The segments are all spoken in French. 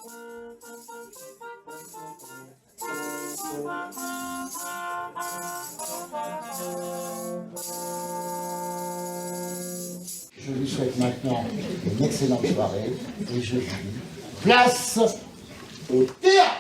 Je vous souhaite maintenant une excellente soirée et je vous dis place au théâtre.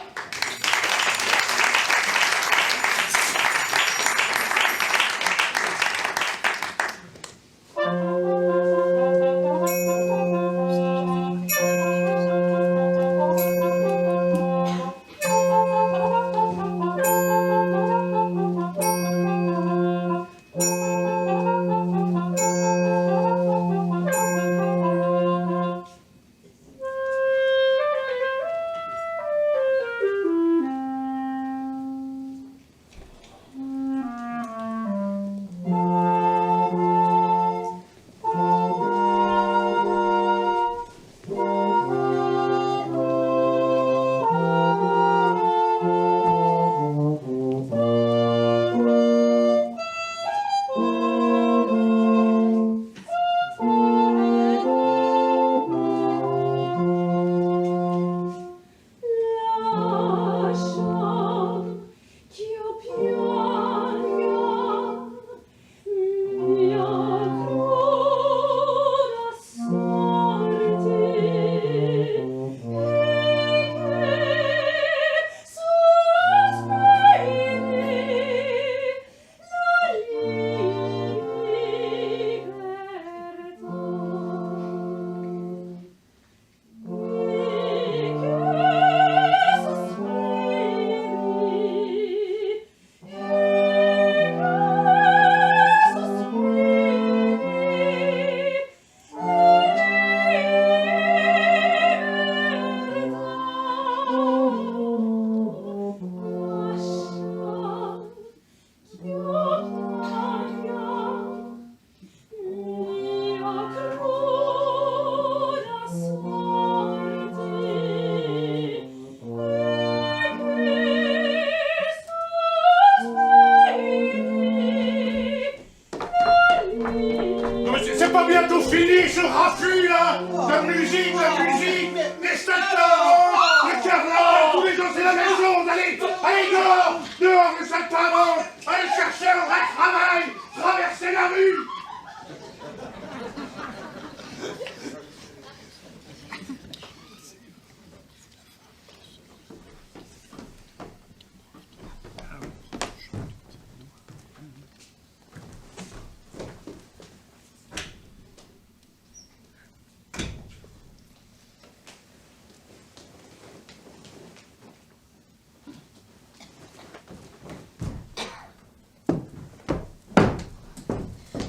C'est pas bientôt fini ce raffut là. La musique, les saltimbanques, le carreau, tous les gens c'est la même chose. Allez, dehors le saltimbanque, allez chercher un vrai travail, traverser la rue.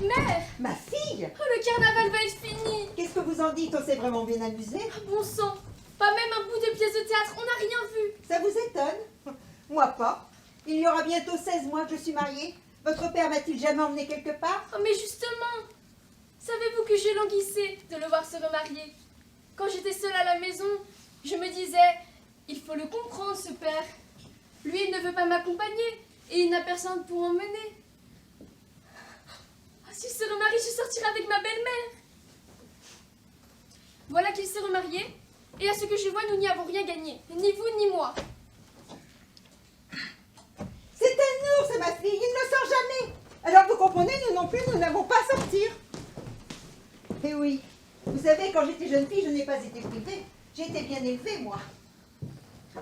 Mère! Ma fille! Oh, le carnaval va être fini! Qu'est-ce que vous en dites? On s'est vraiment bien amusé? Ah, bon sang! Pas même un bout de pièce de théâtre, on n'a rien vu! Ça vous étonne? Moi pas. Il y aura bientôt 16 mois que je suis mariée. Votre père m'a-t-il jamais emmené quelque part? Oh, mais justement! Savez-vous que j'ai languissé de le voir se remarier? Quand j'étais seule à la maison, je me disais, il faut le comprendre ce père. Lui, il ne veut pas m'accompagner et il n'a personne pour emmener. S'il se remarie, je sortirai avec ma belle-mère. Voilà qu'il s'est remarié, et à ce que je vois, nous n'y avons rien gagné, ni vous ni moi. C'est un ours, ma fille, il ne sort jamais. Alors vous comprenez, nous non plus, nous n'avons pas à sortir. Eh oui, vous savez, quand j'étais jeune fille, je n'ai pas été privée. J'ai été bien élevée, moi.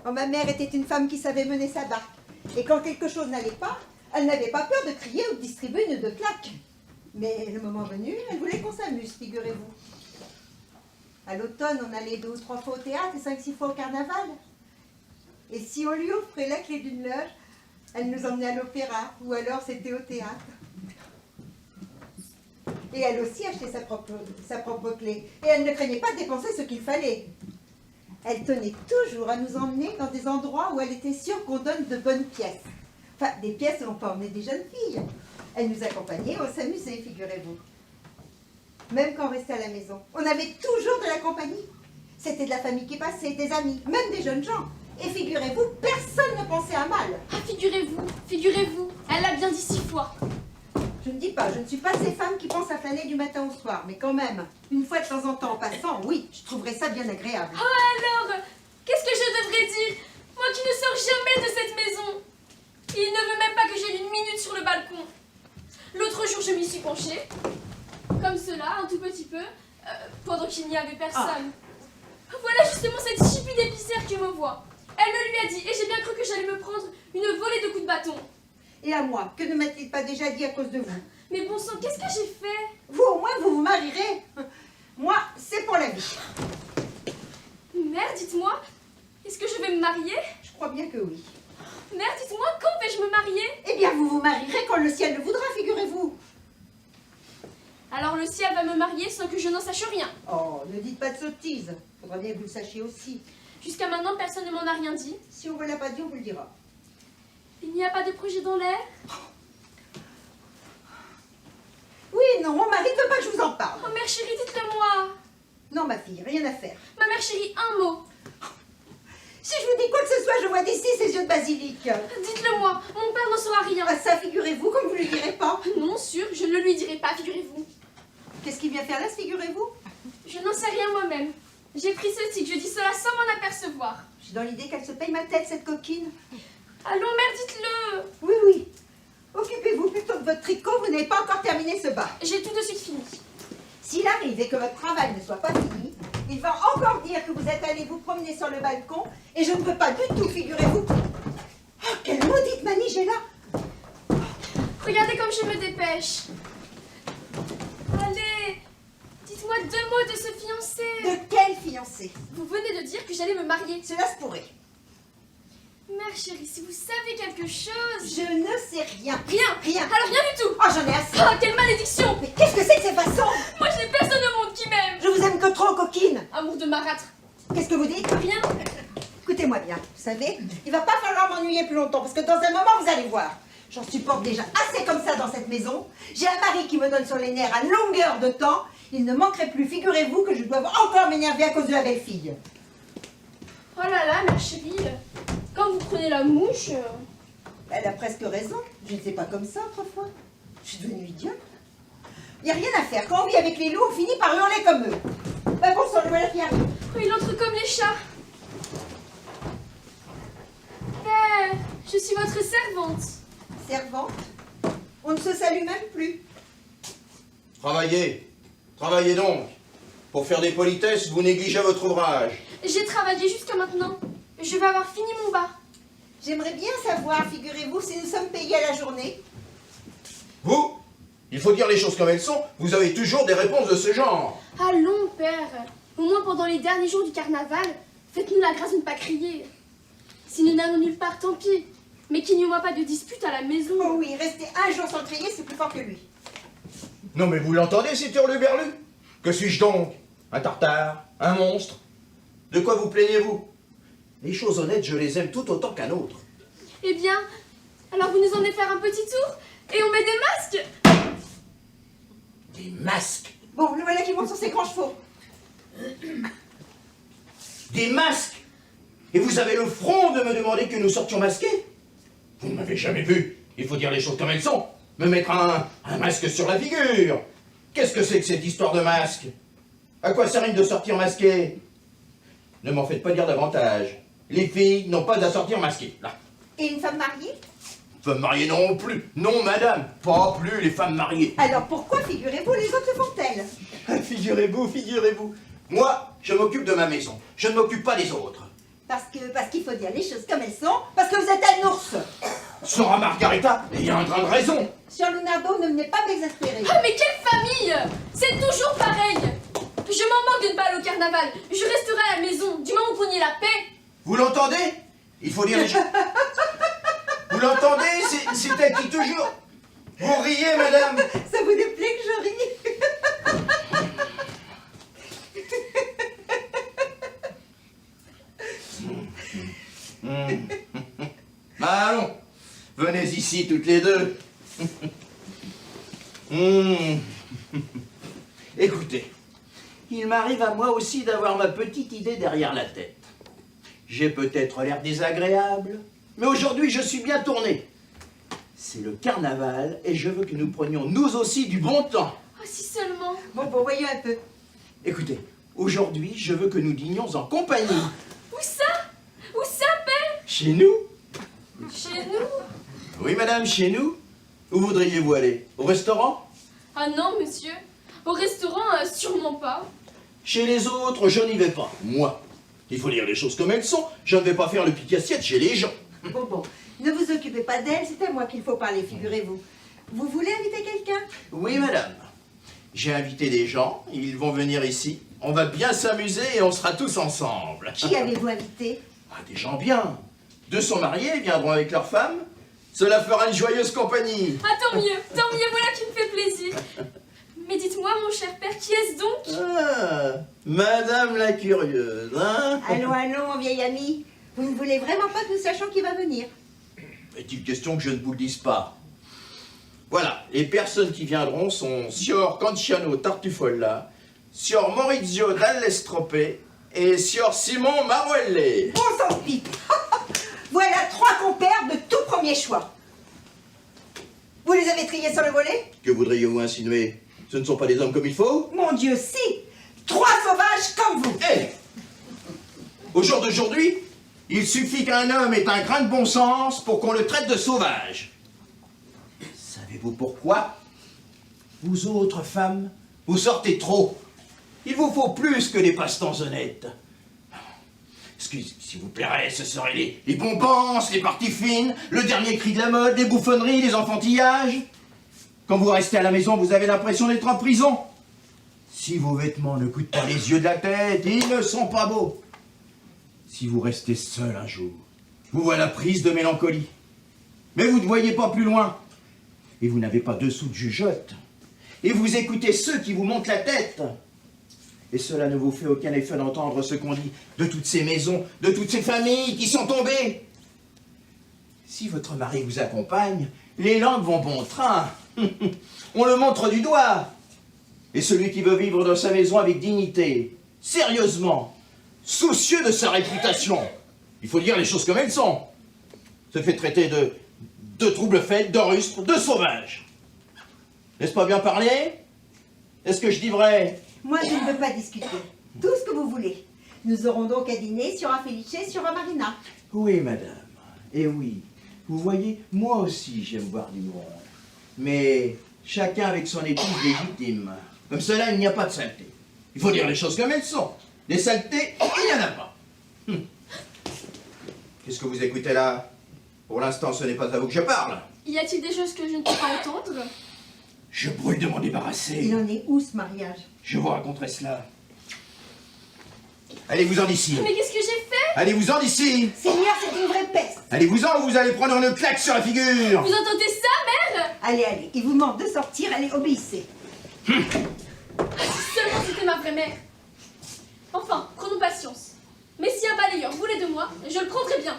Oh, ma mère était une femme qui savait mener sa barque. Et quand quelque chose n'allait pas, elle n'avait pas peur de crier ou de distribuer une ou deux claques. Mais le moment venu, elle voulait qu'on s'amuse, figurez-vous. À l'automne, on allait 2 ou 3 fois au théâtre et 5-6 fois au carnaval. Et si on lui offrait la clé d'une loge, elle nous emmenait à l'opéra, ou alors c'était au théâtre. Et elle aussi achetait sa propre clé. Et elle ne craignait pas de dépenser ce qu'il fallait. Elle tenait toujours à nous emmener dans des endroits où elle était sûre qu'on donne de bonnes pièces. Enfin, des pièces où on peut emmener des jeunes filles. Elle nous accompagnait, on s'amusait, figurez-vous. Même quand on restait à la maison, on avait toujours de la compagnie. C'était de la famille qui passait, des amis, même des jeunes gens. Et figurez-vous, personne ne pensait à mal. Ah, figurez-vous, elle l'a bien dit 6 fois. Je ne dis pas, je ne suis pas ces femmes qui pensent à flâner du matin au soir, mais quand même, une fois de temps en temps en passant, oui, je trouverais ça bien agréable. Oh alors, Qu'est-ce que je devrais dire? Moi qui ne sors jamais de cette maison. Il ne veut même pas que j'aie une minute sur le balcon. L'autre jour, je m'y suis penchée, comme cela, un tout petit peu, pendant qu'il n'y avait personne. Voilà justement cette chipie d'épicière qui me voit. Elle me lui a dit, et j'ai bien cru que j'allais me prendre une volée de coups de bâton. Et à moi, que ne m'a-t-il pas déjà dit à cause de vous? Mais bon sang, qu'est-ce que j'ai fait? Vous, au moins, vous vous marierez. Moi, c'est pour la vie. Mère, dites-moi, est-ce que je vais me marier? Je crois bien que oui. Mère, dites-moi, quand vais-je me marier? Eh bien, vous vous marierez quand le ciel le voudra, figurez-vous. Alors le ciel va me marier sans que je n'en sache rien. Oh, ne dites pas de sottises. Faudra bien que vous le sachiez aussi. Jusqu'à maintenant, personne ne m'en a rien dit. Si on ne vous l'a pas dit, on vous le dira. Il n'y a pas de projet dans l'air? Oui, non, mon mari ne veut pas que je vous en parle. Oh mère chérie, dites-le-moi. Non, ma fille, rien à faire. Ma mère chérie, un mot. Si je vous dis quoi que ce soit, je vois d'ici ses yeux de basilic. Dites-le-moi, mon père n'en saura rien. Ah, ça, figurez-vous, comme vous ne lui direz pas. Non, sûr, je ne lui dirai pas, figurez-vous. Qu'est-ce qu'il vient faire là, figurez-vous? Je n'en sais rien moi-même. J'ai pris ce tic, je dis cela sans m'en apercevoir. J'ai dans l'idée qu'elle se paye ma tête, cette coquine. Allons, mère, dites-le. Oui, oui. Occupez-vous plutôt de votre tricot, vous n'avez pas encore terminé ce bas. J'ai tout de suite fini. S'il arrive et que votre travail ne soit pas fini, il va encore dire que vous êtes allé vous promener sur le balcon et je ne veux pas du tout, figurez-vous. Oh, quelle maudite manie j'ai là. Regardez comme je me dépêche. Allez, dites-moi 2 mots de ce fiancé. De quel fiancé? Vous venez de dire que j'allais me marier. Cela se pourrait. Mère chérie, si vous savez quelque chose... Je ne sais rien. Rien. Rien. Alors rien du tout. Oh, j'en ai assez. Ah, quelle malédiction. Mais qu'est-ce que c'est que ces façons? Moi, je n'ai personne au monde qui m'aime. Je vous aime que trop, coquine. Amour de marâtre. Qu'est-ce que vous dites? Rien. Écoutez-moi bien, vous savez, il va pas falloir m'ennuyer plus longtemps, parce que dans un moment, vous allez voir. J'en supporte déjà assez comme ça dans cette maison. J'ai un mari qui me donne sur les nerfs à longueur de temps. Il ne manquerait plus, figurez-vous, que je doive encore m'énerver à cause de la belle-fille. Oh là là, mère chérie. Quand vous prenez la mouche... Elle a presque raison. Je ne sais pas comme ça autrefois. Je suis devenue idiote. Il n'y a rien à faire. Quand on vit avec les loups, on finit par hurler comme eux. Bah bon sang, le voilà qui arrive. Oh, il entre comme les chats. Père, je suis votre servante. Servante, on ne se salue même plus. Travaillez. Travaillez donc. Pour faire des politesses, vous négligez votre ouvrage. J'ai travaillé jusqu'à maintenant. Je vais avoir fini mon bas. J'aimerais bien savoir, figurez-vous, si nous sommes payés à la journée. Vous, il faut dire les choses comme elles sont, vous avez toujours des réponses de ce genre. Allons, père. Au moins pendant les derniers jours du carnaval, faites-nous la grâce de ne pas crier. Si nous n'allons nulle part, tant pis. Mais qu'il n'y aura pas de dispute à la maison. Oh oui, rester un jour sans crier, c'est plus fort que lui. Non mais vous l'entendez, cet hurluberlu? Que suis-je donc? Un tartare? Un monstre? De quoi vous plaignez-vous? Les choses honnêtes, je les aime tout autant qu'un autre. Eh bien, alors vous nous emmenez faire un petit tour et on met des masques. Des masques? Bon, le voilà qui monte sur ses grands chevaux. Des masques? Et vous avez le front de me demander que nous sortions masqués? Vous ne m'avez jamais vu. Il faut dire les choses comme elles sont. Me mettre un masque sur la figure. Qu'est-ce que c'est que cette histoire de masque? À quoi ça rime de sortir masqué? Ne m'en faites pas dire davantage. Les filles n'ont pas à sortir masquées. Là. Et une femme mariée? Femmes mariées non plus. Non, madame. Pas plus les femmes mariées. Alors pourquoi, figurez-vous, les autres le font-elles? Figurez-vous, figurez-vous. Moi, je m'occupe de ma maison. Je ne m'occupe pas des autres. Parce qu'il faut dire les choses comme elles sont, parce que vous êtes un ours. Sora Margarita, il y a un grain de raison. Sir Lunardo, ne venez pas m'exaspérer. Ah mais quelle famille! C'est toujours pareil. Je m'en manque d'une balle au carnaval. Je resterai à la maison du moment qu'on y ait la paix. Vous l'entendez? Il faut dire les choses. Vous l'entendez? C'est à qui toujours? Vous riez, madame? Ça vous déplaît que je rie? Allons, venez ici toutes les deux. Écoutez, il m'arrive à moi aussi d'avoir ma petite idée derrière la tête. J'ai peut-être l'air désagréable, mais aujourd'hui je suis bien tourné. C'est le carnaval et je veux que nous prenions nous aussi du bon temps. Oh si seulement. Bon, voyons un peu. Écoutez, aujourd'hui je veux que nous dînions en compagnie. Où ça? Chez nous? Chez nous? Oui, madame, chez nous. Où voudriez-vous aller? Au restaurant? Ah non, monsieur. Au restaurant, sûrement pas. Chez les autres, je n'y vais pas. Moi, il faut dire les choses comme elles sont. Je ne vais pas faire le pique-assiette chez les gens. Bon, ne vous occupez pas d'elle, c'est à moi qu'il faut parler, figurez-vous. Vous voulez inviter quelqu'un? Oui, madame. J'ai invité des gens, ils vont venir ici. On va bien s'amuser et on sera tous ensemble. Qui avez-vous invité? Ah, des gens bien. Deux sont mariés, viendront avec leurs femmes. Cela fera une joyeuse compagnie. Ah, tant mieux, voilà qui me fait plaisir. Mais dites-moi, mon cher père, qui est-ce donc? Ah, madame la curieuse, hein? Allons, allons, mon vieil ami. Vous ne voulez vraiment pas que nous sachions qui va venir? Est-il question que je ne vous le dise pas? Voilà, les personnes qui viendront sont Signor Canciano Tartufolla, Signor Maurizio Dall'Estrope et Signor Simon Maruelle. Bon sang de pipe. Voilà 3 compères de tout premier choix. Vous les avez triés sur le volet? Que voudriez-vous insinuer? Ce ne sont pas des hommes comme il faut? Mon Dieu, si! 3 sauvages comme vous! Hé! Au jour d'aujourd'hui, il suffit qu'un homme ait un grain de bon sens pour qu'on le traite de sauvage. Savez-vous pourquoi? Vous autres femmes, vous sortez trop. Il vous faut plus que des passe-temps honnêtes. Excusez, s'il vous plairait, ce seraient les bombances, les parties fines, le dernier cri de la mode, les bouffonneries, les enfantillages. Quand vous restez à la maison, vous avez l'impression d'être en prison. Si vos vêtements ne coûtent pas les yeux de la tête, ils ne sont pas beaux. Si vous restez seul un jour, vous voilà prise de mélancolie. Mais vous ne voyez pas plus loin. Et vous n'avez pas 2 sous de jugeote. Et vous écoutez ceux qui vous montent la tête. Et cela ne vous fait aucun effet d'entendre ce qu'on dit de toutes ces maisons, de toutes ces familles qui sont tombées. Si votre mari vous accompagne, les langues vont bon train. On le montre du doigt. Et celui qui veut vivre dans sa maison avec dignité, sérieusement, soucieux de sa réputation, il faut dire les choses comme elles sont, se fait traiter de trouble-fête, de rustre, de sauvage. N'est-ce pas bien parlé? Est-ce que je dis vrai? Moi, je ne veux pas discuter. Tout ce que vous voulez. Nous aurons donc à dîner sur un Felice, sur un Marina. Oui, madame. Et oui, vous voyez, moi aussi j'aime voir du monde. Mais chacun avec son épouse légitime. Comme cela, il n'y a pas de saleté. Il faut dire les choses comme elles sont. Des saletés, il n'y en a pas. Qu'est-ce que vous écoutez là? Pour l'instant, ce n'est pas à vous que je parle. Y a-t-il des choses que je ne peux pas entendre? Je brûle de m'en débarrasser. Il en est où, ce mariage? Je vous raconterai cela. Allez-vous-en d'ici. Mais qu'est-ce que j'ai fait? Allez-vous-en d'ici. Seigneur, c'est une vraie peste. Allez-vous-en ou vous allez prendre une claque sur la figure. Vous entendez ça, mère? Allez, allez, il vous manque de sortir, allez, obéissez. Si seulement c'était ma vraie mère. Enfin, prenons patience. Mais si un balayeur voulait de moi, je le prendrais bien.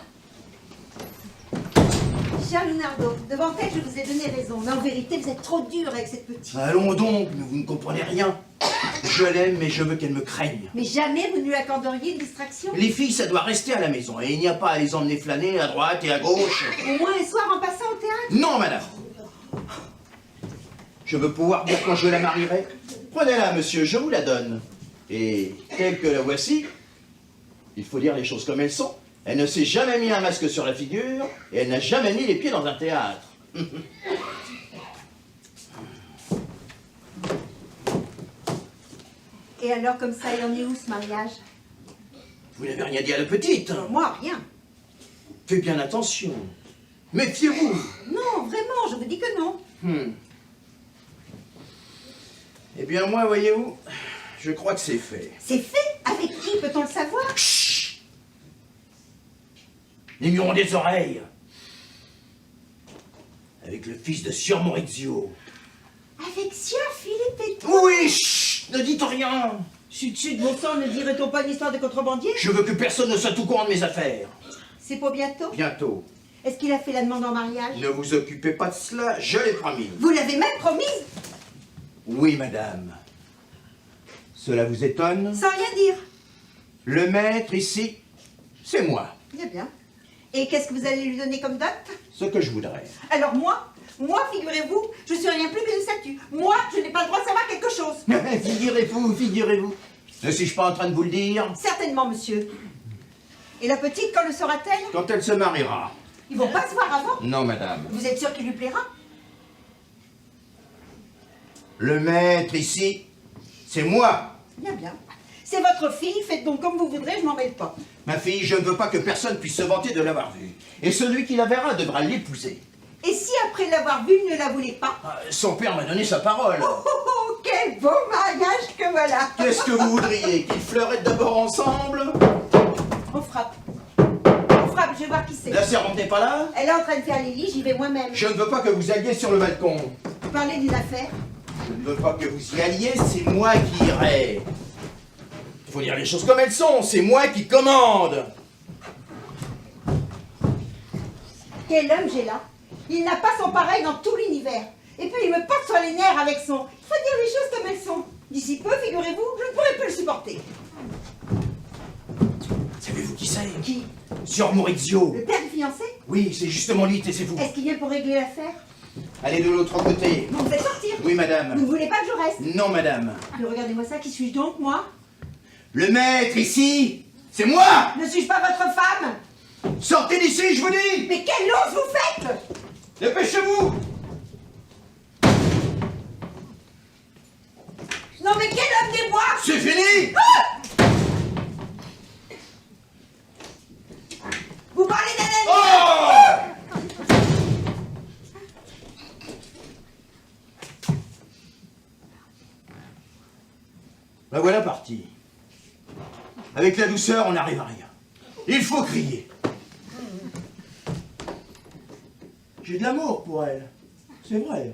Cher Leonardo, devant elle, je vous ai donné raison. Mais en vérité, vous êtes trop dur avec cette petite. Allons donc, mais vous ne comprenez rien. Je l'aime, mais je veux qu'elle me craigne. Mais jamais vous ne lui accorderiez une distraction? Les filles, ça doit rester à la maison, et il n'y a pas à les emmener flâner à droite et à gauche. Au moins un soir en passant au théâtre? Non, madame. Je veux pouvoir dire quand je la marierai. Prenez-la, monsieur, je vous la donne. Et telle que la voici, il faut dire les choses comme elles sont. Elle ne s'est jamais mis un masque sur la figure, et elle n'a jamais mis les pieds dans un théâtre. Et alors, comme ça, il en est où, ce mariage? Vous n'avez rien dit à la petite. Moi, rien. Faites bien attention. Méfiez-vous. Non, vraiment, je vous dis que non. Eh bien, moi, voyez-vous, je crois que c'est fait. C'est fait? Avec qui peut-on le savoir? Chut! Les murons des oreilles. Avec le fils de Sieur Maurizio. Avec Sieur Philippe et toi? Oui, chut! Ne dites rien. Chut, bon sang, ne dirait-on pas une histoire de contrebandier? Je veux que personne ne soit au courant de mes affaires. C'est pour bientôt? Bientôt. Est-ce qu'il a fait la demande en mariage? Ne vous occupez pas de cela, je l'ai promis. Vous l'avez même promise? Oui, madame. Cela vous étonne? Sans rien dire. Le maître ici, c'est moi. Bien, bien. Et qu'est-ce que vous allez lui donner comme dot? Ce que je voudrais. Alors moi, figurez-vous, je suis rien plus qu'une statue. Moi, je n'ai pas le droit de savoir quelque chose. Figurez-vous, figurez-vous. Ne suis-je pas en train de vous le dire? Certainement, monsieur. Et la petite, quand le sera-t-elle? Quand elle se mariera. Ils vont pas se voir avant? Non, madame. Vous êtes sûr qu'il lui plaira? Le maître ici, c'est moi. Bien, bien. C'est votre fille, faites donc comme vous voudrez, je m'en mêle pas. Ma fille, je ne veux pas que personne puisse se vanter de l'avoir vue. Et celui qui la verra devra l'épouser. Et si après l'avoir vue, il ne la voulait pas? Son père m'a donné sa parole. Oh, oh, oh, quel beau mariage que voilà! Qu'est-ce que vous voudriez? Qu'ils fleurettent d'abord ensemble? On frappe. On frappe, je vais voir qui c'est. La servante n'est pas là? Elle est en train de faire les lits, j'y vais moi-même. Je ne veux pas que vous alliez sur le balcon. Vous parlez d'une affaire? Je ne veux pas que vous y alliez, c'est moi qui irai. Il faut dire les choses comme elles sont, c'est moi qui commande. Quel homme j'ai là? Il n'a pas son pareil dans tout l'univers. Et puis il me porte sur les nerfs avec son... Il faut dire les choses comme elles sont. D'ici peu, figurez-vous, je ne pourrai plus le supporter. Savez-vous qui c'est? Qui? Signor Maurizio. Le père du fiancé? Oui, c'est justement lui, taisez-vous. Est-ce qu'il vient pour régler l'affaire? Allez de l'autre côté. Vous me faites sortir? Oui, Vous madame. ne voulez pas que je reste? Non, madame. Mais regardez-moi ça, qui suis-je donc, moi? Le maître ici, c'est moi. Ne suis-je pas votre femme? Sortez d'ici, je vous dis. Mais quelle ose vous faites? Dépêchez-vous. Non mais quel homme des bois! C'est fini. Vous parlez d'un ami! Oh! Ben voilà parti. Avec la douceur, on n'arrive à rien. Il faut crier. J'ai de l'amour pour elle. C'est vrai.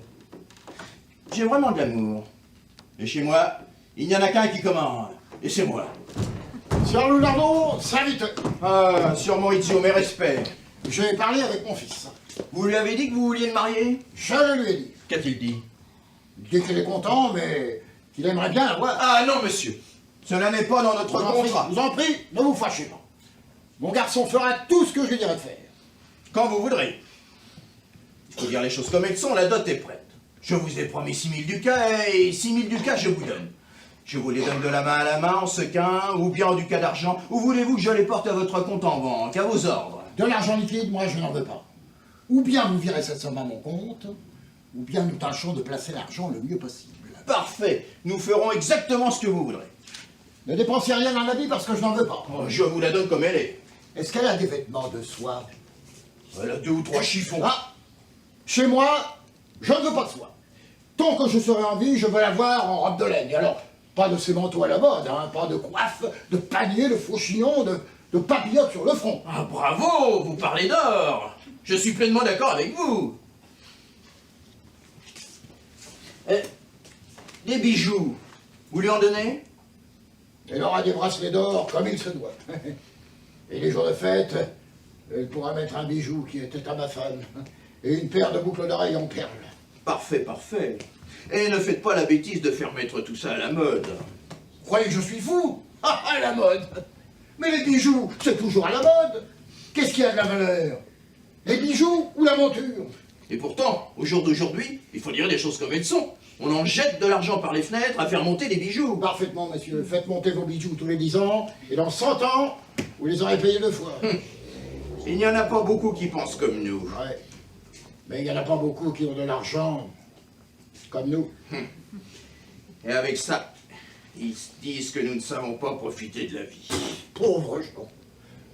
J'ai vraiment de l'amour. Et chez moi, il n'y en a qu'un qui commande. Et c'est moi. Sir Lunardo, s'invite. Ah, Signor Maurizio, mes respects. Je vais parler avec mon fils. Vous lui avez dit que vous vouliez le marier? Je le lui ai dit. Qu'a-t-il dit? Il dit qu'il est content, mais qu'il aimerait bien l'avoir. Ah non, monsieur. Cela n'est pas dans notre contrat. Vous en prie, ne vous fâchez pas. Mon garçon fera tout ce que je lui dirai de faire. Quand vous voudrez. Il faut dire les choses comme elles sont, la dot est prête. Je vous ai promis 6 000 ducats et 6 000 ducats je vous donne. Je vous les donne de la main à la main, en sequin, ou bien en ducats d'argent, ou voulez-vous que je les porte à votre compte en banque, à vos ordres? De l'argent liquide, moi, je n'en veux pas. Ou bien vous virez cette somme à mon compte, ou bien nous tâchons de placer l'argent le mieux possible. Parfait. Nous ferons exactement ce que vous voudrez. Ne dépensez rien dans la vie parce que je n'en veux pas. Oh, je vous la donne comme elle est. Est-ce qu'elle a des vêtements de soie? Elle a 2 ou 3 chiffons. Ah! Chez moi, je ne veux pas de soie. Tant que je serai en vie, je veux la voir en robe de laine. Et alors, pas de ces manteaux à la mode, hein, pas de coiffe, de panier, de faux chignons, de papillotes sur le front. Ah bravo, vous parlez d'or. Je suis pleinement d'accord avec vous. Des bijoux, vous lui en donnez? Elle aura des bracelets d'or comme il se doit. Et les jours de fête, elle pourra mettre un bijou qui était à ma femme. Et une paire de boucles d'oreilles en perles. Parfait, parfait. Et ne faites pas la bêtise de faire mettre tout ça à la mode. Vous croyez que je suis fou? Ah, à la mode! Mais les bijoux, c'est toujours à la mode! Qu'est-ce qui a de la valeur? Les bijoux ou la monture? Et pourtant, au jour d'aujourd'hui, il faut dire les choses comme elles sont. On en jette de l'argent par les fenêtres à faire monter des bijoux. Parfaitement, monsieur. Faites monter vos bijoux tous les 10 ans, et dans 100 ans, vous les aurez payés 2 fois. Il n'y en a pas beaucoup qui pensent comme nous. Ouais. Mais il n'y en a pas beaucoup qui ont de l'argent, comme nous. Et avec ça, ils se disent que nous ne savons pas profiter de la vie. Pauvres gens.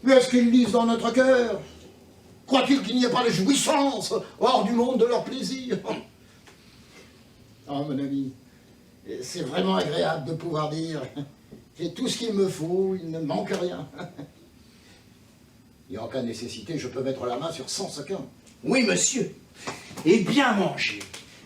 Mais est-ce qu'ils lisent dans notre cœur? Croient-ils qu'il n'y a pas de jouissance hors du monde de leur plaisir? Ah, mon ami, c'est vraiment agréable de pouvoir dire « J'ai tout ce qu'il me faut, il ne me manque rien. » Et en cas de nécessité, je peux mettre la main sur 100 sequins. Oui, monsieur. Et bien manger.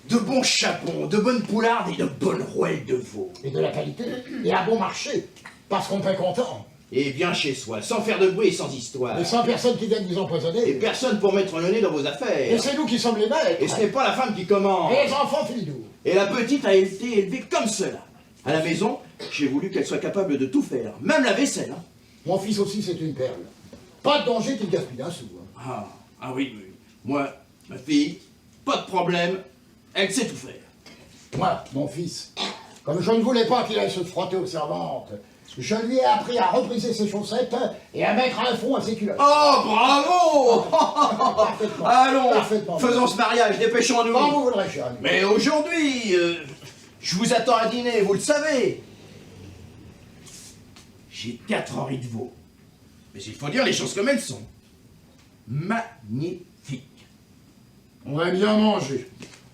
De bons chapons, de bonnes poulardes et de bonnes rouelles de veau. Et de la qualité, et à bon marché, parce qu'on paie content. Et bien chez soi, sans faire de bruit et sans histoire. Et sans personne qui vienne nous empoisonner. Et personne pour mettre le nez dans vos affaires. Et c'est nous qui sommes les maîtres. Et ce n'est pas la femme qui commande. Et les enfants filent nous. Et la petite a été élevée comme cela. À la maison, j'ai voulu qu'elle soit capable de tout faire, même la vaisselle. Hein. Mon fils aussi, c'est une perle. Pas de danger qu'il gaspille un sou. Hein. Ah oui, oui. Moi, ma fille, pas de problème, elle sait tout faire. Moi, mon fils, comme je ne voulais pas qu'il aille se frotter aux servantes, Je lui ai appris à repriser ses chaussettes et à mettre un fond à ses culottes. Oh, bravo! Parfaitement. Allons, Parfaitement. faisons ce mariage, dépêchons-nous. Quand vous voudrez, cher ami. Mais aujourd'hui, je vous attends à dîner, vous le savez. J'ai 4 Henri de veau. Mais il faut dire les choses comme elles sont. Magnifique. On va bien manger.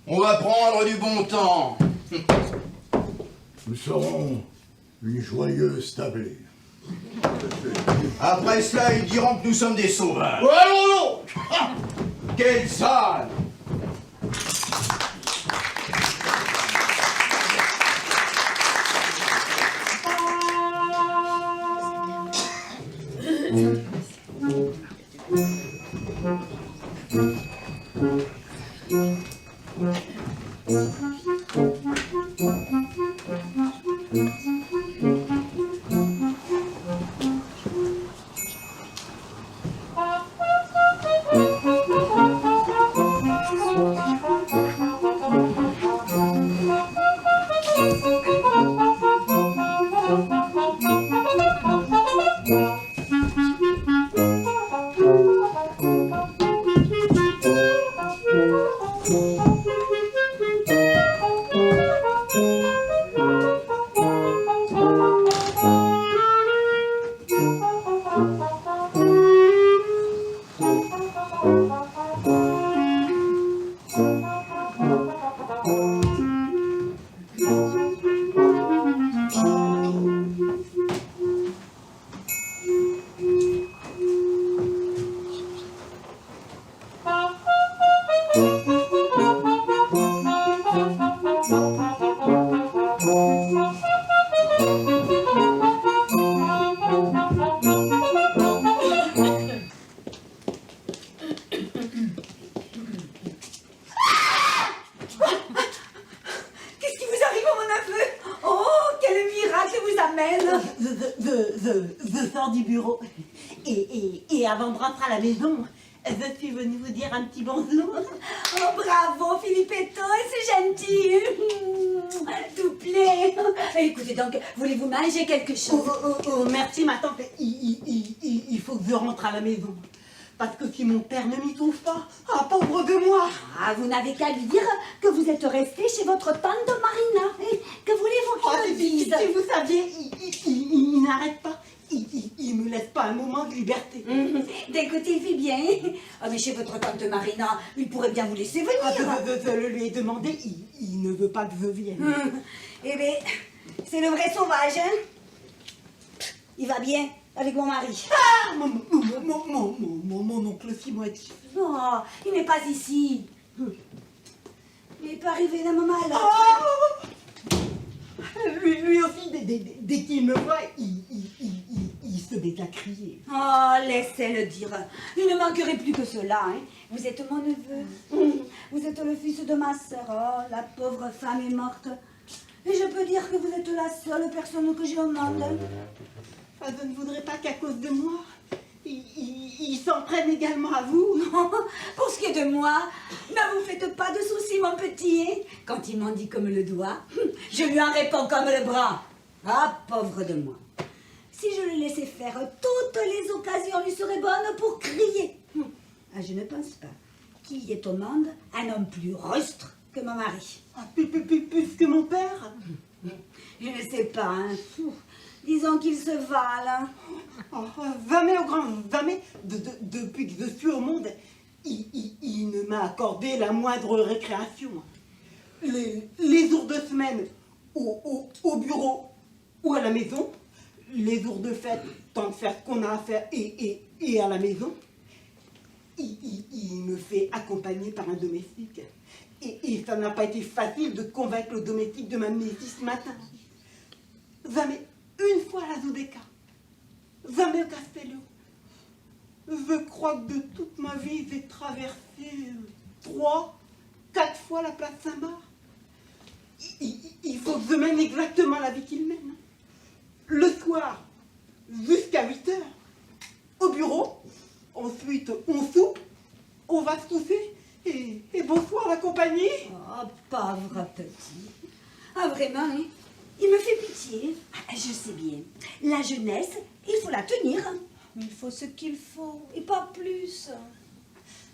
On va prendre du bon temps. Nous serons une joyeuse tablée. Après cela, ils diront que nous sommes des sauvages. Allons donc. Quelle salle! Qu'est-ce qui vous arrive, mon neveu? Oh, quel miracle vous amène! Je sors du bureau. Et avant de rentrer à la maison, je suis venue vous dire un petit bonjour. Oh, bravo, Philippetto, c'est gentil! Tout plaît! Écoutez donc, voulez-vous manger quelque chose? Oh, merci, ma tante. Il faut que je rentre à la maison. Parce que si mon père ne m'y trouve pas, ah, pauvre de moi! Ah, vous n'avez qu'à lui dire que vous êtes resté chez votre tante Marina. Que voulez-vous Oh, qu'il me si dise? vous saviez, il n'arrête pas. Il me laisse pas un moment de liberté. Écoutez, il fait bien. Ah, mais chez votre tante Marina, il pourrait bien vous laisser venir. Ah, je le lui ai demandé, il ne veut pas que je vienne. Eh bien, c'est le vrai sauvage, hein? Il va bien avec mon mari. Ah, mon oncle Simoiti. Non, il n'est pas ici. Il peut arriver d'un moment à l'autre. Oh, lui aussi, dès qu'il me voit, il se met à crier. Oh, laissez-le dire. Il ne manquerait plus que cela, hein. Vous êtes mon neveu. Vous êtes le fils de ma sœur. Oh, la pauvre femme est morte. Et je peux dire que vous êtes la seule personne que j'ai au monde. Ah, je ne voudrais pas qu'à cause de moi, il s'en prenne également à vous. Non, pour ce qui est de moi, ne vous faites pas de soucis, mon petit. Hein. Quand il m'en dit comme le doigt, je lui en réponds comme le bras. Ah, pauvre de moi. Si je le laissais faire, toutes les occasions lui seraient bonnes pour crier. Ah, je ne pense pas qu'il y ait au monde un homme plus rustre que mon mari. Ah, plus que mon père. Je ne sais pas, hein. Disons qu'il se valent. Oh, jamais au grand, jamais, depuis que je suis au monde, il ne m'a accordé la moindre récréation. Les jours de semaine au bureau ou à la maison, les jours de fête, tant de faire ce qu'on a à faire et à la maison, il me fait accompagner par un domestique. Et ça n'a pas été facile de convaincre le domestique de m'amener ici ce matin. Jamais une fois à la Zodeka, jamais au Castello. Je crois que de toute ma vie, j'ai traversé 3, 4 fois la place Saint-Marc. Il faut que je mène exactement la vie qu'il mène. Le soir, jusqu'à 8 heures, au bureau. Ensuite, on soupe, on va se coucher. Et bonsoir la compagnie. Oh, pauvre petit. Ah, vraiment, hein? Il me fait pitié. Ah, je sais bien. La jeunesse, il faut la tenir. Il faut ce qu'il faut, et pas plus.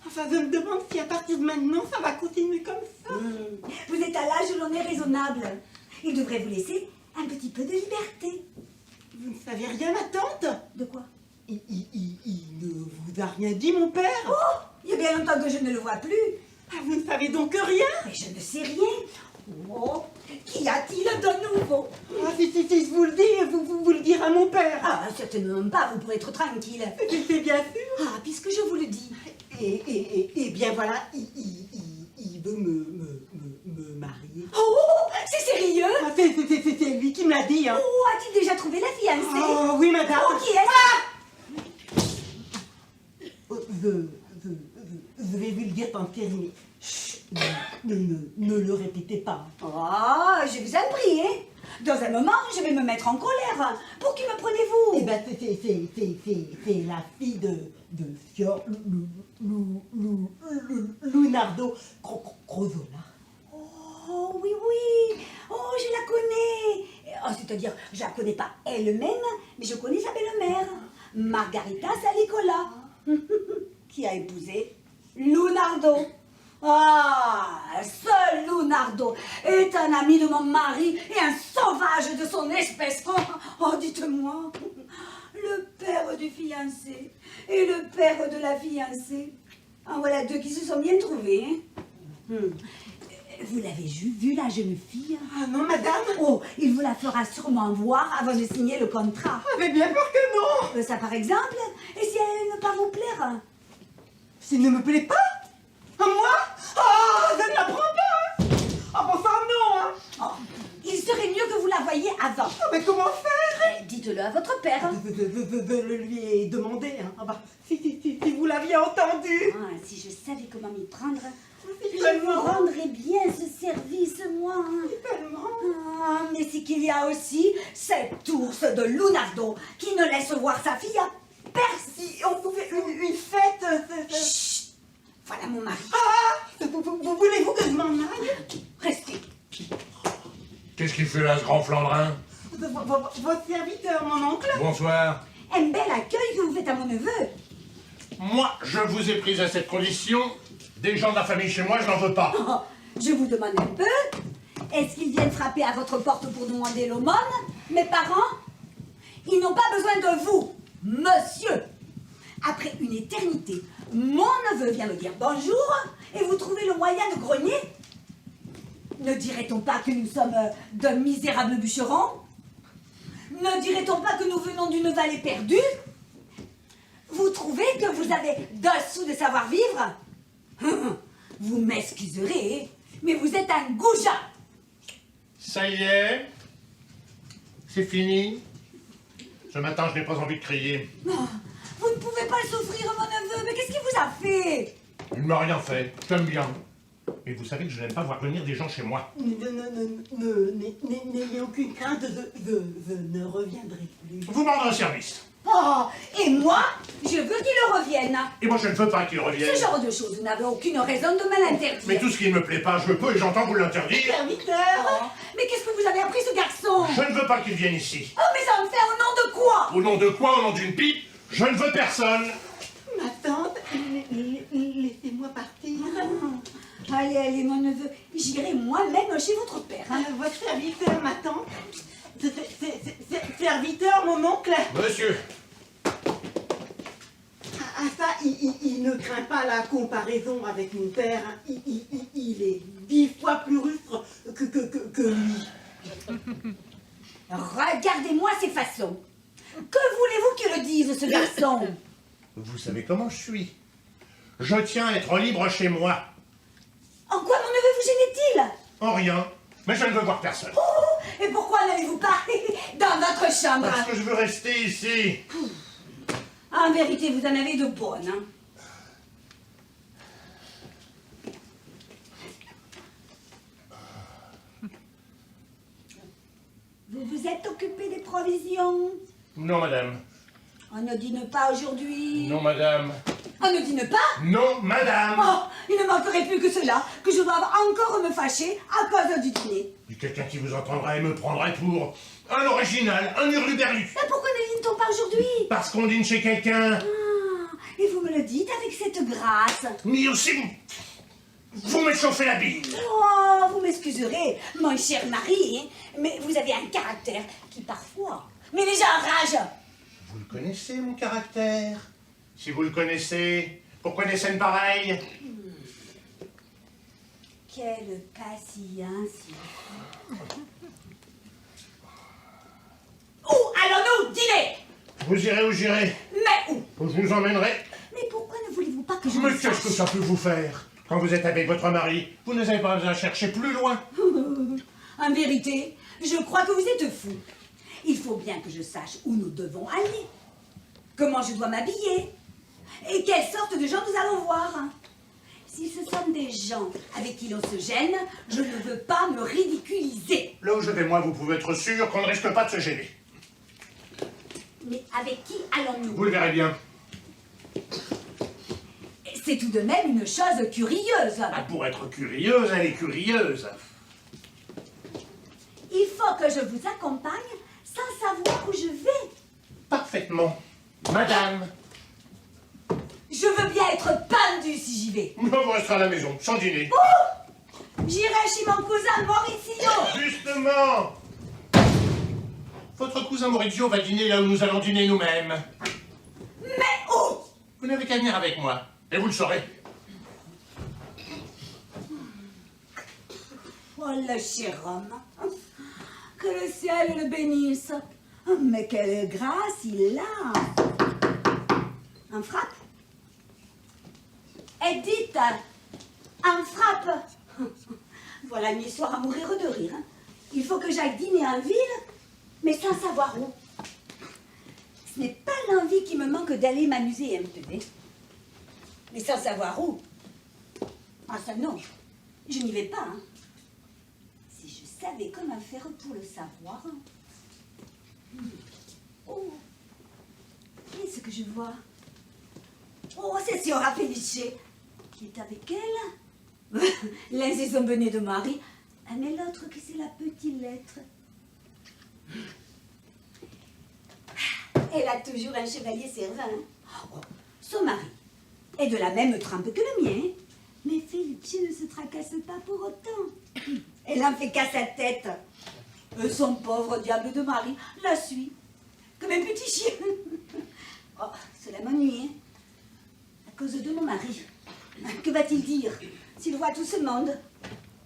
Enfin, je me demande si à partir de maintenant, ça va continuer comme ça. Vous êtes à l'âge où l'on est raisonnable. Il devrait vous laisser un petit peu de liberté. Vous ne savez rien, ma tante? De quoi? Il ne vous a rien dit, mon père? Oh, il y a bien longtemps que je ne le vois plus. Ah, vous ne savez donc rien? Mais je ne sais rien. Oh, qu'y a-t-il de nouveau? Ah, si je vous le dis, vous le direz à mon père. Ah, certainement pas, vous pourrez être tranquille. C'est bien sûr. Ah, puisque je vous le dis. Et bien voilà, il veut me marier. Oh, c'est sérieux? Ah, c'est lui qui me l'a dit, hein. Oh, a-t-il déjà trouvé la fiancée? Oh, oui, madame. Oh, qui est-ce? Je vais vous le dire, tante Thérèse. Chut, ne le répétez pas. Oh, je vous en prie, hein. Dans un moment, je vais me mettre en colère. Pour qui me prenez-vous? Eh ben, c'est la fille de Fior Lunardo Crozola. Oh, oui, oui. Oh, je la connais. Oh, c'est-à-dire, je la connais pas elle-même, mais je connais sa belle-mère, Margarita Salicola, qui a épousé Lunardo. Ah, ce Lunardo est un ami de mon mari et un sauvage de son espèce. Oh, dites-moi, le père du fiancé et le père de la fiancée. En voilà deux qui se sont bien trouvés. Hein. Vous l'avez vu la jeune fille? Ah non, madame. Oh, il vous la fera sûrement voir avant de signer le contrat. J'avais bien peur que non. Ça, par exemple, et si elle ne pas vous plaire? S'il ne me plaît pas? À moi? Ah, je ne la prends pas. Ah, bon sang, non, hein. Oh, il serait mieux que vous la voyiez avant. Ah, mais comment faire? Dites-le à votre père. Je le lui ai demandé, hein. Ah bah, si vous l'aviez entendu. Ah, si je savais comment m'y prendre, je Tellement. vous rendrais bien ce service, moi. Tellement. Ah, mais c'est qu'il y a aussi cet ours de Lunardo qui ne laisse voir sa fille à personne. Si on pouvait une fête... Chut! Voilà mon mari. Ah, voulez-vous que je m'en aille? Restez. Qu'est-ce qu'il fait là, ce grand Flandrin? Votre serviteur, mon oncle? Bonsoir. Un bel accueil que vous faites à mon neveu. Moi, je vous ai prise à cette condition. Des gens de la famille chez moi, je n'en veux pas. Oh, je vous demande un peu. Est-ce qu'ils viennent frapper à votre porte pour demander l'aumône? Mes parents? Ils n'ont pas besoin de vous, monsieur. Après une éternité, mon neveu vient me dire bonjour et vous trouvez le moyen de grogner? Ne dirait-on pas que nous sommes de misérables bûcherons? Ne dirait-on pas que nous venons d'une vallée perdue? Vous trouvez que vous avez 2 sous de savoir-vivre? Vous m'excuserez, mais vous êtes un goujat. Ça y est. C'est fini. Ce matin, je n'ai pas envie de crier. Oh, vous ne pouvez pas le souffrir, mon neveu, mais qu'est-ce qu'il vous a fait? Il ne m'a rien fait. Je t'aime bien. Mais vous savez que je n'aime pas voir venir des gens chez moi. N'ayez aucune crainte, je ne reviendrai plus. Vous m'en rendez un service. Oh, et moi, je veux qu'il revienne. Et moi, je ne veux pas qu'il revienne. Ce genre de choses, vous n'avez aucune raison de me l'interdire. Mais tout ce qui ne me plaît pas, je peux et j'entends vous l'interdire. Serviteur! Oh, mais qu'est-ce que vous avez appris, ce garçon? Je ne veux pas qu'il vienne ici. Oh, mais ça me fait au nom de quoi? Au nom de quoi? Au nom d'une pipe? Je ne veux personne. Ma tante, laissez-moi partir. Allez, allez, mon neveu, j'irai moi-même chez votre père. Hein. Votre serviteur, ma tante. Serviteur, mon oncle. Monsieur. Ah, ça, il ne craint pas la comparaison avec mon père. Hein. Il est 10 fois plus rustre que lui. Regardez-moi ces façons. Que voulez-vous qu'il le dise, ce garçon? Vous savez comment je suis. Je tiens à être libre chez moi. En quoi mon neveu vous gênait-il? En rien. Mais je ne veux voir personne. Oh, et pourquoi n'allez-vous pas dans votre chambre? Parce que je veux rester ici. En vérité, vous en avez de bonnes. Hein. Vous vous êtes occupé des provisions? Non, madame. On ne dîne pas aujourd'hui. Non, madame. On ne dîne pas? Non, madame. Oh, il ne manquerait plus que cela, que je doive encore me fâcher à cause du dîner. Quelqu'un qui vous entendrait me prendrait pour un original, un hurluberlu. Mais pourquoi ne dîne-t-on pas aujourd'hui? Parce qu'on dîne chez quelqu'un. Ah, et vous me le dites avec cette grâce. Mais aussi, vous m'échauffez la bille. Oh, vous m'excuserez, mon cher mari, hein, mais vous avez un caractère qui parfois met les gens en rage. Vous le connaissez, mon caractère? Si vous le connaissez, pourquoi des scènes pareilles? Quelle patience. Où allons-nous dîner? Vous irez où j'irai. Mais où? Je vous emmènerai. Mais pourquoi ne voulez-vous pas que je Mais le qu'est-ce que sache? ça peut vous faire? Quand vous êtes avec votre mari, vous n'avez pas besoin de chercher plus loin. En vérité, je crois que vous êtes fou. Il faut bien que je sache où nous devons aller. Comment je dois m'habiller. Et quelle sorte de gens nous allons voir. Si ce sont des gens avec qui l'on se gêne, je ne veux pas me ridiculiser. Là où je vais, moi, vous pouvez être sûr qu'on ne risque pas de se gêner. Mais avec qui allons-nous? Vous le verrez bien. C'est tout de même une chose curieuse. Ah, pour être curieuse, elle est curieuse. Il faut que je vous accompagne sans savoir où je vais. Parfaitement. Madame. Je veux bien être pendue si j'y vais. Moi, vous resterez à la maison, sans dîner. J'irai chez mon cousin Maurizio. Justement. Votre cousin Maurizio va dîner là où nous allons dîner nous-mêmes. Mais où? Vous n'avez qu'à venir avec moi, et vous le saurez. Oh, le cher homme. Que le ciel le bénisse. Mais quelle grâce il a. Un frappe? Edith, un frappe. Voilà une histoire à mourir de rire. Il faut que j'aille dîner en ville, mais sans savoir où. Ce n'est pas l'envie qui me manque d'aller m'amuser un peu, mais sans savoir où. Ah ça non, je n'y vais pas. Hein. Si je savais comment faire pour le savoir. Oh, qu'est-ce que je vois? Oh, c'est Signora Felice qui est avec elle. L'un c'est son bonnet de mari, mais l'autre que c'est la petite lettre. Elle a toujours un chevalier servant. Oh, son mari est de la même trempe que le mien. Mais Felice ne se tracasse pas pour autant. Elle en fait qu'à sa tête. Son pauvre diable de mari la suit. Comme un petit chien. Oh, cela m'ennuie, hein. À cause de mon mari. Que va-t-il dire s'il voit tout ce monde?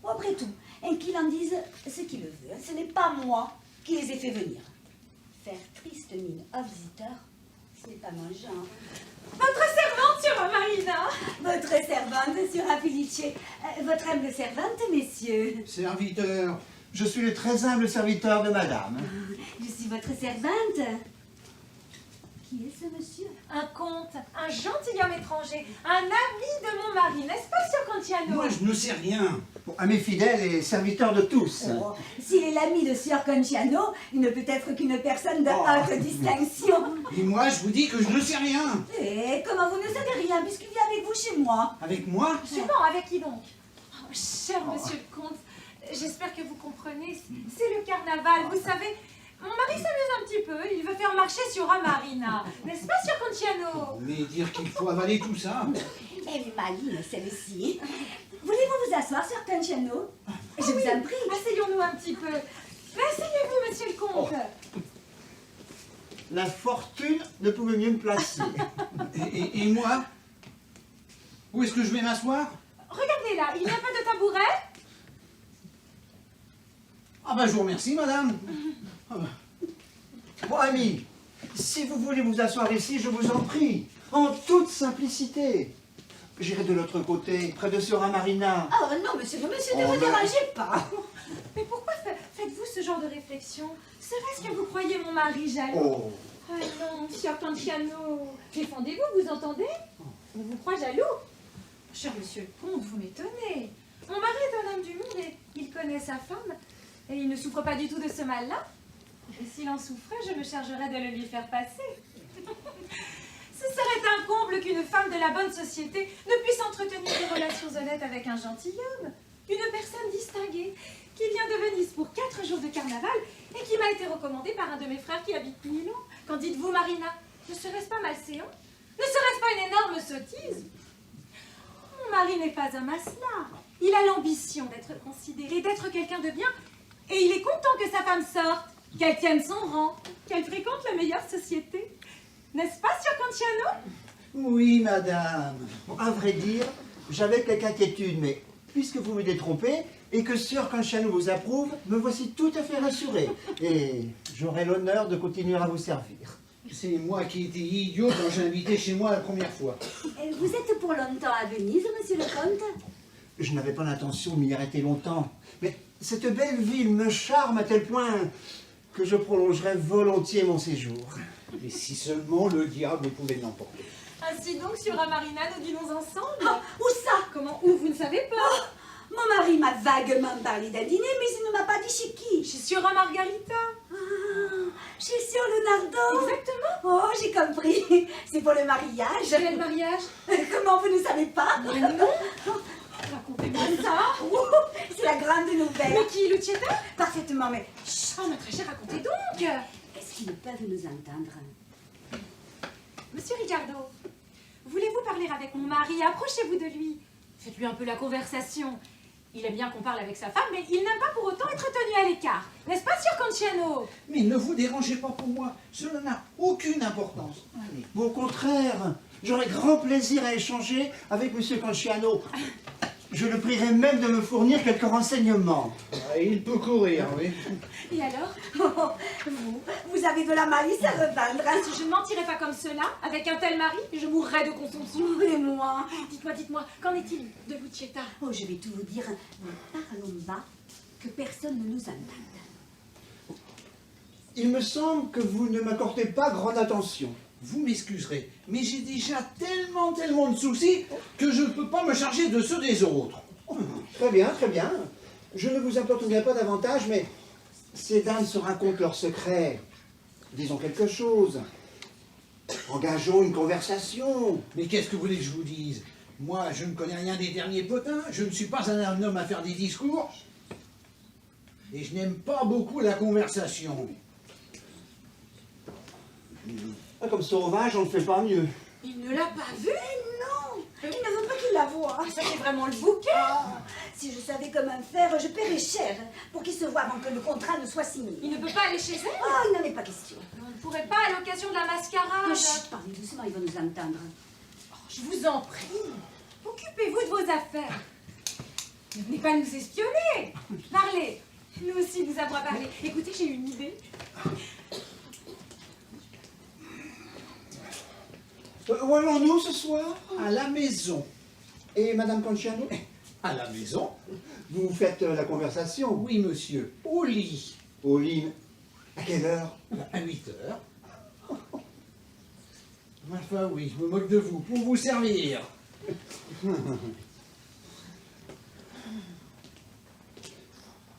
Oh, après tout, qu'il en dise ce qu'il veut. Ce n'est pas moi qui les ai fait venir. Faire triste mine aux visiteurs, ce n'est pas mon genre. Votre servante, Signora Marina. Votre servante, Signora Felice. Votre humble servante, messieurs. Serviteur, je suis le très humble serviteur de madame. Je suis votre servante. Qui est ce monsieur? Un comte, un gentilhomme étranger, un ami de mon mari, n'est-ce pas, Sieur Contiano? Moi, je ne sais rien. Bon, ami fidèle et serviteur de tous. Oh, s'il est l'ami de Sieur Conciano, il ne peut être qu'une personne de Oh. haute distinction. Et moi, je vous dis que je ne sais rien. Et comment vous ne savez rien puisqu'il vient avec vous chez moi? Avec moi? Sûrement, avec qui donc? Oh, cher monsieur le comte, j'espère que vous comprenez, c'est le carnaval, vous savez. Mon mari s'amuse un petit peu, il veut faire marcher Signora Marina. N'est-ce pas, Sieur Contiano? Mais dire qu'il faut avaler tout ça. Elle est maligne, celle-ci. Voulez-vous vous asseoir, Sieur Conciano? Je vous en prie. Asseyons-nous un petit peu. Mais asseyez-vous, monsieur le comte. La fortune ne pouvait mieux me placer. Et moi? Où est-ce que je vais m'asseoir? Regardez là, il n'y a pas de tabouret? Ah ben, je vous remercie, madame. Ah ben, Bon, ami, si vous voulez vous asseoir ici, je vous en prie, en toute simplicité. J'irai de l'autre côté, près de Signora Marina. Oh non, monsieur, ne Oh, vous mais- dérangez pas. Mais pourquoi faites-vous ce genre de réflexion? Serait-ce que vous croyez mon mari jaloux? Oh, Ah non, Sieur Contiano. Défendez-vous, vous entendez? On vous croit jaloux? Cher monsieur le comte, vous m'étonnez. Mon mari est un homme du monde et il connaît sa femme. Et il ne souffre pas du tout de ce mal-là. Et s'il en souffrait, je me chargerais de le lui faire passer. Ce serait un comble qu'une femme de la bonne société ne puisse entretenir des relations honnêtes avec un gentilhomme, une personne distinguée, qui vient de Venise pour 4 jours de carnaval et qui m'a été recommandée par un de mes frères qui habite Milan. Qu'en dites-vous, Marina? Ne serait-ce pas malséant? Ne serait-ce pas une énorme sottise? Mon mari n'est pas un masla. Il a l'ambition d'être considéré, d'être quelqu'un de bien, et il est content que sa femme sorte, qu'elle tienne son rang, qu'elle fréquente la meilleure société. N'est-ce pas, Sieur Contiano? Oui, madame. Bon, à vrai dire, j'avais quelques inquiétudes, mais puisque vous me détrompez et que Sieur Contiano vous approuve, me voici tout à fait rassuré. Et j'aurai l'honneur de continuer à vous servir. C'est moi qui étais idiot quand j'ai invité chez moi la première fois. Vous êtes pour longtemps à Venise, monsieur le comte? Je n'avais pas l'intention de m'y arrêter longtemps, mais cette belle ville me charme à tel point que je prolongerai volontiers mon séjour. Mais si seulement le diable pouvait l'emporter. Ainsi donc, Sieur Marina, nous dînons ensemble. Ah, où ça? Comment? Où? Vous ne savez pas? Oh, mon mari m'a vaguement parlé d'un dîner, mais il ne m'a pas dit chez qui. Chez Sieur Margarita. Ah, chez Sieur Leonardo. Exactement. Oh, j'ai compris. C'est pour le mariage. Quel mariage? Comment vous ne savez pas? Mais non. Racontez-moi ça. Oh, c'est la grande nouvelle. Mais qui, Lucietta? Parfaitement, mais... Chut. Oh, ma très chère, racontez donc. Est-ce qu'ils peuvent nous entendre? Monsieur Ricardo, voulez-vous parler avec mon mari? Approchez-vous de lui. Faites-lui un peu la conversation. Il aime bien qu'on parle avec sa femme, mais il n'aime pas pour autant être tenu à l'écart. N'est-ce pas, Sieur Contiano? Mais ne vous dérangez pas pour moi, cela n'a aucune importance. Allez. Au contraire, j'aurai grand plaisir à échanger avec Monsieur Contiano. Je le prierai même de me fournir quelques renseignements. Ah, il peut courir, oui. Et alors? Oh, vous avez de la malice à revendre. Hein? Si je ne mentirais pas comme cela, avec un tel mari, je mourrais de consomption. Et moi? Dites-moi, qu'en est-il de Lucietta? Oh, je vais tout vous dire, mais parlons bas, que personne ne nous entende. Il me semble que vous ne m'accordez pas grande attention. Vous m'excuserez, mais j'ai déjà tellement de soucis que je ne peux pas me charger de ceux des autres. Oh, très bien, très bien. Je ne vous importunerai pas davantage, mais ces dames se racontent leurs secrets. Disons quelque chose. Engageons une conversation. Mais qu'est-ce que vous voulez que je vous dise? Moi, je ne connais rien des derniers potins, je ne suis pas un homme à faire des discours. Et je n'aime pas beaucoup la conversation. Comme sauvage, on ne fait pas mieux. Il ne l'a pas vu? Non, il ne veut pas qu'il la voie. Ah, ça c'est vraiment le bouquet. Ah, si je savais comment faire, je paierais cher pour qu'il se voie avant que le contrat ne soit signé. Il ne peut pas aller chez elle? Ah, il n'en est pas question. On ne pourrait pas à l'occasion de la mascarade. Chut, parlez doucement, ils vont nous entendre. Oh, je vous en prie. Occupez-vous de vos affaires. Ne venez pas nous espionner. Parlez. Nous aussi, nous avons à parler. Écoutez, j'ai une idée. Où allons-nous ce soir? À la maison. Et Madame Contiano? À la maison? Vous faites la conversation? Oui, monsieur. Au lit. Au lit. À quelle heure? À 8 heures. Enfin oui, je me moque de vous, pour vous servir.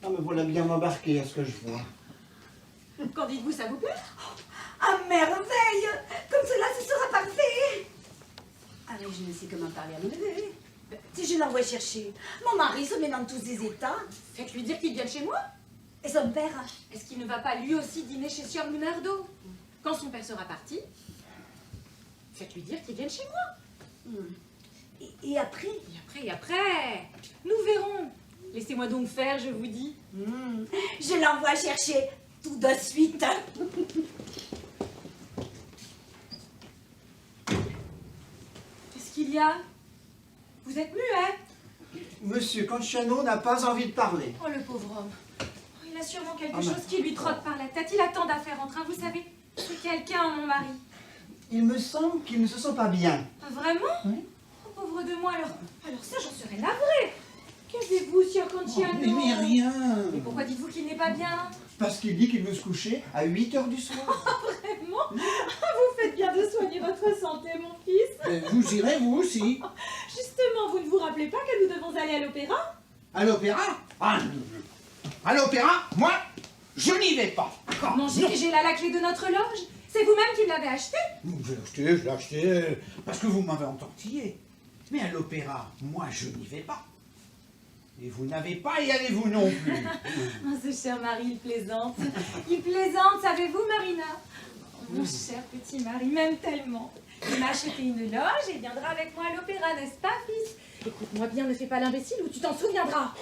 Ah, me voilà bien embarqué à ce que je vois. Qu'en dites-vous, ça vous plaît? À merveille! Comme cela, ce sera parfait! Ah, mais je ne sais comment parler à mon neveu. Si je l'envoie chercher, mon mari se met dans tous ses états. Faites-lui dire qu'il vienne chez moi. Et son père? Est-ce qu'il ne va pas lui aussi dîner chez Sieur Leonardo? Quand son père sera parti, faites-lui dire qu'il vienne chez moi. Et après? Et après, nous verrons. Laissez-moi donc faire, je vous dis. Je l'envoie chercher tout de suite. Qu'est-ce qu'il y a? Vous êtes muet? Monsieur Contiano n'a pas envie de parler. Oh, le pauvre homme. Oh, il a sûrement quelque chose qui lui trotte par la tête. Il a tant d'affaires en train, vous savez. C'est quelqu'un, mon mari. Il me semble qu'il ne se sent pas bien. Ah, vraiment? Oui. Oh, pauvre de moi, alors ça, j'en serais navrée. Qu'avez-vous, Sieur Contiano? Mais rien. Et pourquoi dites-vous qu'il n'est pas bien? Parce qu'il dit qu'il veut se coucher à 8 heures du soir. Vraiment? Vous faites bien de soigner votre santé, mon fils. Vous irez, vous aussi. Justement, vous ne vous rappelez pas que nous devons aller à l'opéra? À l'opéra? Ah, à l'opéra, moi, je n'y vais pas. Non, j'ai là la clé de notre loge. C'est vous-même qui me l'avez acheté. Je l'ai acheté parce que vous m'avez entortillé. Mais à l'opéra, moi, je n'y vais pas. Et vous n'avez pas y aller vous non plus. Oh, ce cher mari, il plaisante. Il plaisante, savez-vous, Marina? Oh, mon cher petit mari m'aime tellement. Il m'a acheté une loge et viendra avec moi à l'opéra, n'est-ce pas, fils? Écoute-moi bien, ne fais pas l'imbécile ou tu t'en souviendras.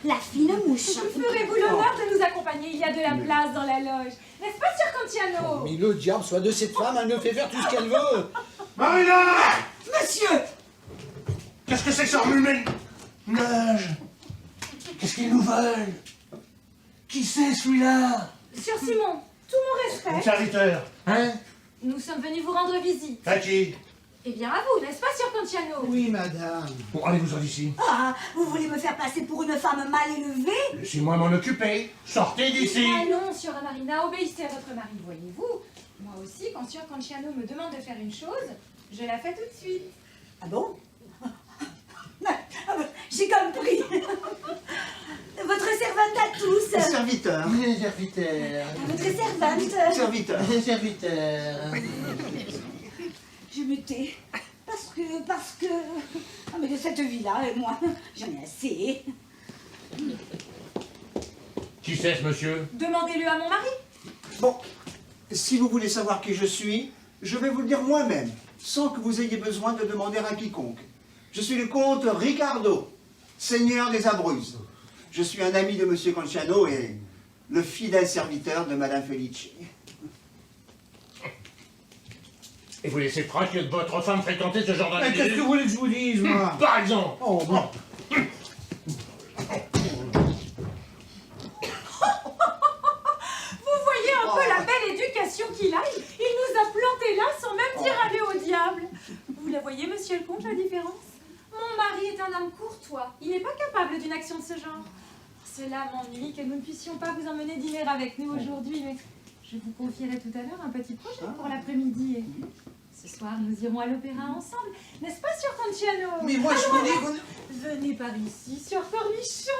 La fine mouche. Ferez-vous l'honneur de nous accompagner? Il y a de la place dans la loge. N'est-ce pas, Sir Cantiano? Mais le diable soit de cette femme, elle me fait faire tout ce qu'elle veut. Marina! Monsieur! Qu'est-ce que c'est que ça remue nage? Qu'est-ce qu'ils nous veulent? Qui c'est celui-là? Sir Simon, tout mon Mon respect. serviteur. Hein? Nous sommes venus vous rendre visite. À qui? Eh bien, à vous, n'est-ce pas, Sir Cantiano? Oui, madame. Bon, allez-vous-en d'ici. Ah, vous voulez me faire passer pour une femme mal élevée? Laissez-moi m'en occuper. Sortez d'ici. Ah non, Sir Marina, obéissez à votre mari, voyez-vous. Moi aussi, quand Sir Cantiano me demande de faire une chose, je la fais tout de suite. Ah bon? J'ai compris. Votre servante à tous. Serviteur. Serviteur. Votre servante. Serviteur. Serviteur. Je me tais. Parce que... Ah, mais de cette vie-là, moi, j'en ai assez. Qui c'est ce monsieur? Demandez-le à mon mari. Bon, si vous voulez savoir qui je suis, je vais vous le dire moi-même, sans que vous ayez besoin de demander à quiconque. Je suis le comte Ricardo, seigneur des Abruzzes. Je suis un ami de Monsieur Cantiano et le fidèle serviteur de Madame Felice. Et vous laissez tranquille votre femme fréquenter ce genre Mais qu'est-ce que vous voulez que je vous dise, moi? Par exemple. Oh, bon. Vous voyez un peu la belle éducation qu'il a. Il nous a plantés là sans même dire aller au diable. Vous la voyez, monsieur le comte, la différence? Mon mari est un homme courtois. Il n'est pas capable d'une action de ce genre. Cela m'ennuie que nous ne puissions pas vous emmener dîner avec nous aujourd'hui, mais je vous confierai tout à l'heure un petit projet pour l'après-midi. Et ce soir, nous irons à l'opéra ensemble. N'est-ce pas, Sir Cantiano? Mais moi, je vous dis qu'on... Venez par ici, Sir Cornichon.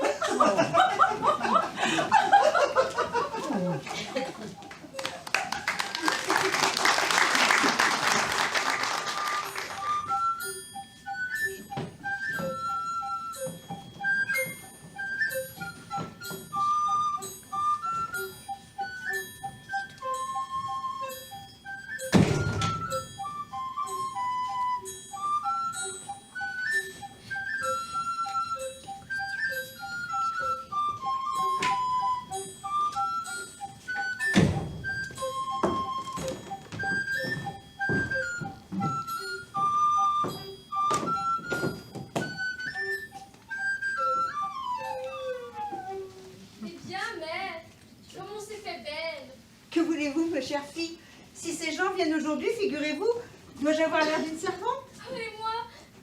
Que voulez-vous, ma chère fille? Si ces gens viennent aujourd'hui, figurez-vous, dois-je avoir l'air d'une servante? Ah, mais moi,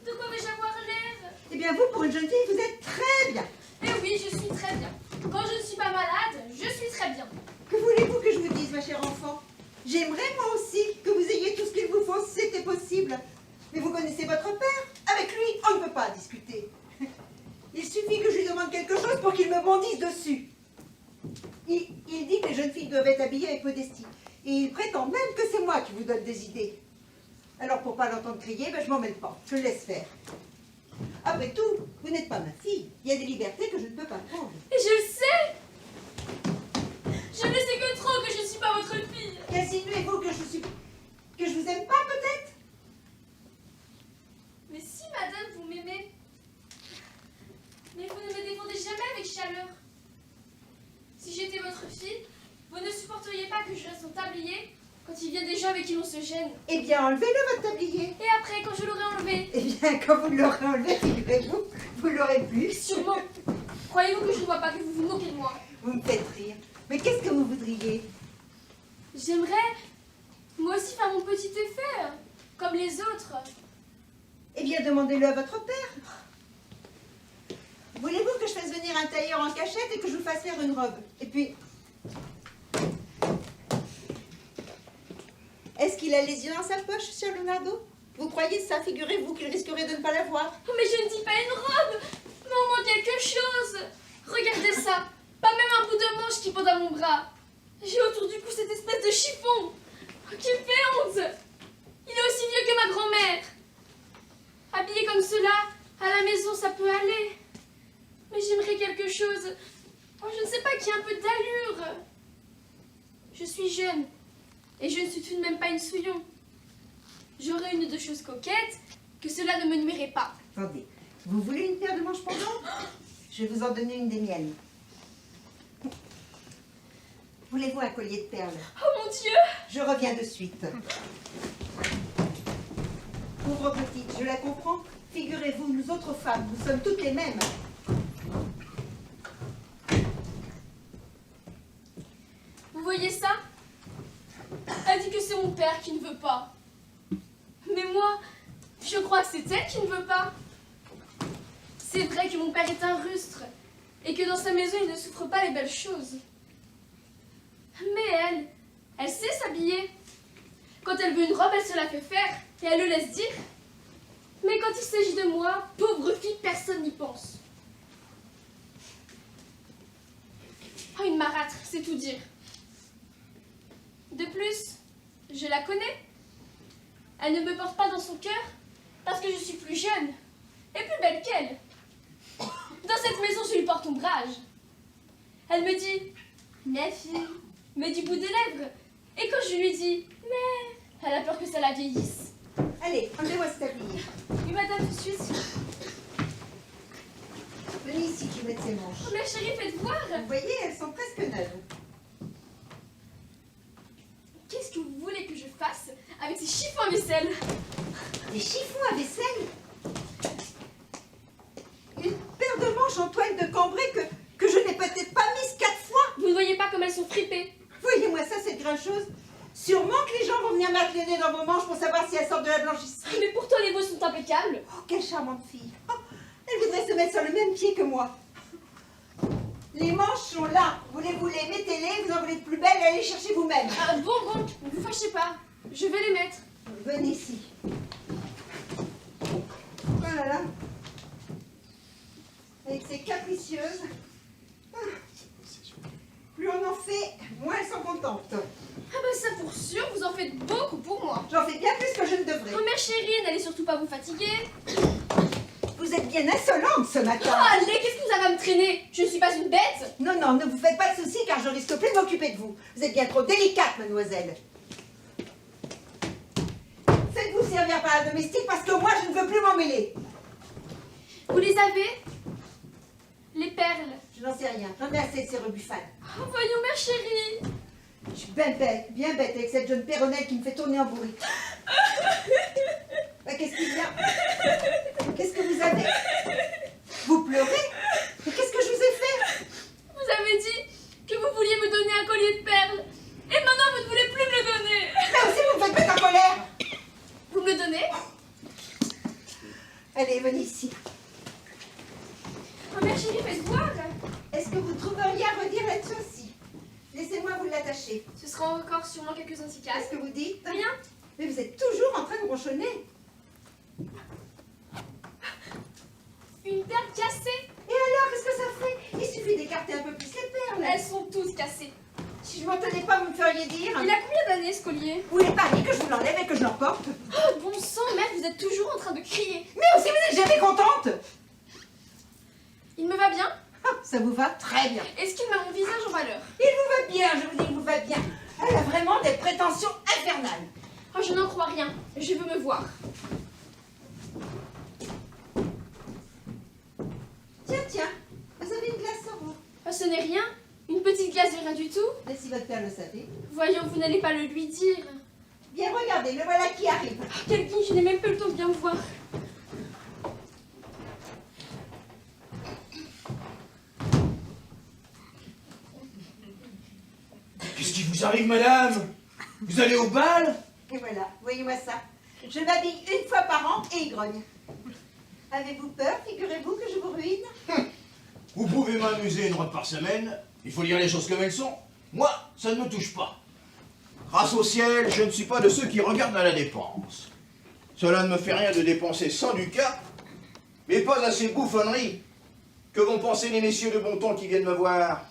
de quoi vais-je avoir l'air? Eh bien, vous, pour une jeune fille, vous êtes très bien. Eh oui, je suis très bien. Quand je ne suis pas malade, je suis très bien. Que voulez-vous que je vous dise, ma chère enfant? J'aimerais, moi aussi, que vous ayez tout ce qu'il vous faut, si c'était possible. Mais vous connaissez votre père. Avec lui, on ne peut pas discuter. Il suffit que je lui demande quelque chose pour qu'il me bondisse dessus. Il dit que les jeunes filles doivent être habillées avec modestie. Et il prétend même que c'est moi qui vous donne des idées. Alors, pour pas l'entendre crier, ben, je m'en mêle pas. Je le laisse faire. Après tout, vous n'êtes pas ma fille. Il y a des libertés que je ne peux pas prendre. Et je le sais. Je ne sais que trop que je ne suis pas votre fille. Qu'insinuez-vous que je vous aime pas, peut-être? Mais si, madame, vous m'aimez. Mais vous ne me défendez jamais avec chaleur. Si j'étais votre fille, vous ne supporteriez pas que je reste en tablier quand il vient des gens avec qui l'on se gêne. Eh bien, enlevez-le, votre tablier. Et après, quand je l'aurai enlevé? Eh bien, quand vous l'aurez enlevé, figurez-vous, vous l'aurez plus. Sûrement. Croyez-vous que je ne vois pas que vous vous moquez de moi? Vous me faites rire. Mais qu'est-ce que vous voudriez? J'aimerais, moi aussi, faire mon petit effet, comme les autres. Eh bien, demandez-le à votre père. Voulez-vous que je fasse venir un tailleur en cachette et que je vous fasse faire une robe? Et puis... Est-ce qu'il a les yeux dans sa poche, Sir Leonardo? Vous croyez ça? Figurez-vous qu'il risquerait de ne pas la voir. Oh, mais je ne dis pas une robe, mais au moins quelque chose. Regardez ça, pas même un bout de manche qui pend à mon bras. J'ai autour du cou cette espèce de chiffon. Oh, chose. Oh, je ne sais pas, qui a un peu d'allure. Je suis jeune, et je ne suis tout de même pas une souillon. J'aurais une ou deux choses coquettes, que cela ne me nuirait pas. Attendez, vous voulez une paire de manches pendantes? Je vais vous en donner une des miennes. Voulez-vous un collier de perles? Oh mon Dieu! Je reviens de suite. Pauvre petite, je la comprends. Figurez-vous, nous autres femmes, nous sommes toutes les mêmes. Vous voyez ça? Elle dit que c'est mon père qui ne veut pas. Mais moi, je crois que c'est elle qui ne veut pas. C'est vrai que mon père est un rustre, et que dans sa maison, il ne souffre pas les belles choses. Mais elle sait s'habiller. Quand elle veut une robe, elle se la fait faire, et elle le laisse dire. Mais quand il s'agit de moi, pauvre fille, personne n'y pense. Oh, une marâtre, c'est tout dire. De plus, je la connais. Elle ne me porte pas dans son cœur parce que je suis plus jeune et plus belle qu'elle. Dans cette maison, je lui porte ombrage. Elle me dit « Ma fille », mais du bout des lèvres. Et quand je lui dis « Mais », elle a peur que ça la vieillisse. Allez, emmenez-moi cet habillé. Oui, madame, tout de suite. Venez ici, je vais mettre ces manches. Oh, ma chérie, faites voir. Vous voyez, elles sont presque neuves. Qu'est-ce que vous voulez que je fasse avec ces chiffons à vaisselle? Des chiffons à vaisselle? Une paire de manches en toile de cambré que je n'ai peut-être pas mise 4 fois. Vous ne voyez pas comme elles sont fripées? Voyez-moi ça, cette grincheuse. Sûrement que les gens vont venir mettre le nez dans vos manches pour savoir si elles sortent de la blanchisserie. Mais pourtant, les vôtres sont impeccables. Oh, quelle charmante fille. Oh, elle voudrait se mettre sur le même pied que moi. Les manches sont là. Voulez-vous les mettez-les, vous en voulez de plus belles, allez les chercher vous-même. Ah, bon, ne vous fâchez pas. Je vais les mettre. Venez ici. Oh là là. Avec ces capricieuses. Plus on en fait, moins elles sont contentes. Ah bah ça pour sûr, vous en faites beaucoup pour moi. J'en fais bien plus que je ne devrais. Oh, mère chérie, n'allez surtout pas vous fatiguer. Vous êtes bien insolente ce matin. Oh, allez, qu'est-ce que vous avez à me traîner? Je ne suis pas une bête. Non, non, ne vous faites pas de soucis car je risque plus de m'occuper de vous. Vous êtes bien trop délicate, mademoiselle. Faites-vous servir par la domestique parce que moi, je ne veux plus m'en mêler. Vous les avez? Les perles. Je n'en sais rien. J'en ai assez de ces rebuffades. Oh, voyons, mère chérie. Je suis bien bête avec cette jeune péronnelle qui me fait tourner en bourrique. Bah, qu'est-ce qu'il y a? Qu'est-ce que vous avez? Vous pleurez? Mais qu'est-ce que je vous ai fait? Vous avez dit que vous vouliez me donner un collier de perles. Et maintenant, vous ne voulez plus me le donner. Là aussi, vous me faites mettre en colère. Vous me le donnez? Allez, venez ici. Oh, mère chérie, faites voir. Est-ce que vous trouveriez à redire là-dessus aussi? Laissez-moi vous l'attacher. Ce sera encore sûrement quelques Qu'est-ce anticases. que vous dites? Rien. Mais vous êtes toujours en train de ronchonner. Une perle cassée. Et alors, qu'est-ce que ça fait? Il suffit d'écarter un peu plus les perles. Elles sont toutes cassées. Si je m'en tenais pas, vous me feriez dire. Il a combien d'années, ce collier? Vous voulez parier que je vous l'enlève et que je l'emporte? Oh, bon sang, mère, vous êtes toujours en train de crier. Mais aussi, vous n'êtes jamais contente. Il me va bien? Ah, ça vous va très bien. Est-ce qu'il met mon visage en valeur? Il vous va bien, je vous dis, il vous va bien. Elle a vraiment des prétentions infernales. Oh, je n'en crois rien. Je veux me voir. Tiens, vous avez une glace en haut. Oh, ce n'est rien. Une petite glace de rien du tout. Mais si votre père le savait. Voyons, vous n'allez pas le lui dire. Bien, regardez, le voilà qui arrive. Oh, quel guigne, je n'ai même pas eu le temps de bien me voir. Qu'est-ce qui vous arrive, madame? Vous allez au bal? Et voilà, voyez-moi ça. Je m'habille une fois par an et ivrogne. Avez-vous peur, figurez-vous, que je vous ruine? Vous pouvez m'amuser une heure par semaine, il faut dire les choses comme elles sont. Moi, ça ne me touche pas. Grâce au ciel, je ne suis pas de ceux qui regardent à la dépense. Cela ne me fait rien de dépenser 100 ducats, mais pas à ces bouffonneries. Que vont penser les messieurs de bon ton qui viennent me voir?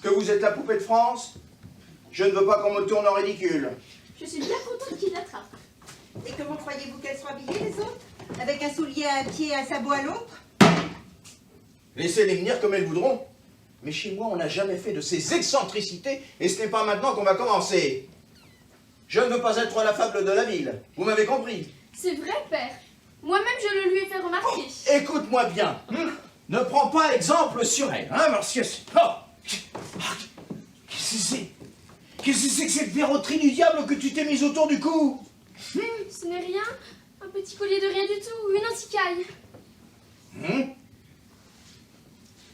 Que vous êtes la poupée de France? Je ne veux pas qu'on me tourne en ridicule. Je suis bien contente qu'il l'attrape. Et comment croyez-vous qu'elles soient habillées, les autres? Avec un soulier à un pied et un sabot à l'autre? Laissez-les venir comme elles voudront. Mais chez moi, on n'a jamais fait de ces excentricités, et ce n'est pas maintenant qu'on va commencer. Je ne veux pas être la fable de la ville, vous m'avez compris. C'est vrai, père. Moi-même, je le lui ai fait remarquer. Écoute-moi bien, ne prends pas exemple sur elle, hein, parce que c'est... Oh, qu'est-ce que c'est? Qu'est-ce que c'est que cette verroterie du diable que tu t'es mise autour du cou? Ce n'est rien. Un petit collier de rien du tout. Une anticaille.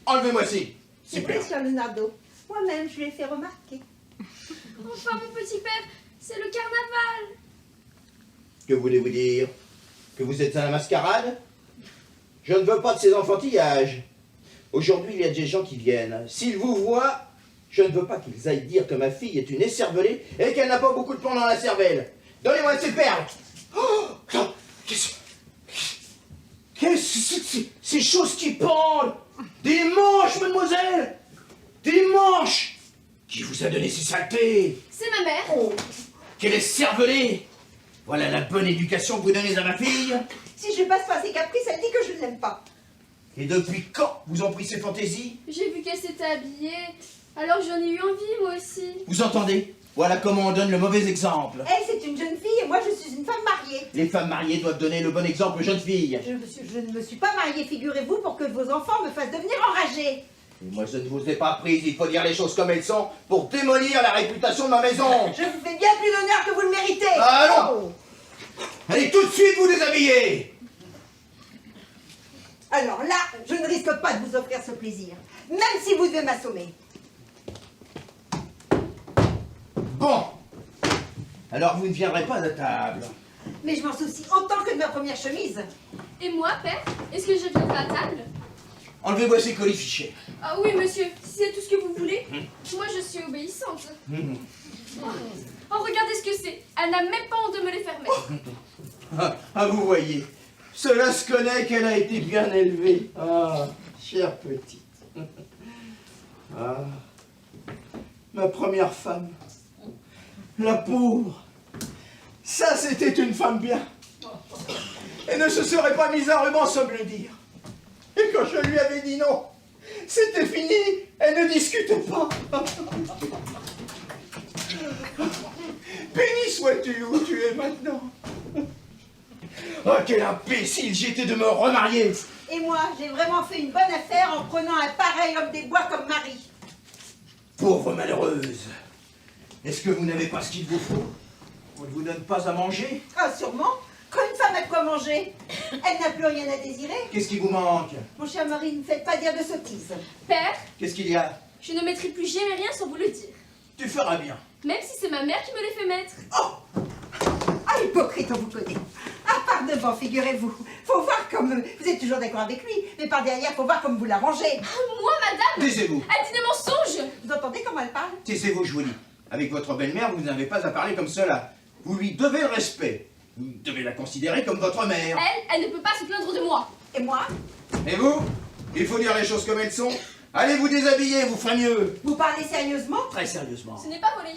Enlevez-moi-ci, C'est s'il vous plaît. vrai, Sir Leonardo. Moi-même, je lui ai fait remarquer. Enfin, mon petit père, c'est le carnaval. Que voulez-vous dire? Que vous êtes à la mascarade? Je ne veux pas de ces enfantillages. Aujourd'hui, il y a des gens qui viennent. S'ils vous voient, je ne veux pas qu'ils aillent dire que ma fille est une écervelée et qu'elle n'a pas beaucoup de plomb dans la cervelle. Donnez-moi ces perles. Oh, qu'est-ce que c'est? Ces choses qui pendent? Des manches, mademoiselle! Des manches! Qui vous a donné ces saletés? C'est ma mère. Oh, quelle écervelée! Voilà la bonne éducation que vous donnez à ma fille. Si je passe pas ses caprices, elle dit que je ne l'aime pas. Et depuis quand vous ont pris ces fantaisies? J'ai vu qu'elle s'était habillée. Alors j'en ai eu envie, moi aussi. Vous entendez? Voilà comment on donne le mauvais exemple. Elle, c'est une jeune fille et moi, je suis une femme mariée. Les femmes mariées doivent donner le bon exemple aux jeunes filles. Je ne me suis pas mariée, figurez-vous, pour que vos enfants me fassent devenir enragée. Et moi, je ne vous ai pas prise, il faut dire les choses comme elles sont, pour démolir la réputation de ma maison. Je vous fais bien plus d'honneur que vous le méritez. Allons! Allez tout de suite vous déshabiller. Alors là, je ne risque pas de vous offrir ce plaisir, même si vous devez m'assommer. Bon. Alors vous ne viendrez pas à table. Mais je m'en soucie autant que de ma première chemise. Et moi, père, est-ce que je viendrai à table? Enlevez-moi ces colifichets. Ah oui, monsieur, si c'est tout ce que vous voulez. Moi, je suis obéissante. Oh, regardez ce que c'est. Elle n'a même pas honte de me les faire mettre. Ah, vous voyez, cela se connaît qu'elle a été bien élevée. Ah, chère petite. Ah, ma première femme. La pauvre. Ça, c'était une femme bien. Elle ne se serait pas mise à ruban sans me le dire. Et quand je lui avais dit non, c'était fini. Elle ne discutait pas. Béni sois-tu où tu es maintenant. Oh, quel imbécile j'étais de me remarier. Et moi, j'ai vraiment fait une bonne affaire en prenant un pareil homme des bois comme mari. Pauvre malheureuse. Est-ce que vous n'avez pas ce qu'il vous faut? On ne vous donne pas à manger? Ah, sûrement. Quand une femme a de quoi manger, elle n'a plus rien à désirer. Qu'est-ce qui vous manque? Mon cher mari, ne faites pas dire de sottises. Père, Qu'est-ce qu'il y a? je ne mettrai plus jamais rien sans vous le dire. Tu feras bien. Même si c'est ma mère qui me les fait mettre. Ah, hypocrite, on vous connaît. À part devant, figurez-vous. Faut voir comme... Vous êtes toujours d'accord avec lui, mais par derrière, faut voir comme vous l'arrangez. Moi, madame, Taisez-vous. elle dit des mensonges. Vous entendez comment elle parle? Taisez-vous, je vous dis. Avec votre belle-mère, vous n'avez pas à parler comme cela. Vous lui devez le respect. Vous devez la considérer comme votre mère. Elle ne peut pas se plaindre de moi. Et moi? Et vous? Il faut dire les choses comme elles sont. Allez vous déshabiller, vous ferez mieux. Vous parlez sérieusement? Très sérieusement. Ce n'est pas volé.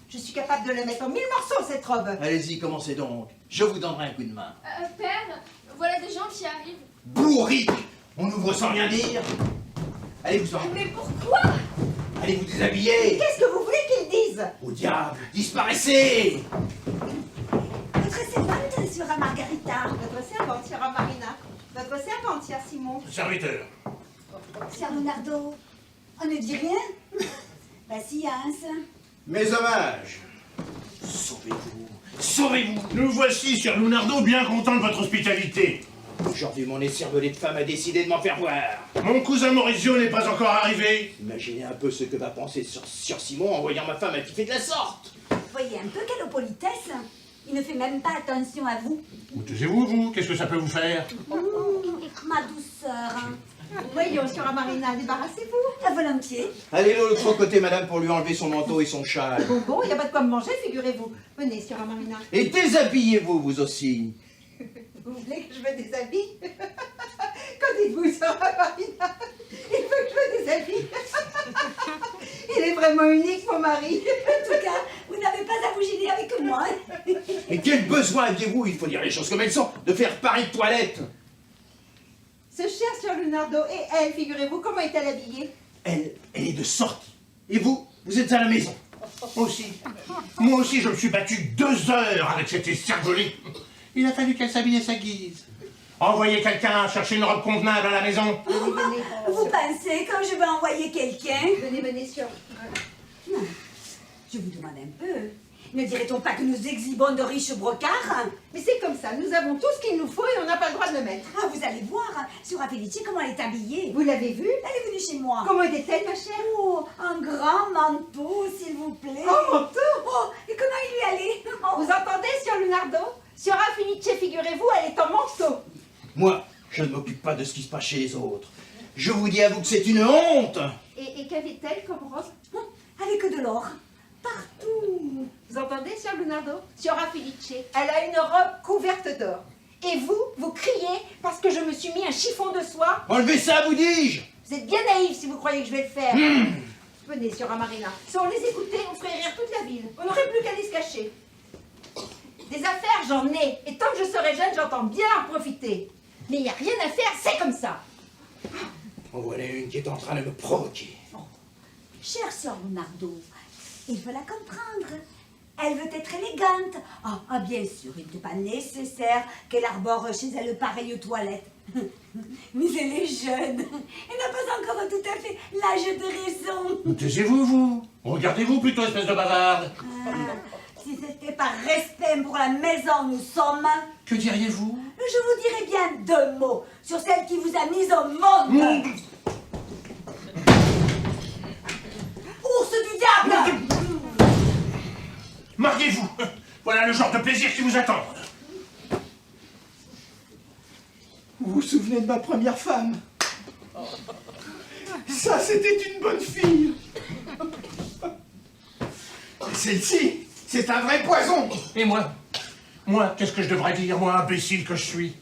Je suis capable de la mettre en 1000 morceaux, cette robe. Allez-y, commencez donc. Je vous donnerai un coup de main. Père, voilà des gens qui arrivent. Bourrique! On ouvre sans rien dire. Allez vous en. Mais pourquoi? Allez vous déshabiller. Qu'est-ce que vous voulez qu'ils disent? Au diable, disparaissez! Votre servante sera Margarita. Votre servante, Sierra Marina. Votre servante, Sierra Simon. Serviteur. Sir Leonardo, on ne dit rien? Patience. Mes hommages. Sauvez-vous, sauvez-vous! Nous voici, Sir Leonardo, bien contents de votre hospitalité. Aujourd'hui, mon écervelé de femme a décidé de m'en faire voir. Mon cousin Maurizio n'est pas encore arrivé. Imaginez un peu ce que va penser Sir Simon en voyant ma femme acquittée de la sorte. Voyez un peu quelle politesse. Il ne fait même pas attention à vous. Taisez-vous, vous. Qu'est-ce que ça peut vous faire? Ma douceur. Voyons, Sierra Marina, débarrassez-vous. À volontiers. Allez de l'autre côté, madame, pour lui enlever son manteau et son châle. Bon, il n'y a pas de quoi me manger, figurez-vous. Venez, Sierra Marina. Et déshabillez-vous, vous aussi. Vous voulez que je me déshabille? Qu'en dites-vous, Sierra Marina? Il veut que je me déshabille. Il est vraiment unique, mon mari. En tout cas, vous n'avez pas à vous gêner avec moi. Et quel besoin aviez-vous, il faut dire les choses comme elles sont, de faire pareille toilette? Ce cher Sir Leonardo et elle, figurez-vous, comment est-elle habillée? elle est de sortie. Et vous êtes à la maison. Moi aussi, je me suis battu 2 heures avec cette escargolée. Il a fallu qu'elle s'habille à sa guise. Envoyez quelqu'un chercher une robe convenable à la maison. Venez, venez. Vous pensez quand je vais envoyer quelqu'un? Venez, venez, sur. Je vous demande un peu. Ne dirait-on pas que nous exhibons de riches brocards? Mais c'est comme ça, nous avons tout ce qu'il nous faut et on n'a pas le droit de le mettre. Ah, vous allez voir, sur Felici, comment elle est habillée. Vous l'avez vu? Elle est venue chez moi. Comment était-elle, ma chère? Oh, un grand manteau, s'il vous plaît. Oh, manteau! Oh, et comment il lui allait? Oh. Vous entendez, Signor Lunardo? Signora Felice, figurez-vous, elle est en manteau. Moi, je ne m'occupe pas de ce qui se passe chez les autres. Je vous dis à vous que c'est une honte. Et qu'avait-elle comme robe? Avec de l'or. Partout. Vous entendez, Signor Lunardo? Signora Felice, elle a une robe couverte d'or. Et vous criez parce que je me suis mis un chiffon de soie? Enlevez ça, vous dis-je. Vous êtes bien naïf si vous croyez que je vais le faire. Venez, Signora Marina. Si on les écoutait, on ferait rire toute la ville. On n'aurait plus qu'à aller se cacher. Des affaires, j'en ai. Et tant que je serai jeune, j'entends bien en profiter. Mais il n'y a rien à faire, c'est comme ça. En voilà une qui est en train de me provoquer. Cher Sœur Leonardo, il faut la comprendre. Elle veut être élégante. Ah, bien sûr, il n'est pas nécessaire qu'elle arbore chez elle pareille toilette. Mais elle est jeune. Elle n'a pas encore tout à fait l'âge de raison. Taisez-vous, vous. Regardez-vous plutôt, espèce de bavarde. Si c'était par respect pour la maison où nous sommes, Que diriez-vous? je vous dirais bien 2 mots sur celle qui vous a mise au monde. Ours du diable! Mariez-vous. Voilà le genre de plaisir qui vous attend. Vous vous souvenez de ma première femme? Ça, c'était une bonne fille. Celle-ci, c'est un vrai poison. Et moi? Moi, qu'est-ce que je devrais dire, moi, imbécile que je suis?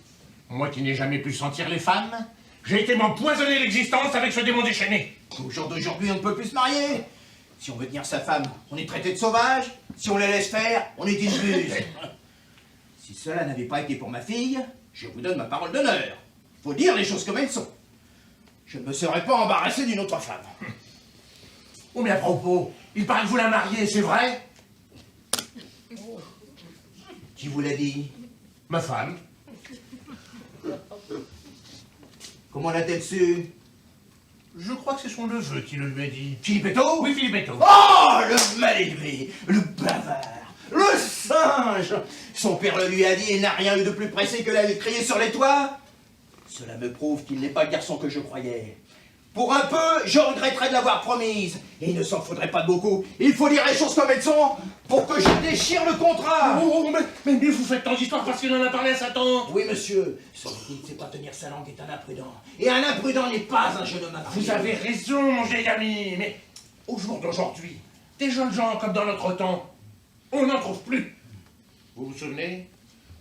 Moi qui n'ai jamais pu sentir les femmes, j'ai été m'empoisonner l'existence avec ce démon déchaîné. Au jour d'aujourd'hui, on ne peut plus se marier. Si on veut tenir sa femme, on est traité de sauvage. Si on la laisse faire, on est une buse. Si cela n'avait pas été pour ma fille, je vous donne ma parole d'honneur. Faut dire les choses comme elles sont. Je ne me serais pas embarrassé d'une autre femme. Oh, mais à propos, il paraît que vous la mariez, c'est vrai? Qui vous l'a dit? Ma femme. Comment l'a-t-elle su? Je crois que c'est son neveu qui le lui a dit. Philippetto? Oui, Philippetto. Oh, le mal élevé, le bavard, le singe! Son père le lui a dit et n'a rien eu de plus pressé que d'aller crier sur les toits. Cela me prouve qu'il n'est pas le garçon que je croyais. Pour un peu, je regretterais de l'avoir promise. Et il ne s'en faudrait pas beaucoup. Il faut dire les choses comme elles sont pour que je déchire le contrat. Oh, mais vous faites tant d'histoires parce qu'il en a parlé à sa tante. Oui, monsieur. Celui qui ne sait pas tenir sa langue est un imprudent. Et un imprudent n'est pas un jeune homme à marier. Vous avez raison, mon vieil ami, mais au jour d'aujourd'hui, des jeunes gens comme dans notre temps, on n'en trouve plus. Vous vous souvenez?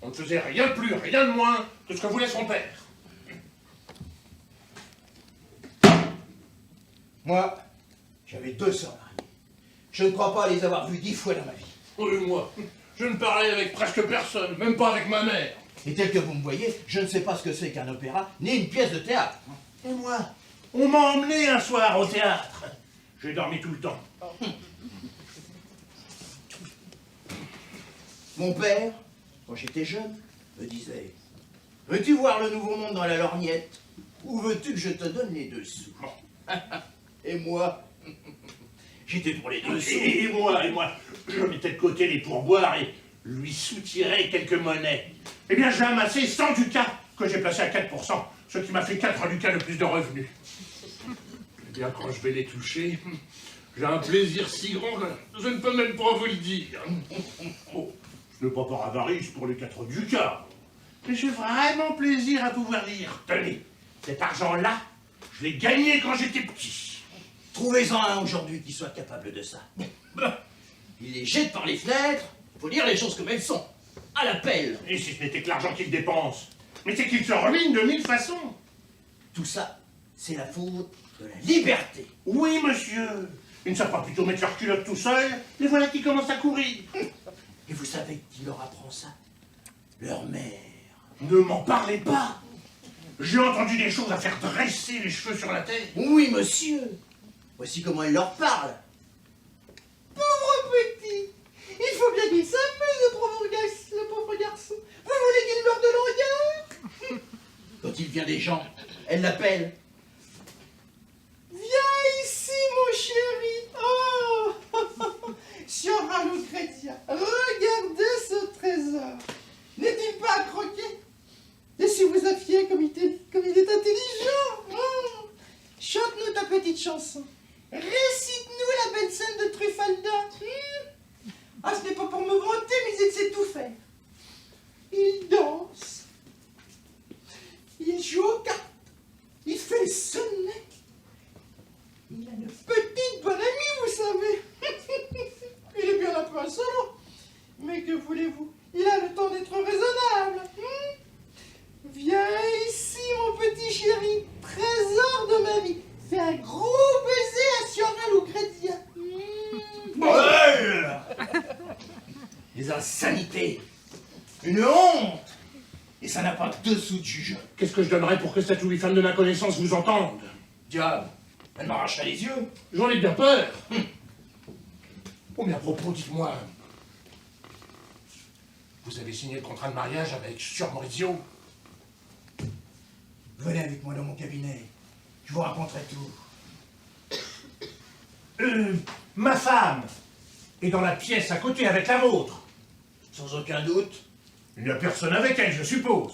On ne faisait rien de plus, rien de moins que ce que voulait son père. Moi, j'avais 2 sœurs mariées. Je ne crois pas les avoir vues 10 fois dans ma vie. Oui, moi, je ne parlais avec presque personne, même pas avec ma mère. Et tel que vous me voyez, je ne sais pas ce que c'est qu'un opéra, ni une pièce de théâtre. Et moi, on m'a emmené un soir au théâtre. J'ai dormi tout le temps. Mon père, quand j'étais jeune, me disait « Veux-tu voir le nouveau monde dans la lorgnette? Ou veux-tu que je te donne les 2 sous ?» Et moi, j'étais pour les 2 sous. Et moi, je mettais de côté les pourboires et lui soutirais quelques monnaies. Eh bien, j'ai amassé 100 ducats que j'ai placés à 4%, ce qui m'a fait 4 ducats de plus de revenus. Eh bien, quand je vais les toucher, j'ai un plaisir si grand que je ne peux même pas vous le dire. Oh, je n'ai pas par avarice pour les 4 ducats, mais j'ai vraiment plaisir à pouvoir dire, tenez, cet argent-là, je l'ai gagné quand j'étais petit. Trouvez-en un aujourd'hui qui soit capable de ça. Il les jette par les fenêtres, faut dire les choses comme elles sont. À la pelle. Et si ce n'était que l'argent qu'il dépense, mais c'est qu'il se ruine de 1000 façons. Tout ça, c'est la faute de la liberté. Oui, monsieur. Ils ne savent pas plutôt mettre leur culotte tout seuls, les voilà qui commencent à courir. Et vous savez qui leur apprend ça? Leur mère. Ne m'en parlez pas. J'ai entendu des choses à faire dresser les cheveux sur la tête. Oui, monsieur. Voici comment elle leur parle. Pauvre petit. Il faut bien qu'il s'amuse, le pauvre garçon. Vous voulez qu'il meure de langueur? Quand il vient des gens, elle l'appelle. Viens ici, mon chéri. Oh Signora Lucrezia, regardez ce trésor. N'est-il pas à croquer? Et si vous aviez comme il est intelligent. Chante-nous ta petite chanson. Récite-nous la belle scène de Trufalda. Ah, ce n'est pas pour me vanter, mais il sait tout faire. Il danse. Il joue aux cartes. Il fait les sonnets. Il a une petite bonne amie, vous savez. Il est bien un peu insolent. Mais que voulez-vous? Il a le temps d'être raisonnable. Viens ici, mon petit chéri. Trésor de ma vie. Fais un gros baiser à Signora Lucrezia. Les insanités. Une honte. Et ça n'a pas deux sous de juge. Qu'est-ce que je donnerais pour que cette jolie femme de ma connaissance vous entende? Diable, elle m'arracherait les yeux. J'en ai bien peur. Oh, mais à propos, dites-moi. Vous avez signé le contrat de mariage avec Sieur Maurizio? Venez avec moi dans mon cabinet. Je vous raconterai tout. Ma femme est dans la pièce à côté avec la vôtre. Sans aucun doute. Il n'y a personne avec elle, je suppose.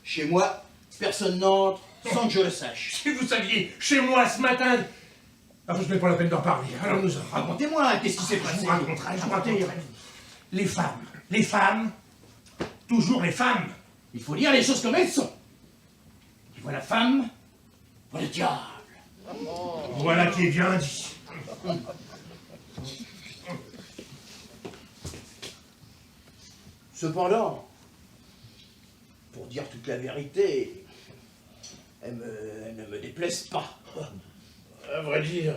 Chez moi, personne n'entre sans que je le sache. Si vous saviez, chez moi ce matin... Ah, ce n'est pas la peine d'en parler. Alors nous Racontez-moi, qu'est-ce qui s'est Je passé? vous raconterai, je vous raconterai. Les femmes, toujours les femmes. Il faut dire les choses comme elles sont. Tu vois la femme, vois le diable. Voilà qui est bien dit. Cependant, pour dire toute la vérité, elle ne me déplaise pas. À vrai dire,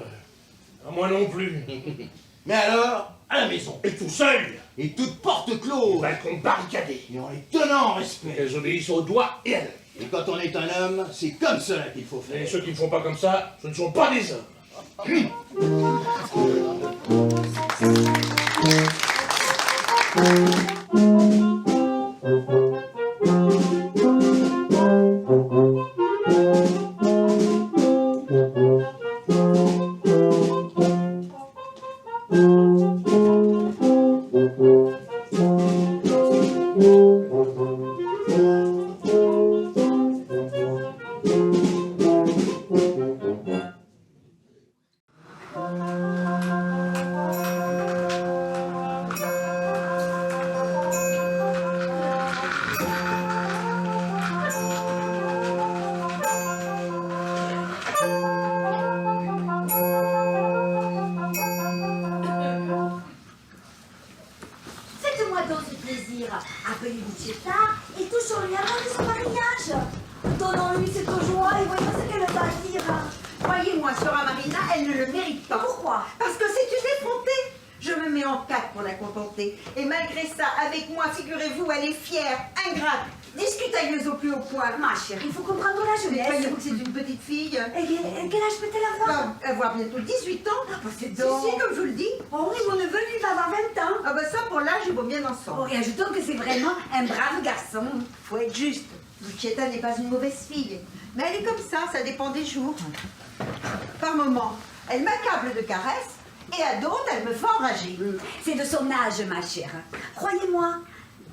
à moi non plus. Mais alors, à la maison. Et tout seul. Et toute porte close. Balcon barricadé. Et en les tenant en respect. Elles obéissent au doigt et à l'œil. Et quand on est un homme, c'est comme cela qu'il faut faire. Et ceux qui ne font pas comme ça, ce ne sont pas des hommes. Faites-moi donc ce plaisir. Appelez Lucietta et touchons-lui à l'heure de son mariage. Donnons-lui cette joie et voyons ce qu'elle va dire. Croyez-moi, Signora Marina, elle ne le mérite pas. Pourquoi? Parce que c'est une effrontée. Je me mets en quatre pour la contenter. Et malgré ça, avec moi, figurez-vous, elle est fière, ingrate, discutailleuse au plus haut point. Ma chérie, il faut comprendre la jeunesse. Croyez-vous que c'est une petite fille? Et quel âge peut-elle avoir? Avoir bientôt 18 ans. bah, c'est Si, donc... si, comme je vous le dis. Oh oui, mon neveu, lui, va avoir 20 ans. Ah bah ça, pour l'âge, ils vont bien Oh, ensemble. et ajoutons que c'est vraiment un brave garçon. Faut être juste. Lucietta n'est pas une mauvaise fille. Mais elle est comme ça dépend des jours. Par moments, elle m'accable de caresses, et à d'autres, elle me fait enrager. C'est de son âge, ma chère. Croyez-moi,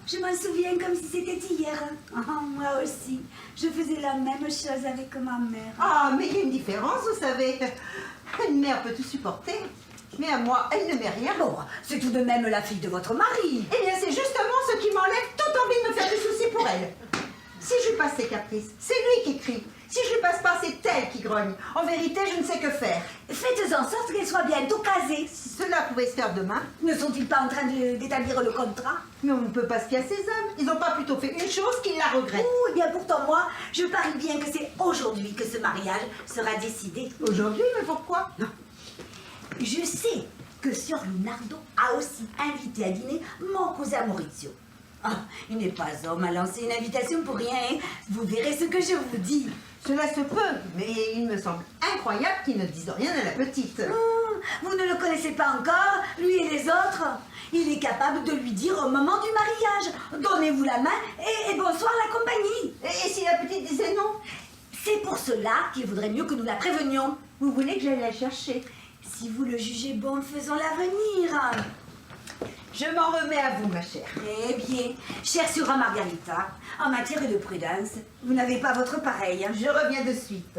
je m'en souviens comme si c'était hier. Oh, moi aussi, je faisais la même chose avec ma mère. Ah, mais il y a une différence, vous savez. Une mère peut tout supporter, mais à moi, elle ne met rien. Bon, c'est tout de même la fille de votre mari. Eh bien, c'est justement ce qui m'enlève toute envie de me faire des soucis pour elle. Si je lui passe ses caprices, c'est lui qui crie. Si je lui passe pas, c'est elle qui grogne. En vérité, je ne sais que faire. Faites en sorte qu'elle soit bientôt casée. Si cela pouvait se faire demain, Ne sont-ils pas en train d'établir le contrat? mais on ne peut pas se fier à ces hommes. Ils n'ont pas plutôt fait une chose qu'ils la regrettent. Oh, eh bien pourtant moi, je parie bien que c'est aujourd'hui que ce mariage sera décidé. Aujourd'hui, mais pourquoi? Je sais que Signor Lunardo a aussi invité à dîner mon cousin Maurizio. Ah, il n'est pas homme à lancer une invitation pour rien, hein. Vous verrez ce que je vous dis. Cela se peut, mais il me semble incroyable qu'il ne dise rien à la petite. Vous ne le connaissez pas encore, lui et les autres. Il est capable de lui dire au moment du mariage, donnez-vous la main et bonsoir la compagnie. Et si la petite disait non? C'est pour cela qu'il vaudrait mieux que nous la prévenions. Vous voulez que j'aille la chercher? Si vous le jugez bon, faisons-la venir. Je m'en remets à vous, ma chère. Eh bien, chère sœur Margarita, en matière de prudence, vous n'avez pas votre pareil. Je reviens de suite.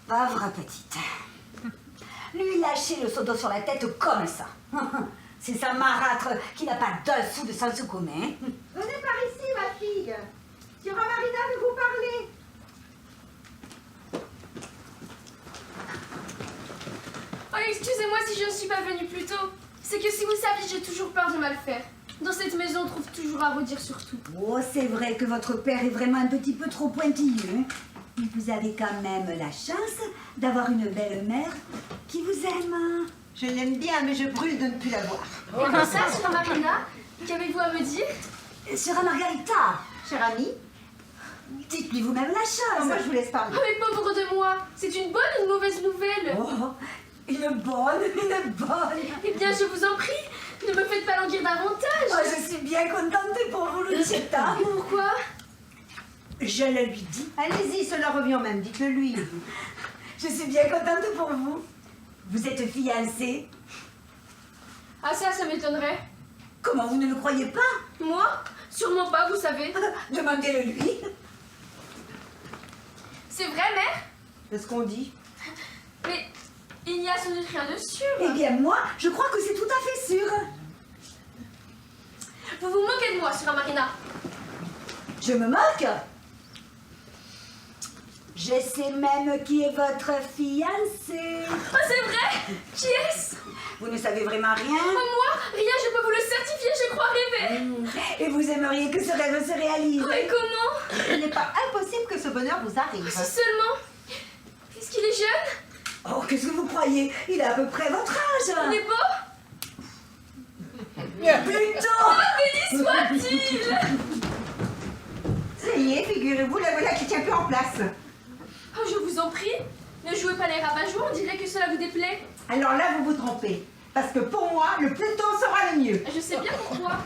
Pauvre petite. Lui lâcher le seau d'eau sur la tête comme ça. C'est sa marâtre qui n'a pas d'un sou de sens commun. Venez par ici, ma fille. Sœur Marina veut vous parler. Oh, excusez-moi si je ne suis pas venue plus tôt. C'est que si vous saviez, j'ai toujours peur de mal faire. Dans cette maison, on trouve toujours à redire sur tout. Oh, c'est vrai que votre père est vraiment un petit peu trop pointilleux. Mais vous avez quand même la chance d'avoir une belle mère qui vous aime. Je l'aime bien, mais je brûle de ne plus la voir. Et comme ça, sœur Marina, qu'avez-vous à me dire? Sœur Margarita, Chère amie, dites-lui vous-même la chose. moi je vous laisse parler. Oh, mais pauvre de moi, c'est une bonne ou une mauvaise nouvelle? Oh, une bonne. Eh bien, je vous en prie, ne me faites pas languir davantage. Oh, je suis bien contente pour vous, Lucietta. Pourquoi? Je le lui dis. Allez-y, cela revient au même, dites-le lui. Je suis bien contente pour vous. Vous êtes fiancée. Ah ça m'étonnerait. Comment vous ne le croyez pas? Moi? Sûrement pas, vous savez. Demandez-le lui. C'est vrai, mère? C'est ce qu'on dit. Mais il n'y a sans doute rien de sûr. Eh bien, moi, je crois que c'est tout à fait sûr. Vous vous moquez de moi, sœur Marina. Je me moque. Je sais même qui est votre fiancé. Oh, c'est vrai? Qui est-ce? Vous ne savez vraiment rien. Oh, moi? Rien, je peux vous le certifier, je crois rêver. Et vous aimeriez que ce rêve se réalise. Oh, et comment? Il n'est pas impossible que ce bonheur vous arrive. Si seulement. Est-ce qu'il est jeune? Oh, qu'est-ce que vous croyez? Il a à peu près votre Il âge. est beau? Plutôt. Oh, béni soit-il! Ça y est, figurez-vous, la voilà qui tient plus en place. Oh, je vous en prie, ne jouez pas les rabat-joie, on dirait que cela vous déplaît. Alors là, vous vous trompez. Parce que pour moi, le plus tôt sera le mieux. Je sais bien pourquoi.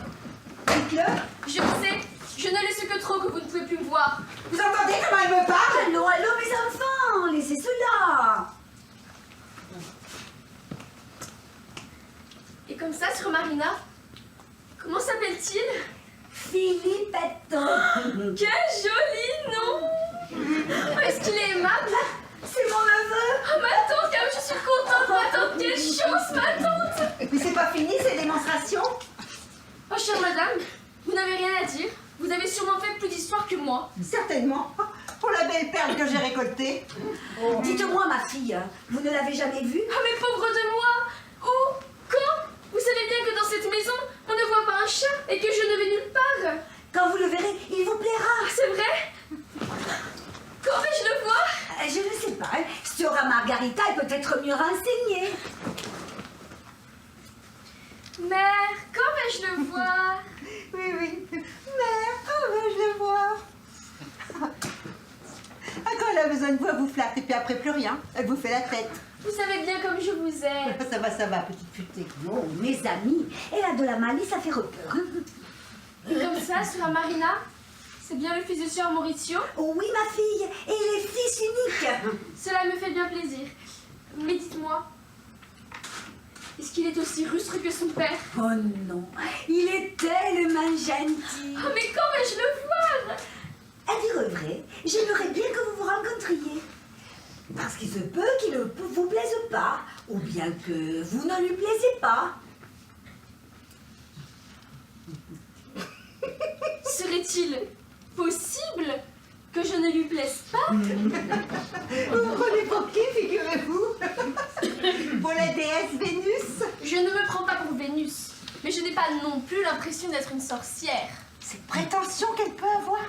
Dites-le. Je le sais, je ne laisse que trop que vous ne pouvez plus me voir. Vous entendez comment elle me parle? Allô, allô, mes enfants, laissez cela. Et comme ça, sœur Marina, comment s'appelle-t-il? Philippetto. Quel joli nom! Oh, est-ce qu'il est aimable? C'est mon neveu. Oh, ma tante, comme je suis contente, ma tante, quelle chance, ma tante! Mais c'est pas fini ces démonstrations? Oh, chère madame, vous n'avez rien à dire. Vous avez sûrement fait plus d'histoire que moi. Certainement. Pour la belle perle que j'ai récoltée. Dites-moi, ma fille, vous ne l'avez jamais vue? Oh, mais pauvre de moi! Où? Quand? Vous savez bien que dans cette maison, on ne voit pas un chat et que je ne vais nulle part. Quand vous le verrez, il vous plaira. Ah, c'est vrai? Quand vais-je le voir? Je ne sais pas. Sœur Margarita est peut-être mieux renseignée. Mère, quand vais-je le voir? Oui, oui. Mère, quand vais-je le voir? Ah, quand elle a besoin de vous, elle vous flatte et puis après plus rien. Elle vous fait la tête. Vous savez bien comme je vous aime. Ça va, petite futée. Oh, mes amis, elle a de la malice à faire peur. Et comme ça, sœur Marina, c'est bien le fils de sœur Maurizio? Oh oui, ma fille, et il est fils unique. Cela me fait bien plaisir. Mais dites-moi, est-ce qu'il est aussi rustre que son père? Oh non, il est tellement gentil. Oh, mais quand vais-je le voir? À dire vrai, j'aimerais bien que vous vous rencontriez. Parce qu'il se peut qu'il ne vous plaise pas, ou bien que vous ne lui plaisez pas. Serait-il possible que je ne lui plaise pas? Vous me prenez pour qui, figurez-vous? Pour la déesse Vénus? Je ne me prends pas pour Vénus, mais je n'ai pas non plus l'impression d'être une sorcière. Ces prétentions qu'elle peut avoir?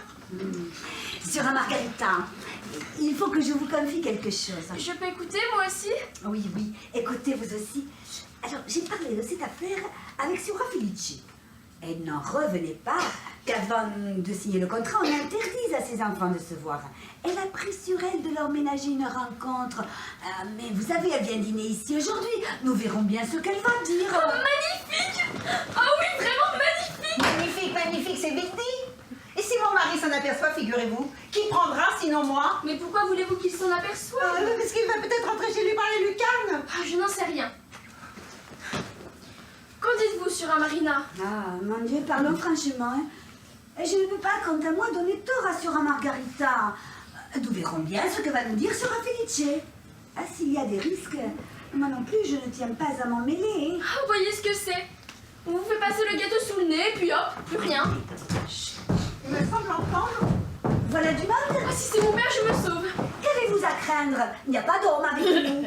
Sœur Margarita, il faut que je vous confie quelque chose. Je peux écouter, moi aussi? Oui, oui, écoutez vous aussi. Alors, j'ai parlé de cette affaire avec Signora Felici. Elle n'en revenait pas qu'avant de signer le contrat, on interdise à ses enfants de se voir. Elle a pris sur elle de leur ménager une rencontre. Mais vous savez, elle vient dîner ici aujourd'hui. Nous verrons bien ce qu'elle va dire. Oh, magnifique! Ah oui, vraiment magnifique! Magnifique, magnifique, c'est vite dit. Et si mon mari s'en aperçoit, figurez-vous, qui prendra sinon moi? Mais pourquoi voulez-vous qu'il s'en aperçoive? Parce qu'il va peut-être rentrer chez lui par les lucarnes. Ah, je n'en sais rien. Qu'en dites-vous sur Marina? Ah, mon Dieu, parlons franchement. Hein. Je ne peux pas, quant à moi, donner tort à Sœur Margarita. Nous verrons bien ce que va nous dire Sœur Felice. Ah, s'il y a des risques, moi non plus, je ne tiens pas à m'en mêler. Ah, vous voyez ce que c'est? On vous fait passer le gâteau sous le nez, puis hop, plus rien. Il me semble entendre. Voilà du mal. Ah, si c'est mon père, je me sauve. Qu'avez-vous à craindre? Il n'y a pas d'homme avec nous.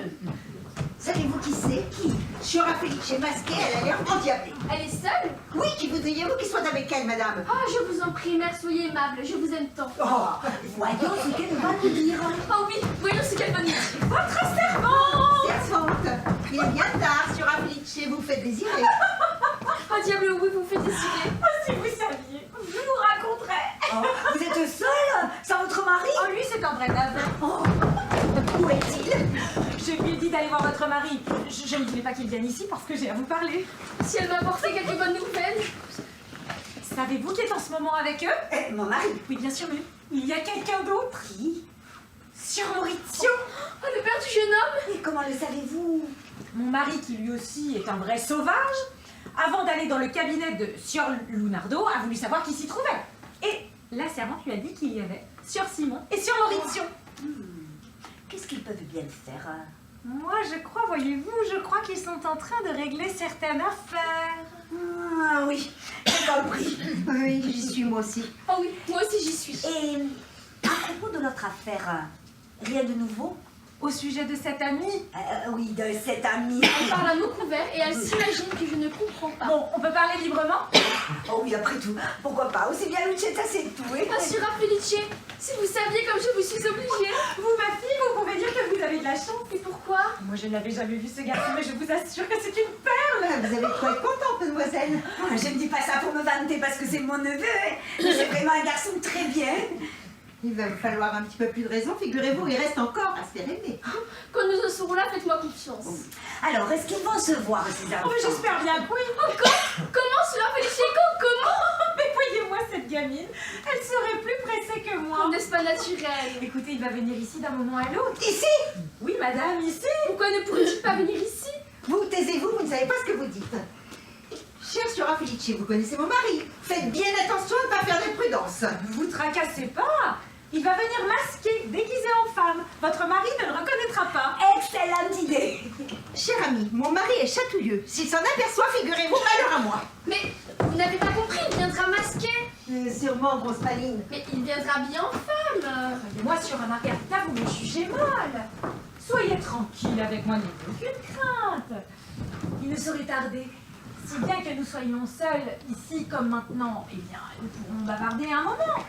Savez-vous qui c'est? Qui? Sœur Felice masquée, elle a l'air endiablée. Elle est seule? Oui, qui voudriez-vous qu'il soit avec elle, madame? Ah, je vous en prie, mère, soyez aimable, je vous aime tant. Oh, Voyons ce qu'elle va nous dire. Ah oui, voyons ce qu'elle va nous dire. votre servante! Servante, il est bien tard, Sœur Felice, vous faites désirer. Ah, diable, oui, vous faites décider. Oh, si vous saviez, je vous raconterai. Oh, vous êtes seule? Sans votre mari? Oh, lui, c'est un vrai navet. Oh, où est-il? Je lui ai dit d'aller voir votre mari. Je ne voulais pas qu'il vienne ici parce que j'ai à vous parler. Si elle m'apportait quelques bonnes nouvelles. Savez-vous qui est en ce moment avec eux? Mon mari. Oui, bien sûr, mais il y a quelqu'un d'autre. Qui? Sur Maurizio. Oh, le père du jeune homme. Et comment le savez-vous? Mon mari, qui lui aussi est un vrai sauvage, avant d'aller dans le cabinet de Sieur Lunardo, a voulu savoir qui s'y trouvait. Et la servante lui a dit qu'il y avait Sieur Simon et Sieur Maurizio. Qu'est-ce qu'ils peuvent bien faire? Moi, je crois, voyez-vous, je crois qu'ils sont en train de régler certaines affaires. Ah oui, j'ai compris. Oui, j'y suis moi aussi. Oh oui, moi aussi j'y suis. Et à propos de notre affaire, rien de nouveau? Au sujet de cette amie. Oui, de cette amie. Elle parle à mots couverts et elle s'imagine que je ne comprends pas. Bon, on peut parler librement? Oh oui, après tout, pourquoi pas? Aussi bien Lucetta, c'est tout. Hein? Ah, Sœur Felice, si vous saviez comme je vous suis obligée. Vous, ma fille, vous pouvez dire que vous avez de la chance. Et pourquoi? Moi, je n'avais jamais vu ce garçon, mais je vous assure que c'est une perle. Vous avez de quoi être contente, mademoiselle. Je ne dis pas ça pour me vanter parce que c'est mon neveu, hein. Mais c'est vraiment un garçon très bien. Il va vous falloir un petit peu plus de raison, figurez-vous, il reste encore à se faire aimer. Quand nous en serons là, faites-moi confiance. Alors, est-ce qu'ils vont se voir, ces enfants? Oh, mais j'espère bien que oui. Comment, Sœur Felice? Comment? Mais voyez-moi cette gamine, elle serait plus pressée que moi. N'est-ce pas naturel? Écoutez, il va venir ici d'un moment à l'autre. Ici? Oui, madame, ici. Pourquoi ne pourrait-il pas venir ici? Vous taisez-vous, vous ne savez pas ce que vous dites. Chère Sœur Felice, vous connaissez mon mari. Faites bien attention de ne pas faire d'imprudence. Ne vous tracassez pas. Il va venir masqué, déguisé en femme. Votre mari ne le reconnaîtra pas. Excellente idée. Cher ami, mon mari est chatouilleux. S'il s'en aperçoit, figurez-vous, malheur à moi. Mais vous n'avez pas compris, il viendra masqué. Sûrement, grosse maline. Mais il viendra bien en femme. Moi, sur Margarita, vous me jugez mal. Soyez tranquille avec moi, n'ayez aucune crainte. Il ne saurait tarder. Si bien que nous soyons seuls, ici comme maintenant, eh bien, nous pourrons bavarder un moment.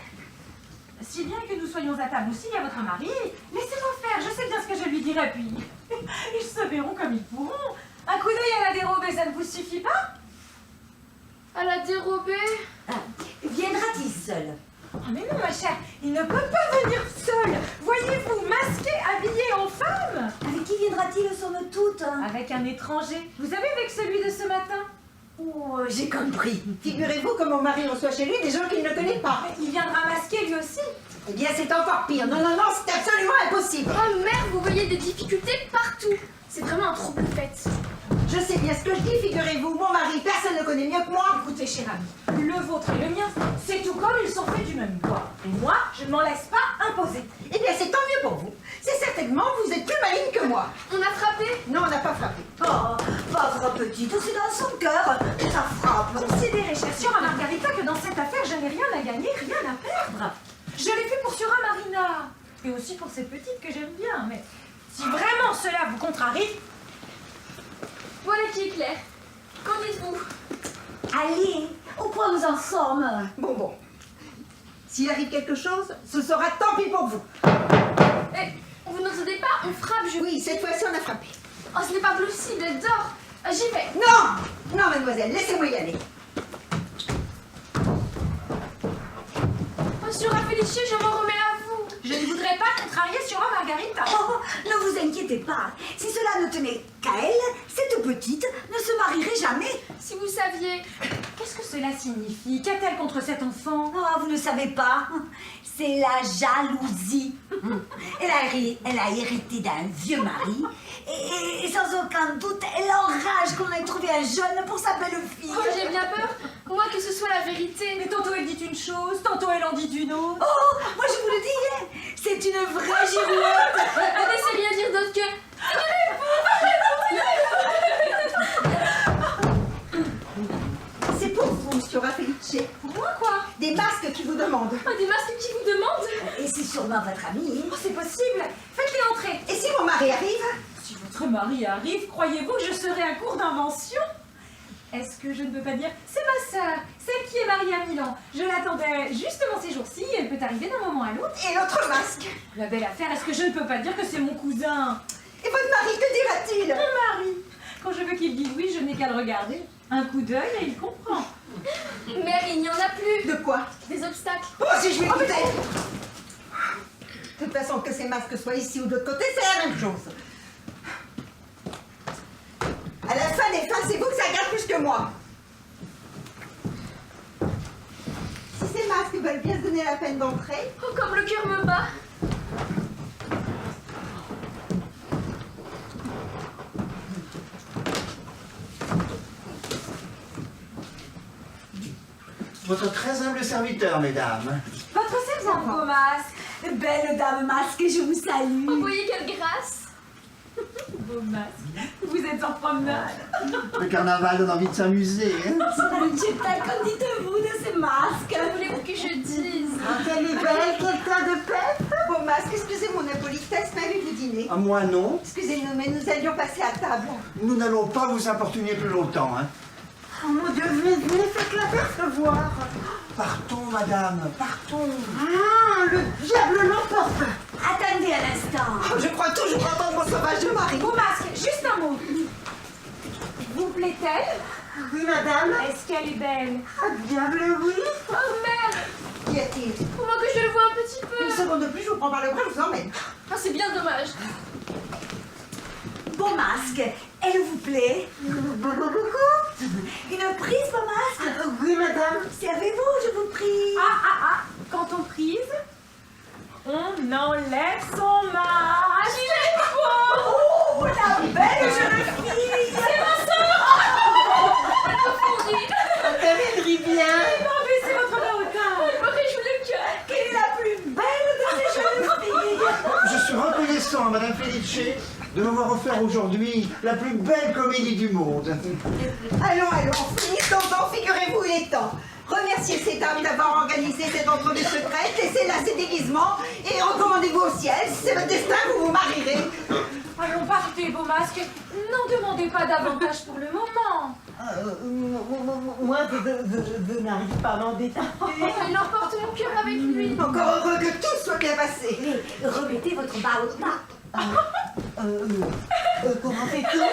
Si bien que nous soyons à table aussi, il y a votre mari. Laissez-moi faire, je sais bien ce que je lui dirai, puis ils se verront comme ils pourront. Un coup d'œil à la dérobée, ça ne vous suffit pas? À la dérobée. Viendra-t-il seul? Oh mais non, ma chère, il ne peut pas venir seul. Voyez-vous, masqué, habillé en femme. Avec qui viendra-t-il, somme toute? Avec un étranger. Vous savez, avec celui de ce matin. Oh, j'ai compris. Figurez-vous que mon mari reçoit chez lui des gens qu'il ne connaît pas. Il viendra masqué lui aussi. Eh bien, c'est encore pire. Non, non, non, c'est absolument impossible. Oh mère, vous voyez des difficultés partout. C'est vraiment un trouble-fête. Je sais bien ce que je dis, figurez-vous. Mon mari, personne ne le connaît mieux que moi. Écoutez, cher ami, le vôtre et le mien, c'est tout comme ils sont faits du même bois. Et moi, je ne m'en laisse pas imposer. Eh bien, c'est tant mieux pour vous. C'est certainement, vous êtes plus maligne que moi. On a frappé. Non, on n'a pas frappé. Oh, pauvre petite, c'est dans son cœur. Ça frappe. Considérez, chère sœur Margarita, que dans cette affaire, je n'ai rien à gagner, rien à perdre. Je l'ai fait pour Sœur Marina. Et aussi pour cette petite que j'aime bien. Mais si vraiment cela vous contrarie... Voilà qui est clair. Qu'en dites-vous? Allez, au point nous en sommes. Bon. S'il arrive quelque chose, ce sera tant pis pour vous. Eh, vous n'entendez pas? On frappe, je... Oui, cette fois-ci, on a frappé. Oh, ce n'est pas possible, elle dort. J'y vais. Non, mademoiselle, laissez-moi y aller. Felice, je m'en remets à vous. Je ne voudrais pas contrarier sur Margarita. Oh, ne vous inquiétez pas. Si cela ne tenait qu'à elle, cette petite ne se marierait jamais. Si vous saviez. Qu'est-ce que cela signifie? Qu'a-t-elle contre cet enfant? Oh, vous ne savez pas. C'est la jalousie. Elle a hérité d'un vieux mari et sans aucun doute, elle enrage qu'on ait trouvé un jeune pour sa belle-fille. Oh, j'ai bien peur, moi, que ce soit la vérité. Mais tantôt elle dit une chose, tantôt elle en dit une autre. Oh, moi je vous le dis, c'est une vraie girouette. Elle ne sait rien dire d'autre que... C'est pour vous, monsieur Felice. Pour moi quoi? Des masques qui vous demandent. Oh, des masques qui vous demandent. Et c'est sûrement votre amie. Oh, c'est possible. Faites-les entrer. Et si mon mari arrive? Si votre mari arrive, croyez-vous que je serai à court d'invention? Est-ce que je ne peux pas dire c'est ma sœur, celle qui est mariée à Milan. Je l'attendais justement ces jours-ci, elle peut arriver d'un moment à l'autre. Et l'autre masque? La belle affaire, est-ce que je ne peux pas dire que c'est mon cousin? Et votre mari, que dira-t-il? Mon mari. Quand je veux qu'il dise oui, je n'ai qu'à le regarder. Un coup d'œil et il comprend. Mère, il n'y en a plus. De quoi? Des obstacles. Oh, si je m'écoutais! De toute façon, que ces masques soient ici ou de l'autre côté, c'est la même chose. À la fin des fins, c'est vous que ça garde plus que moi. Si ces masques veulent bien se donner la peine d'entrer... Oh, comme le cœur me bat. Votre très humble serviteur, mesdames. Votre servante, beau masque. Belle dame masque, je vous Oh, salue. voyez quelle grâce. Beau masque. Vous êtes en promenade. Le carnaval donne envie de s'amuser, hein? Qu'en dites-vous de ces masques? Que voulez-vous que je dise? Quelle est belle, quel tas de pète! Bon, masque, excusez mon impolitesse, mais avez-vous dîné? À moi, non. Excusez-nous, mais nous allions passer à table. Nous n'allons pas vous importuner plus longtemps, hein? Oh mon Dieu, venez, faites-la percevoir. Partons, madame, partons. Ah, le diable l'emporte. Attendez un instant. Oh, je crois toujours entendre mon sauvage de mari. Beau masque, juste un mot. Vous plaît-elle? Oui, madame. Est-ce qu'elle est belle? Ah, diable, oui. Oh, mère. Qu'y a-t-il? Pour moi que je le vois un petit peu. Une seconde de plus, je vous prends par le bras, je vous emmène. Ah, c'est bien dommage. Beau masque, elle vous plaît? Beaucoup. Une prise, beau masque? Oui, madame. Servez-vous, je vous prie. Quand on prise, on enlève son masque. Il est beau. Oh, la belle jeune fille! C'est ma soeur. Elle rit bien. C'est votre marocain. Elle me réjouit le cœur. Quelle est la plus belle de ces jeunes filles? Je suis reconnaissant à madame Felice de m'avoir offert aujourd'hui la plus belle comédie du monde. Allons, finissons donc, figurez-vous, il est temps. Remerciez ces dames d'avoir organisé cette entrevue secrète, laissez là ces déguisements et recommandez-vous au ciel. Si c'est votre destin, vous vous marierez. Allons, partez, beau masque. N'en demandez pas davantage pour le moment. Moi, je n'arrive pas à m'en détacher. Oh, il emporte mon cœur avec lui. Encore heureux que tout soit bien passé. Mais remettez votre baota. Comment fait-on?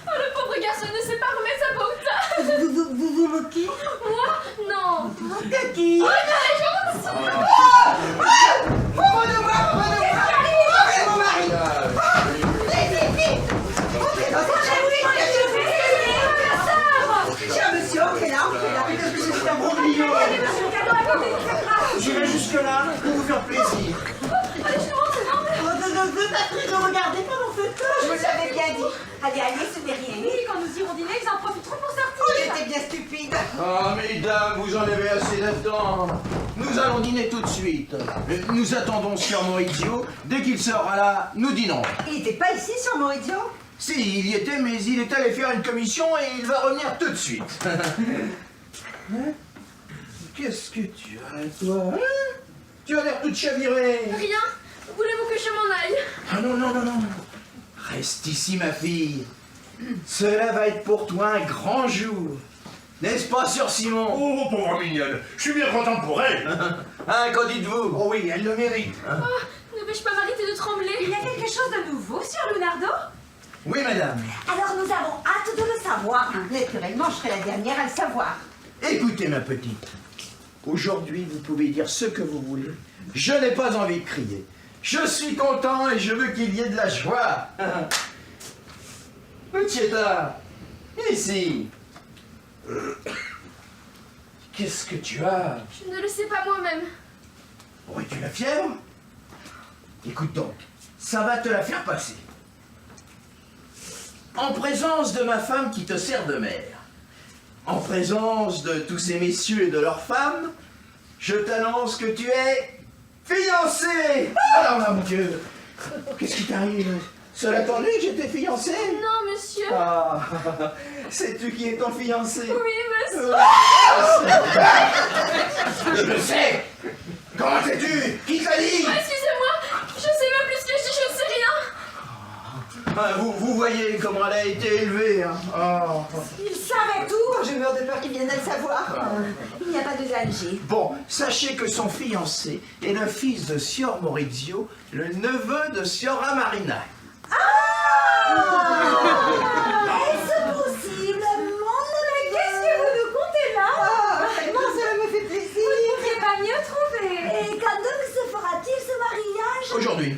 Oh, le pauvre garçon ne sait pas remettre sa bauta. Vous vous moquez? Moi? Non. De qui? Oh, elle est gentille. Entrez, mon mari. Vite. Entrez dans cette chambre. Cher monsieur, entrez là. C'est un bon milieu. J'irai jusque-là pour vous faire plaisir. Ne regardez pas dans cette Je vous l'avais bien dit. Allez, ce n'est rien. Oui, quand nous irons dîner, ils en profiteront pour sortir. Oh, j'étais bien stupide. Ah, mesdames, vous en avez assez d'attendre. Nous allons dîner tout de suite. Nous attendons sur Maurizio. Dès qu'il sera là, nous dînerons. Il n'était pas ici sur Maurizio? Si, il y était, mais il est allé faire une commission et il va revenir tout de suite. Hein? Qu'est-ce que tu as, toi, hein? Tu as l'air toute chavirée. Rien. Voulez-vous que je m'en aille? Ah non. Reste ici, ma fille. Cela va être pour toi un grand jour. N'est-ce pas, sœur Simon? Oh, pauvre mignonne, je suis bien content pour elle. Hein, qu'en dites-vous? Oh oui, elle le mérite. Ne vais-je pas m'arrêter de trembler? Il y a quelque chose de nouveau sur Leonardo? Oui, madame. Alors nous avons hâte de le savoir. Naturellement, je serai la dernière à le savoir. Écoutez, ma petite. Aujourd'hui, vous pouvez dire ce que vous voulez. Je n'ai pas envie de crier. Je suis content et je veux qu'il y ait de la joie. Lucietta, viens ici. Qu'est-ce que tu as? Je ne le sais pas moi-même. Aurais-tu la fièvre? Écoute donc, ça va te la faire passer. En présence de ma femme qui te sert de mère, en présence de tous ces messieurs et de leurs femmes, je t'annonce que tu es fiancé. Alors là, mon Dieu, qu'est-ce qui t'arrive? Cela t'ennuie que j'étais fiancé? Non, monsieur. Ah, sais-tu qui est ton fiancé? Oui, monsieur. Je le sais. Comment sais-tu? Qui t'a dit? Excusez-moi, je sais même plus ce que je dis, je ne sais rien. Ah, vous voyez comment elle a été élevée. Hein. Oh. Il savait tout. Je meurs de peur qu'il vienne de le savoir. Il n'y a pas de danger. Bon, sachez que son fiancé est le fils de Signor Maurizio, le neveu de Signora Marina. Est-ce possible? Mais qu'est-ce que vous nous contez là? Vraiment, cela me fait plaisir. Vous ne pourriez pas mieux trouver. Et quand donc se fera-t-il ce mariage? Aujourd'hui.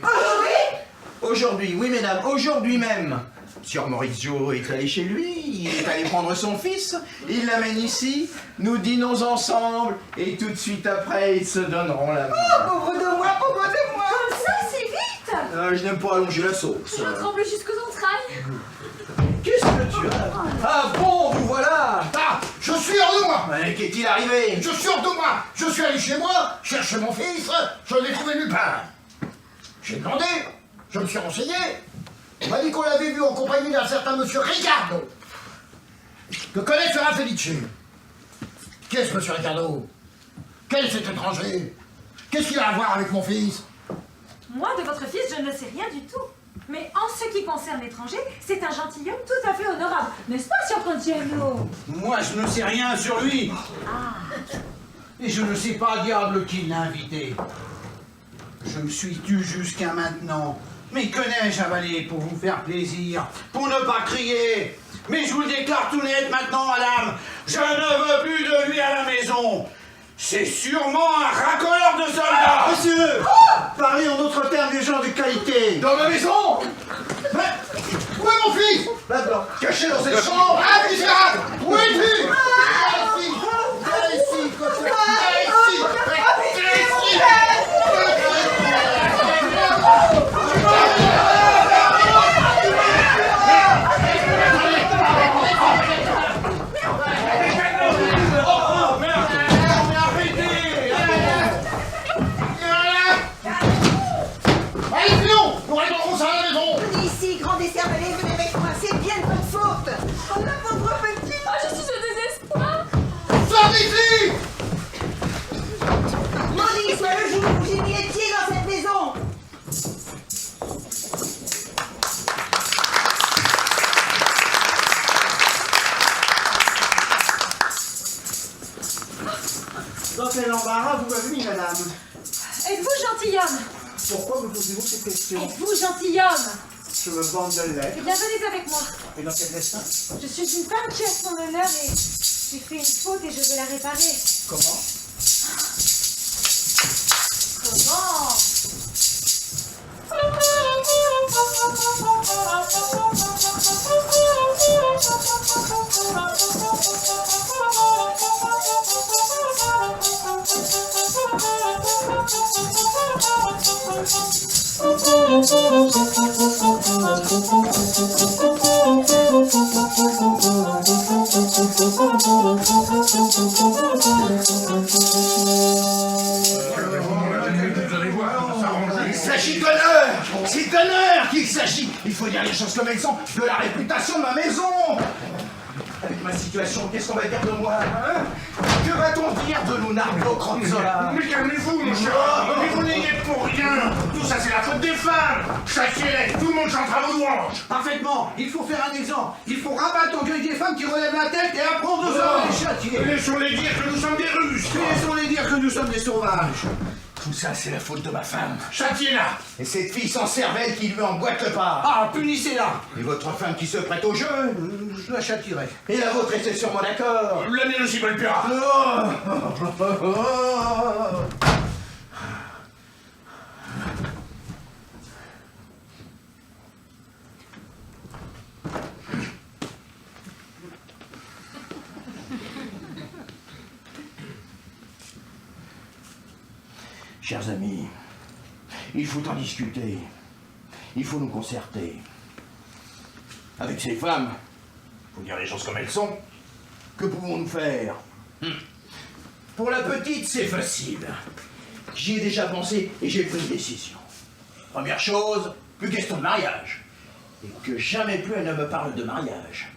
Aujourd'hui, oui mesdames, aujourd'hui même. Signor Maurizio est allé chez lui, il est allé prendre son fils, il l'amène ici, nous dînons ensemble, et tout de suite après, ils se donneront la main. Pauvre de moi, pauvre de moi. Comme ça, si vite? Je n'aime pas allonger la sauce. Je tremble jusqu'aux entrailles. Qu'est-ce que tu as? Ah bon, vous voilà. Ah, je suis hors de moi. Mais qu'est-il arrivé? Je suis hors de moi. Je suis allé chez moi, chercher mon fils, je l'ai trouvé nulle part. J'ai demandé, je me suis renseigné. On m'a dit qu'on l'avait vu en compagnie d'un certain monsieur Ricardo, que connaît Sera Felice. Qui est ce monsieur Ricardo? Quel est cet étranger? Qu'est-ce qu'il a à voir avec mon fils? Moi, de votre fils, je ne sais rien du tout. Mais en ce qui concerne l'étranger, c'est un gentilhomme tout à fait honorable. N'est-ce pas, Signor Contiello? Moi, je ne sais rien sur lui. Et je ne sais pas, diable, qui l'a invité. Je me suis tu jusqu'à maintenant. Mais que n'ai-je avalé pour vous faire plaisir, pour ne pas crier? Mais je vous le déclare tout net maintenant, madame, je ne veux plus de lui à la maison. C'est sûrement un racoleur de soldats. Monsieur, parlez en d'autres termes des gens de qualité. Dans ma maison? Où est mon fils? Là-dedans, caché dans cette chambre. Ah, misérable! Où es-tu? Viens ici! Viens ici, cochon! Viens ici! Viens ici! Allez, Léon! Nous réglerons ça à la maison! Venez ici, grand décervelé, venez avec moi, c'est bien de votre faute. Oh, la pauvre petite. Ah, je suis au désespoir. Sors d'ici! Maudit soit le jour où j'ai mis les pieds dans cette maison. Dans quel embarras vous m'avez mis, madame? Êtes-vous gentilhomme? Pourquoi me posez-vous cette question? Êtes-vous gentilhomme? Je me vante de l'être. Eh bien, venez avec moi. Et dans quel destin? Je suis une femme qui a son honneur et j'ai fait une faute et je veux la réparer. Comment? Comment? Il s'agit d'honneur! C'est d'honneur qu'il s'agit! Il faut dire les choses comme elles sont, de la réputation de ma maison! Avec ma situation, qu'est-ce qu'on va dire de moi, hein? Que va-t-on dire de Lunardo Crozzola? Mais calmez-vous, mon cher. Mais vous n'y êtes pour rien. Tout ça, c'est la faute des femmes. Sachez-les, tout le monde chantera vos louanges. Parfaitement, il faut faire un exemple. Il faut rabattre l'orgueil des femmes qui relèvent la tête et apprendre aux hommes à les châtier. Laissons-les dire que nous sommes des Russes. Laissons-les dire que nous sommes des sauvages. Tout ça, c'est la faute de ma femme. Châtiez-la! Et cette fille sans cervelle qui lui emboîte le pas. Ah, punissez-la! Et votre femme qui se prête au jeu. Je la châtierai. Et la vôtre était sûrement d'accord. La mienne aussi me le paiera. Chers amis, il faut en discuter. Il faut nous concerter. Avec ces femmes, faut dire les choses comme elles sont. Que pouvons-nous faire? Pour la petite, c'est facile. J'y ai déjà pensé et j'ai pris une décision. Première chose, plus question de mariage. Et que jamais plus elle ne me parle de mariage.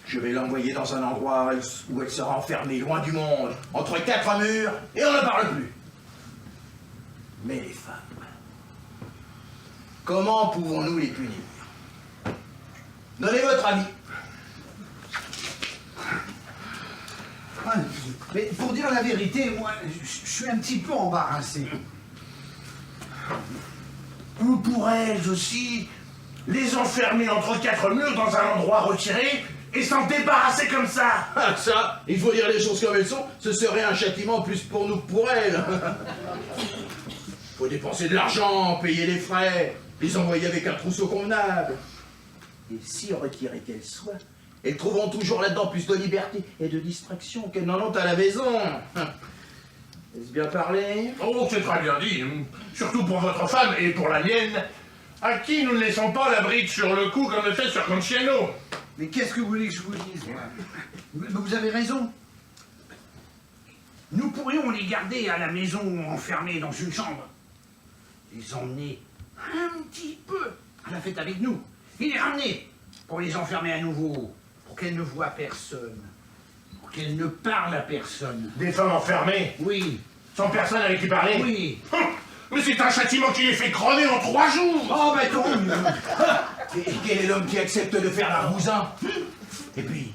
Je vais l'envoyer dans un endroit où elle sera enfermée, loin du monde, entre 4 murs, et on ne parle plus. Mais les femmes, comment pouvons-nous les punir? Donnez votre avis. Mais pour dire la vérité, moi, je suis un petit peu embarrassé. On pourrait, elles aussi, les enfermer entre 4 murs dans un endroit retiré et s'en débarrasser comme ça. Ah, ça, il faut dire les choses comme elles sont, ce serait un châtiment plus pour nous que pour elles. Faut dépenser de l'argent, payer les frais, les envoyer avec un trousseau convenable. Et si retirées qu'elles soient, elles trouveront toujours là-dedans plus de liberté et de distraction qu'elles n'en ont à la maison. Est-ce bien parlé? Oh, c'est très bien dit. Surtout pour votre femme et pour la mienne, à qui nous ne laissons pas la bride sur le cou comme le fait sur Conciano. Mais qu'est-ce que vous voulez que je vous dise, moi? Vous avez raison. Nous pourrions les garder à la maison enfermés dans une chambre. Les emmener un petit peu à la fête avec nous. Et les ramener pour les enfermer à nouveau. Pour qu'elles ne voient personne. Pour qu'elles ne parlent à personne. Des femmes enfermées, Oui, sans personne avec qui parler. oui. Mais c'est un châtiment qui les fait crever en 3 jours. Oh, mais ton... Et quel est l'homme qui accepte de faire l'arbousin? Et puis,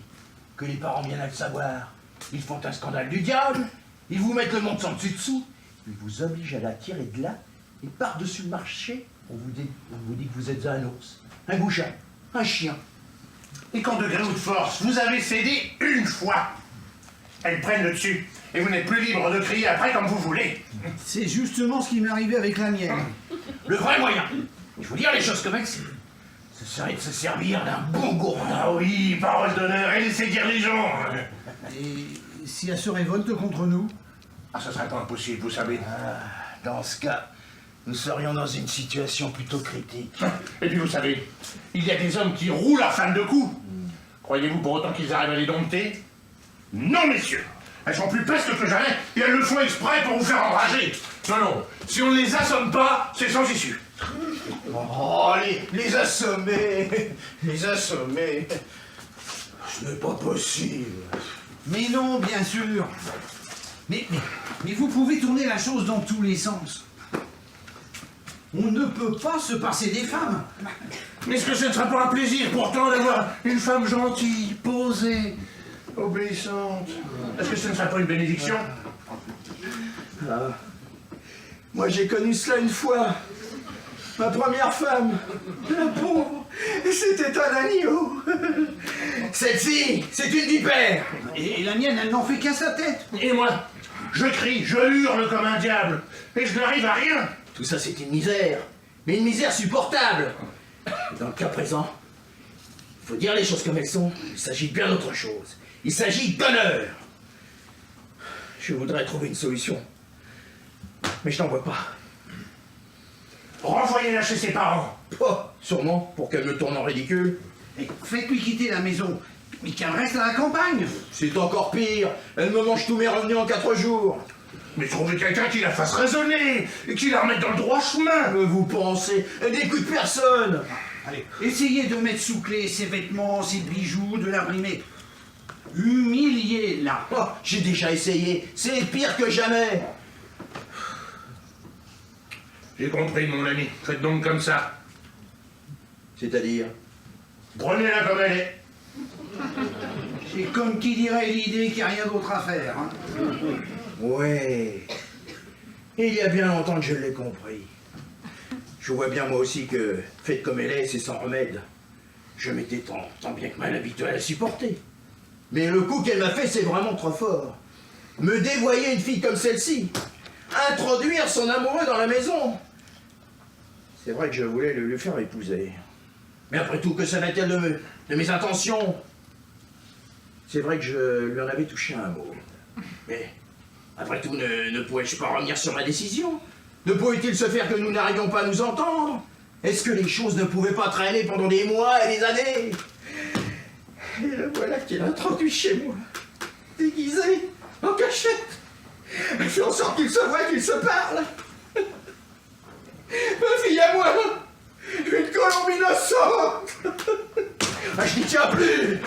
que les parents viennent à le savoir, ils font un scandale du diable, ils vous mettent le monde sans dessus-dessous, ils vous obligent à la tirer de là, et par-dessus le marché, on vous dit que vous êtes un ours, un bouchon, un chien. Et quand de gré ou de force, vous avez cédé une fois, elles prennent le dessus. Et vous n'êtes plus libre de crier après comme vous voulez. C'est justement ce qui m'est arrivé avec la mienne. Le vrai moyen, il faut dire les choses comme elles sont, ce serait de se servir d'un bon gourdin. Ah oui, parole d'honneur, et laissez dire les gens. Et si elle se révolte contre nous? Ah, ce serait pas impossible, vous savez. Dans ce cas, nous serions dans une situation plutôt critique. Et puis vous savez, il y a des hommes qui roulent à femme de coups. Croyez-vous pour autant qu'ils arrivent à les dompter? Non, messieurs. Elles sont plus pestes que jamais et elles le font exprès pour vous faire enrager. Non, non, si on ne les assomme pas, c'est sans issue. Oh, les assommer, les assommer. Ce n'est pas possible. Mais non, bien sûr. Mais vous pouvez tourner la chose dans tous les sens. On ne peut pas se passer des femmes. Mais est-ce que ce ne sera pas un plaisir pourtant d'avoir une femme gentille, posée, obéissante? Est-ce que ce ne serait pas une bénédiction? Moi, j'ai connu cela une fois. Ma première femme, la pauvre, c'était un agneau. Celle-ci, c'est une vipère. Et la mienne, elle n'en fait qu'à sa tête. Et moi, je crie, je hurle comme un diable, et je n'arrive à rien. Tout ça, c'est une misère. Mais une misère supportable. Dans le cas présent, il faut dire les choses comme elles sont. Il s'agit de bien d'autre chose. Il s'agit d'honneur. Je voudrais trouver une solution. Mais je n'en vois pas. Renvoyez-la chez ses parents. Oh, sûrement, pour qu'elle me tourne en ridicule. Et faites-lui quitter la maison. Mais qu'elle reste à la campagne. C'est encore pire. Elle me mange tous mes revenus en 4 jours. Mais trouvez quelqu'un qui la fasse raisonner, et qui la remette dans le droit chemin. Vous pensez? Elle n'écoute personne. Allez, essayez de mettre sous clé ses vêtements, ses bijoux, de la brimer. Humiliez-la. Oh, j'ai déjà essayé. C'est pire que jamais. J'ai compris, mon ami. Faites donc comme ça. C'est-à-dire? Prenez-la comme elle est. C'est comme qui dirait l'idée qu'il n'y a rien d'autre à faire. Hein. Ouais. Il y a bien longtemps que je l'ai compris. Je vois bien moi aussi que, faite comme elle est, c'est sans remède. Je m'étais tant bien que mal habitué à la supporter. Mais le coup qu'elle m'a fait, c'est vraiment trop fort. Me dévoyer une fille comme celle-ci, introduire son amoureux dans la maison. C'est vrai que je voulais le lui faire épouser. Mais après tout, que savait-elle de mes intentions? C'est vrai que je lui en avais touché un mot. Mais, après tout, ne pourrais-je pas revenir sur ma décision? Ne pouvait-il se faire que nous n'arrivions pas à nous entendre? Est-ce que les choses ne pouvaient pas traîner pendant des mois et des années? Et le voilà qu'il introduit chez moi, déguisé, en cachette. Elle fait en sorte qu'il se voit, qu'il se parle. Ma fille à moi, une colombe innocente. Ah, je n'y tiens plus.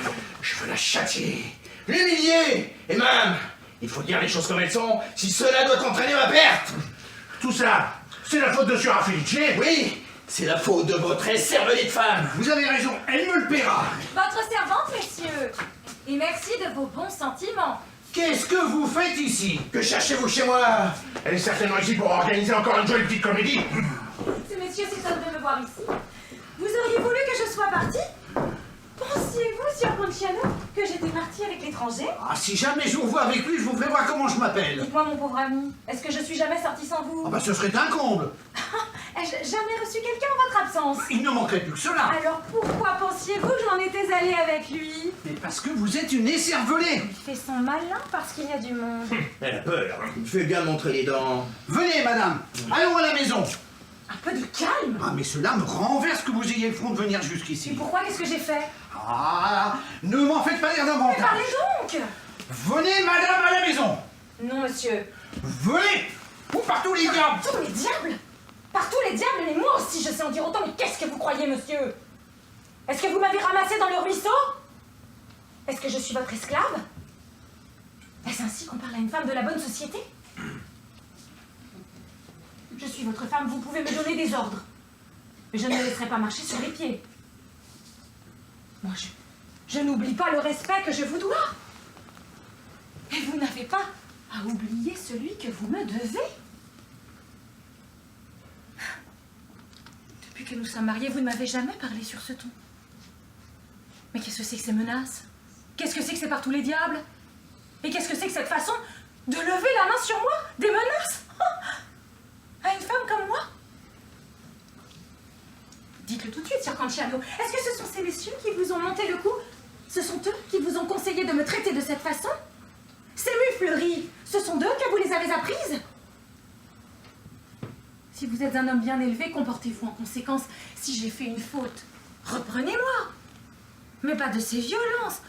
Je veux la châtier, l'humilier, et même, il faut dire les choses comme elles sont, si cela doit entraîner ma perte. Tout ça, c'est la faute de Signora Felice. Oui, c'est la faute de votre écervelée de femme. Vous avez raison, elle me le paiera. Votre servante, messieurs. Et merci de vos bons sentiments. Qu'est-ce que vous faites ici? Que cherchez-vous chez moi? Elle est certainement ici pour organiser encore une jolie petite comédie. Ces messieurs s'étonnent de me voir ici. Vous auriez voulu que je sois partie? Pensiez-vous, Signor Conchiano, que j'étais partie avec l'étranger? Ah, si jamais je vous vois avec lui, je vous ferai voir comment je m'appelle. Dites-moi, mon pauvre ami, est-ce que je suis jamais sortie sans vous? Ah bah ce serait un comble. Ai-je jamais reçu quelqu'un en votre absence? Il ne manquerait plus que cela. Alors pourquoi pensiez-vous que j'en étais allée avec lui? Mais parce que vous êtes une écervelée. Il fait son malin parce qu'il y a du monde. Elle a peur. Il fait bien montrer les dents. Venez, madame, allons à la maison. Un peu de calme. Ah, mais cela me renverse que vous ayez le front de venir Et jusqu'ici. pourquoi? Qu'est-ce que j'ai fait? Ah, ne m'en faites pas l'air Mais davantage. parlez donc! Venez, madame, à la maison. Non, monsieur. Venez, ou par tous les diables. Tous les diables? Par tous les diables, mais moi aussi je sais en dire autant, mais qu'est-ce que vous croyez, monsieur? Est-ce que vous m'avez ramassé dans le ruisseau? Est-ce que je suis votre esclave? Est-ce ainsi qu'on parle à une femme de la bonne société? Je suis votre femme, vous pouvez me donner des ordres. Mais je ne me laisserai pas marcher sur les pieds. Moi, je n'oublie pas le respect que je vous dois. Et vous n'avez pas à oublier celui que vous me devez. Depuis que nous sommes mariés, vous ne m'avez jamais parlé sur ce ton. Mais qu'est-ce que c'est que ces menaces? Qu'est-ce que c'est que c'est par tous les diables? Et qu'est-ce que c'est que cette façon de lever la main sur moi? Des menaces? À une femme comme moi? Dites-le tout de suite, Signor Conchiano. Est-ce que ce sont ces messieurs qui vous ont monté le coup? Ce sont eux qui vous ont conseillé de me traiter de cette façon? Ces mufleries, ce sont d'eux que vous les avez apprises? Si vous êtes un homme bien élevé, comportez-vous en conséquence. Si j'ai fait une faute, reprenez-moi. Mais pas de ces violences,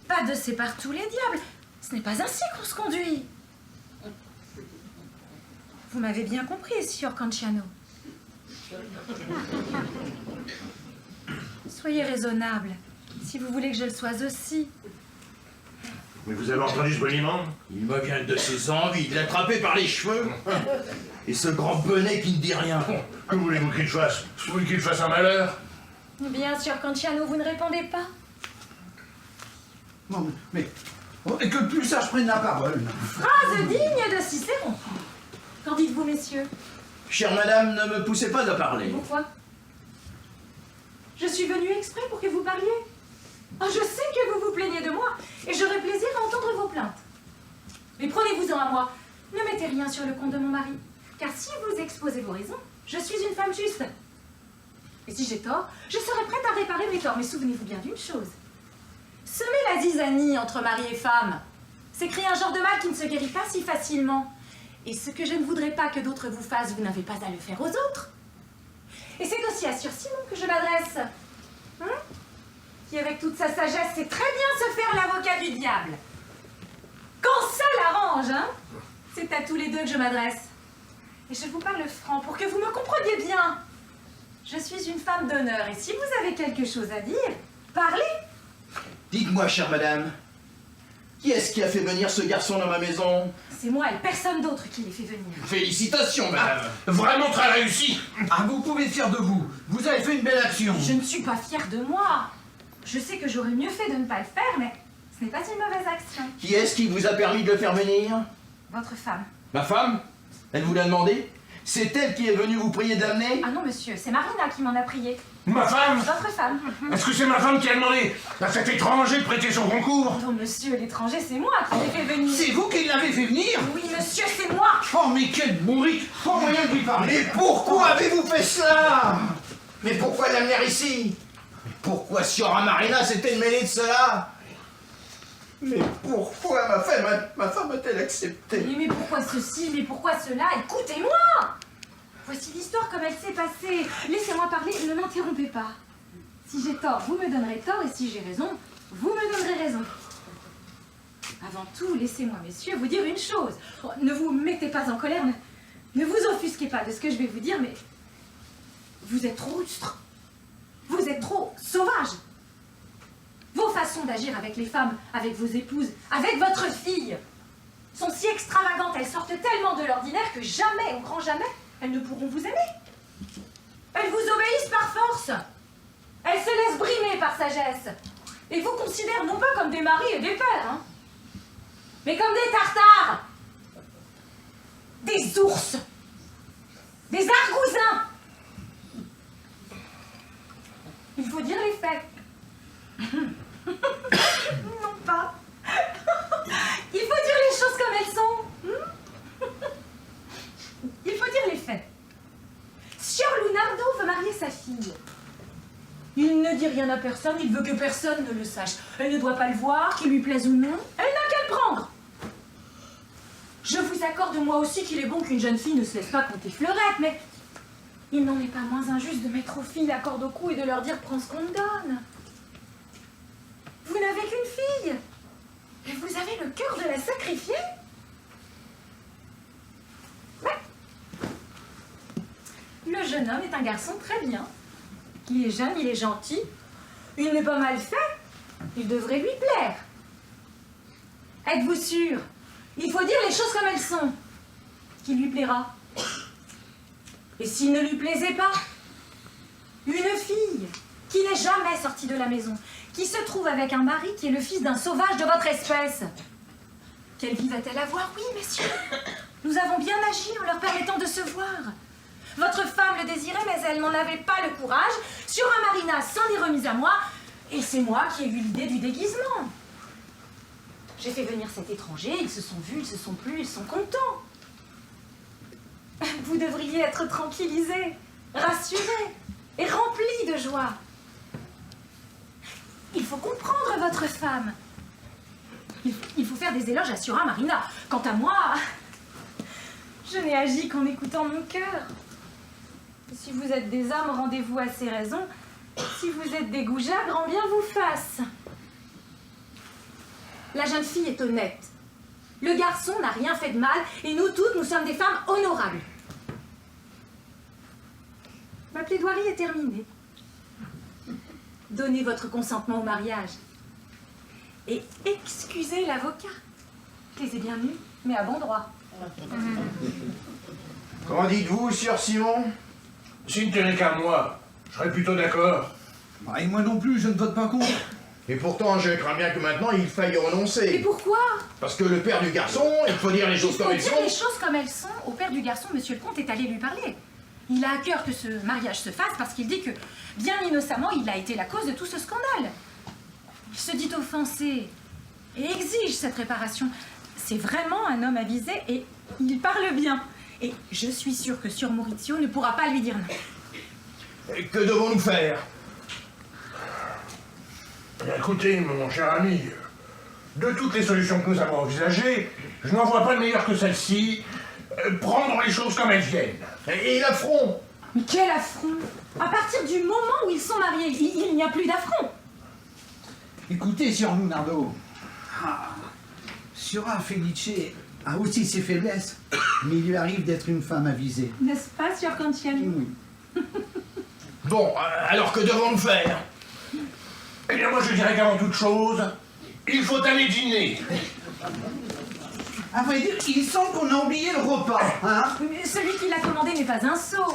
pas de ces par tous les diables. Ce n'est pas ainsi qu'on se conduit. Vous m'avez bien compris, Signor Conchiano. Soyez raisonnable, si vous voulez que je le sois aussi. Mais vous avez entendu ce boniment? Il me vient de ses envies de l'attraper par les cheveux. Et ce grand bonnet qui ne dit rien. Que voulez-vous qu'il fasse? Vous voulez qu'il fasse un malheur? Bien sûr, Conchiano, vous ne répondez pas. Non, mais et que plus ça, je prenne la parole. Phrase digne de Cicéron. Qu'en dites-vous, messieurs? Chère madame, ne me poussez pas à parler. Pourquoi? Je suis venue exprès pour que vous parliez. Oh, je sais que vous vous plaignez de moi, et j'aurai plaisir à entendre vos plaintes. Mais prenez-vous-en à moi. Ne mettez rien sur le compte de mon mari. Car si vous exposez vos raisons, je suis une femme juste. Et si j'ai tort, je serai prête à réparer mes torts. Mais souvenez-vous bien d'une chose. Semer la zizanie entre mari et femme, c'est créer un genre de mal qui ne se guérit pas si facilement. Et ce que je ne voudrais pas que d'autres vous fassent, vous n'avez pas à le faire aux autres. Et c'est aussi à Sieur Simon que je m'adresse. Qui, avec toute sa sagesse, sait très bien se faire l'avocat du diable. Quand ça l'arrange, c'est à tous les deux que je m'adresse. Et je vous parle franc pour que vous me compreniez bien. Je suis une femme d'honneur, et si vous avez quelque chose à dire, parlez. Dites-moi, chère madame, qui est-ce qui a fait venir ce garçon dans ma maison? C'est moi et personne d'autre qui les fait venir. Félicitations, madame. Vraiment très réussi. Ah, vous pouvez être fier de vous. Vous avez fait une belle action. Je ne suis pas fière de moi. Je sais que j'aurais mieux fait de ne pas le faire, mais ce n'est pas une mauvaise action. Qui est-ce qui vous a permis de le faire venir? Votre femme. Ma femme? Elle vous l'a demandé? C'est elle qui est venue vous prier de l'amener? Ah non, monsieur, c'est Marina qui m'en a prié. Ma femme? Votre femme. Est-ce que c'est ma femme qui a demandé à cet étranger de prêter son concours? Non, monsieur, l'étranger, c'est moi qui l'ai fait venir. C'est vous qui l'avez fait venir? Oui, monsieur, c'est moi. Oh, mais quel bourrique! Pas moyen de lui parler! Mais pourquoi avez-vous fait cela? Mais pourquoi l'amener ici? Mais pourquoi Siora Marina s'est-elle mêlée de cela? Mais pourquoi ma femme a-t-elle accepté? Mais pourquoi ceci? Mais pourquoi cela? Écoutez-moi! Voici l'histoire comme elle s'est passée. Laissez-moi parler, ne m'interrompez pas. Si j'ai tort, vous me donnerez tort, et si j'ai raison, vous me donnerez raison. Avant tout, laissez-moi, messieurs, vous dire une chose. Oh, ne vous mettez pas en colère, ne vous offusquez pas de ce que je vais vous dire, mais vous êtes trop rustre. Vous êtes trop sauvage. Vos façons d'agir avec les femmes, avec vos épouses, avec votre fille, sont si extravagantes, elles sortent tellement de l'ordinaire que jamais, au grand jamais, elles ne pourront vous aimer. Elles vous obéissent par force. Elles se laissent brimer par sagesse. Et vous considèrent non pas comme des maris et des pères, hein, mais comme des tartares, des ours, des argousins. Il faut dire les faits. Non pas. Il faut dire les choses comme elles sont. Il faut dire les faits. Signor Lunardo veut marier sa fille. Il ne dit rien à personne, il veut que personne ne le sache. Elle ne doit pas le voir, qu'il lui plaise ou non. Elle n'a qu'à le prendre. Je vous accorde moi aussi qu'il est bon qu'une jeune fille ne se laisse pas compter fleurette, mais il n'en est pas moins injuste de mettre aux filles la corde au cou et de leur dire « prends ce qu'on te donne ». Vous n'avez qu'une fille. Et vous avez le cœur de la sacrifier? Ouais. Le jeune homme est un garçon très bien. Il est jeune, il est gentil. Il n'est pas mal fait. Il devrait lui plaire. Êtes-vous sûr? Il faut dire les choses comme elles sont. Qu'il lui plaira. Et s'il ne lui plaisait pas? Une fille qui n'est jamais sortie de la maison, qui se trouve avec un mari qui est le fils d'un sauvage de votre espèce. Quelle vie va-t-elle avoir? Oui, messieurs, nous avons bien agi en leur permettant de se voir. Votre femme le désirait, mais elle n'en avait pas le courage. Siora Marina s'en est remise à moi, et c'est moi qui ai eu l'idée du déguisement. J'ai fait venir cet étranger, ils se sont vus, ils se sont plu, ils sont contents. Vous devriez être tranquillisés, rassurés et remplis de joie. Il faut comprendre votre femme. Il faut faire des éloges à Siora Marina. Quant à moi, je n'ai agi qu'en écoutant mon cœur. Si vous êtes des hommes, rendez-vous à ces raisons. Si vous êtes des goujats, grand bien vous fasse. La jeune fille est honnête. Le garçon n'a rien fait de mal et nous toutes, nous sommes des femmes honorables. Ma plaidoirie est terminée. Donnez votre consentement au mariage. Et excusez l'avocat. Taisez bien nu, mais à bon droit. Qu'en dites-vous, sieur Simon? S'il ne tenait qu'à moi, je serais plutôt d'accord. Bah, et moi non plus, je ne vote pas contre. Et pourtant, je crains bien que maintenant, il faille Mais renoncer. pourquoi? Parce que le père du garçon, il faut dire les choses Il faut comme elles dire sont. les choses comme elles sont. Au père du garçon, monsieur le comte est allé lui parler. Il a à cœur que ce mariage se fasse parce qu'il dit que, bien innocemment, il a été la cause de tout ce scandale. Il se dit offensé et exige cette réparation. C'est vraiment un homme avisé et il parle bien. Et je suis sûre que Sieur Maurizio ne pourra pas lui dire non. Et que devons-nous faire? Écoutez, mon cher ami, de toutes les solutions que nous avons envisagées, je n'en vois pas de meilleure que celle-ci. Prendre les choses comme elles viennent. Et l'affront? Mais quel affront! À partir du moment où ils sont mariés, il n'y a plus d'affront. Écoutez, Sieur Lunardo. Siora Felice a aussi ses faiblesses, mais il lui arrive d'être une femme avisée. N'est-ce pas, Sieur Cantiani? Oui. Bon, alors que devons-nous faire? Eh bien, moi, je dirais qu'avant toute chose, il faut aller dîner. À vrai dire, il semble qu'on a oublié le repas, hein? Mais celui qui l'a commandé n'est pas un sot.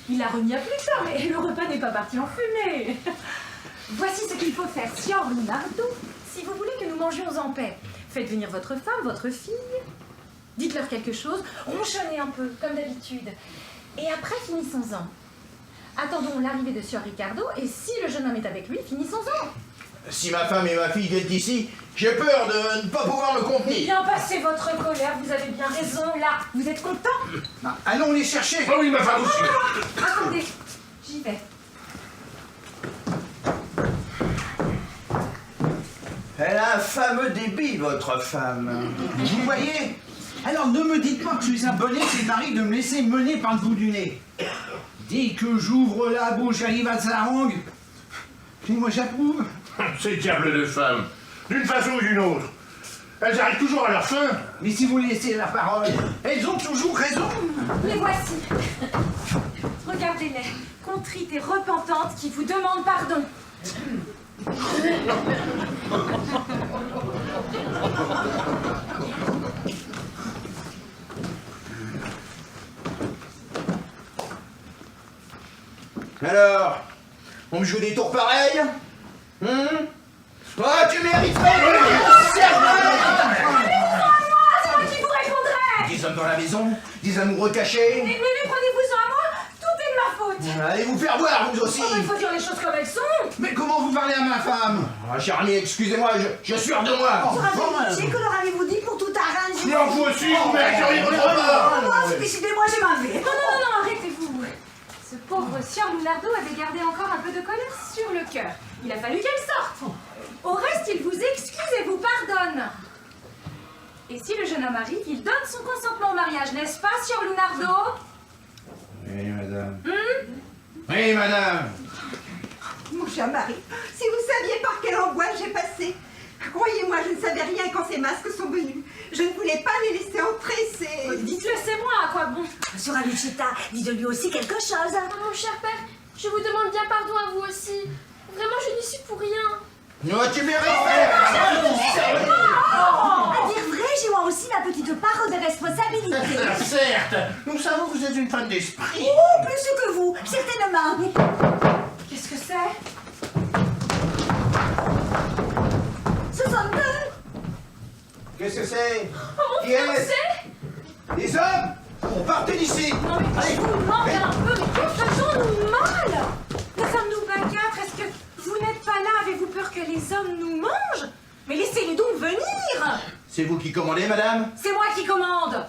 Il l'a remis à plus tard, mais le repas n'est pas parti en fumée. Voici ce qu'il faut faire, Signor Lunardo. Si vous voulez que nous mangions en paix, faites venir votre femme, votre fille. Dites-leur quelque chose, ronchonnez un peu, comme d'habitude. Et après, finissons-en. Attendons l'arrivée de Sieur Ricardo, et si le jeune homme est avec lui, finissons-en. Si ma femme et ma fille viennent ici, j'ai peur de ne pas pouvoir me Eh contenir. bien, passez votre colère, vous avez bien raison, là. Vous êtes content? Ah, allons les chercher. Oh oui, ma femme aussi. Attendez, j'y vais. Elle a un fameux débit, votre femme. Vous voyez? Alors ne me dites pas que je suis un bonnet, c'est Marie de me laisser mener par le bout du nez. Dès que j'ouvre la bouche, elle y va de sa langue. Et moi j'approuve. Ces diables de femmes, d'une façon ou d'une autre, elles arrivent toujours à leur fin. Mais si vous laissez la parole, elles ont toujours raison. Les voici. Regardez-les, contrites et repentantes, qui vous demandent pardon. Alors, on me joue des tours pareils? Oh, tu mériterais! C'est moi qui vous répondrai. Des hommes dans la maison, des amoureux cachés. Mais prenez-vous-en à moi, tout est de ma faute. Allez vous faire voir, vous aussi! Oh, il faut dire les choses comme elles sont. Mais comment vous parlez à ma femme? Ah, cher ami, excusez-moi, je suis hors de moi! C'est que leur avez-vous dit pour tout arranger? Non, vous aussi, vous mériteriez votre mort. Oh, décidez-moi, je m'en vais. Non, arrêtez-vous. Ce pauvre Sieur Lunardo avait gardé encore un peu de colère sur le cœur. Il a fallu qu'elle sorte. Au reste, il vous excuse et vous pardonne. Et si le jeune homme arrive, il donne son consentement au mariage, n'est-ce pas, Sieur Lunardo? Oui, madame. Oui, madame. Mon cher mari, si vous saviez par quelle angoisse j'ai passé. Croyez-moi, je ne savais rien quand ces masques sont venus. Je ne voulais pas les laisser entrer, c'est... Dites-le, c'est moi, à quoi bon? Sur Lucetta, dites-lui aussi quelque chose. Ah, mon cher père, je vous demande bien pardon à vous aussi. Vraiment, je n'y suis pour rien. Non, tu mérites! À dire vrai, j'ai moi aussi ma petite part de responsabilité. Certes, nous savons que vous êtes une femme d'esprit. Oh, plus que vous, certainement. Qu'est-ce que c'est? Ce sont eux. Qu'est-ce que c'est? Oh, mon Qui est-ce? fiancé! Les hommes? Partez d'ici! Non mais je vous demande un peu, mais que faisons-nous mal? Ne sommes-nous pas quatre? Est-ce que vous n'êtes pas là? Avez-vous peur que les hommes nous mangent? Mais laissez-les donc venir! C'est vous qui commandez, madame? C'est moi qui commande!